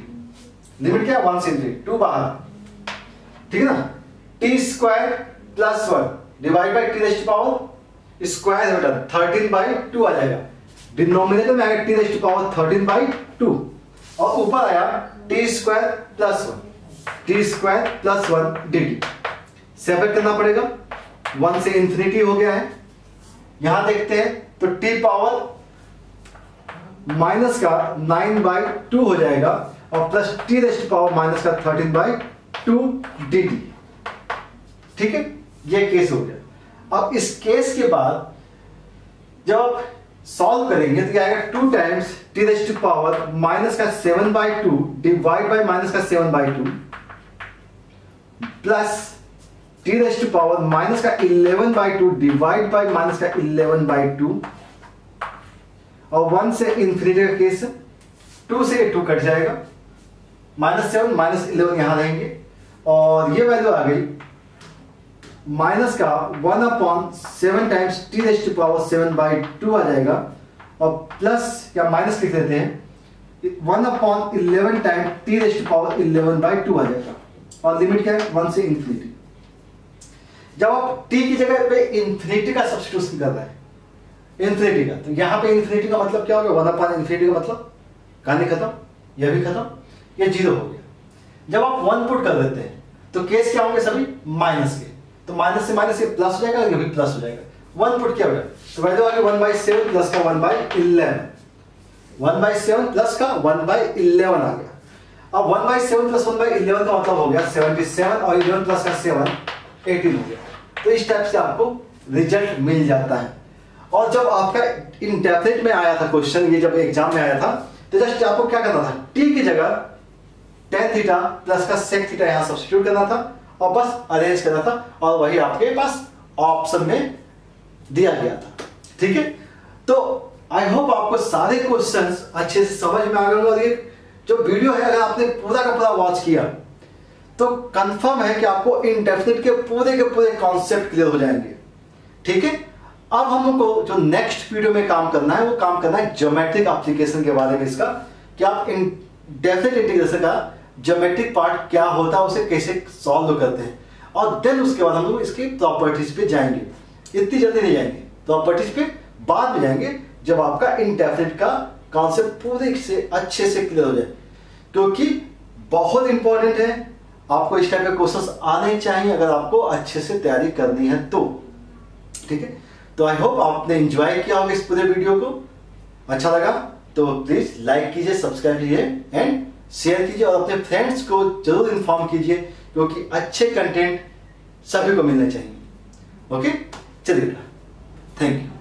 लिमिट क्या है 1 से इंफिनिटी, 2 बाहर, ठीक है ना। t square plus 1 divide by t raise to power square है बेटा, 13/2 आ जाएगा। डिनोमिनेटर में आएगा t रेज़ टू पावर 13/2 और ऊपर आया t square plus 1 dt। Separate करना पड़ेगा, 1 से इंफिनिटी हो गया है। यहां देखते हैं तो t पावर माइनस का 9/2 हो जाएगा और plus t raise to power minus का 13/2 dt। ठीक है, ये केस हो गया। अब इस केस के बाद जब आप सॉल्व करेंगे तो क्या आएगा, 2 times t raise to power minus का 7/2 डिवाइड बाय माइनस का 7/2 plus t raise to power minus का 11/2 डिवाइड बाय माइनस का 11/2 और 1 से इंफिनिटी का केस, 2 से 2 कट जाएगा, -7 -11 यहां रहेंगे और ये वैल्यू आ गई माइनस का 1/7 times t raise to power 7/2 आ जाएगा और प्लस या माइनस लिख देते हैं 1/11 times t raise to power 11/2 आ जाएगा। और लिमिट क्या है, 1 से इंफिनिटी। जब आप t की जगह पे इंफिनिटी का सब्स्टिट्यूशन कर रहे हैं, इंफिनिटी का, तो यहां पे इंफिनिटी का मतलब क्या हो गया, 1/इंफिनिटी का मतलब कहानी खत्म, यह भी खत्म, ये 0 हो गया। जब आप 1 पुट कर देते हैं तो केस क्या होंगे, सभी माइनस के, तो माइनस से माइनस ये प्लस हो जाएगा, ये भी प्लस हो जाएगा। 1 पुट किया बेटा तो वैल्यू आ गई 1/7 प्लस का 1/11, 1/7 प्लस का 1/11 आ गया। अब 1/7 प्लस 1/11 का मतलब हो गया 77 और 11 प्लस का 7 18 हो गया। तो इस टाइप से आपको रिजल्ट मिल जाता है। और जब आपका इंडेफिनिट में आया था क्वेश्चन, ये जब एग्जाम में आया था, तो जस्ट आपको क्या करना था, t की जगह tan थीटा प्लस का sec थीटा यहां सब्स्टिट्यूट करना था और बस अरेंज करना था और वही आपके पास ऑप्शन में दिया गया था। ठीक है, तो आई होप आपको सारे क्वेश्चंस अच्छे से समझ में आ गए और ये जो वीडियो है अगर आपने पूरा का पूरा वॉच किया तो कंफर्म है कि आपको इंडेफिनिट के पूरे कॉन्सेप्ट क्लियर हो जाएंगे। ठीक है, अब हमको जो नेक्स्ट वीडियो में काम करना है वो काम करना है ज्योमेट्रिक एप्लीकेशन के बारे में, इसका कि आप डेफिनेट इंटीग्रेशन का ज्योमेट्रिक पार्ट क्या होता है, उसे कैसे सॉल्व करते हैं, और देन उसके बाद हम लोग इसकी प्रॉपर्टीज पे जाएंगे। इतनी जल्दी नहीं जाएंगे, प्रॉपर्टीज पे बाद में जाएंगे जब आपका इंडेफिनिट का कॉन्सेप्ट पूरे से अच्छे से क्लियर हो जाए, क्योंकि बहुत इंपॉर्टेंट है। आपको इस टाइप के क्वेश्चंस आने चाहिए अगर आपको अच्छे से तैयारी करनी है तो। ठीक है, तो आई होप आपने एंजॉय किया होगा इस पूरे वीडियो को। अच्छा लगा तो प्लीज लाइक कीजिए, सब्सक्राइब कीजिए एंड शेयर कीजिए और अपने फ्रेंड्स को जरूर इन्फॉर्म कीजिए, क्योंकि अच्छे कंटेंट सभी को मिलने चाहिए। ओके, चलिए, थैंक यू।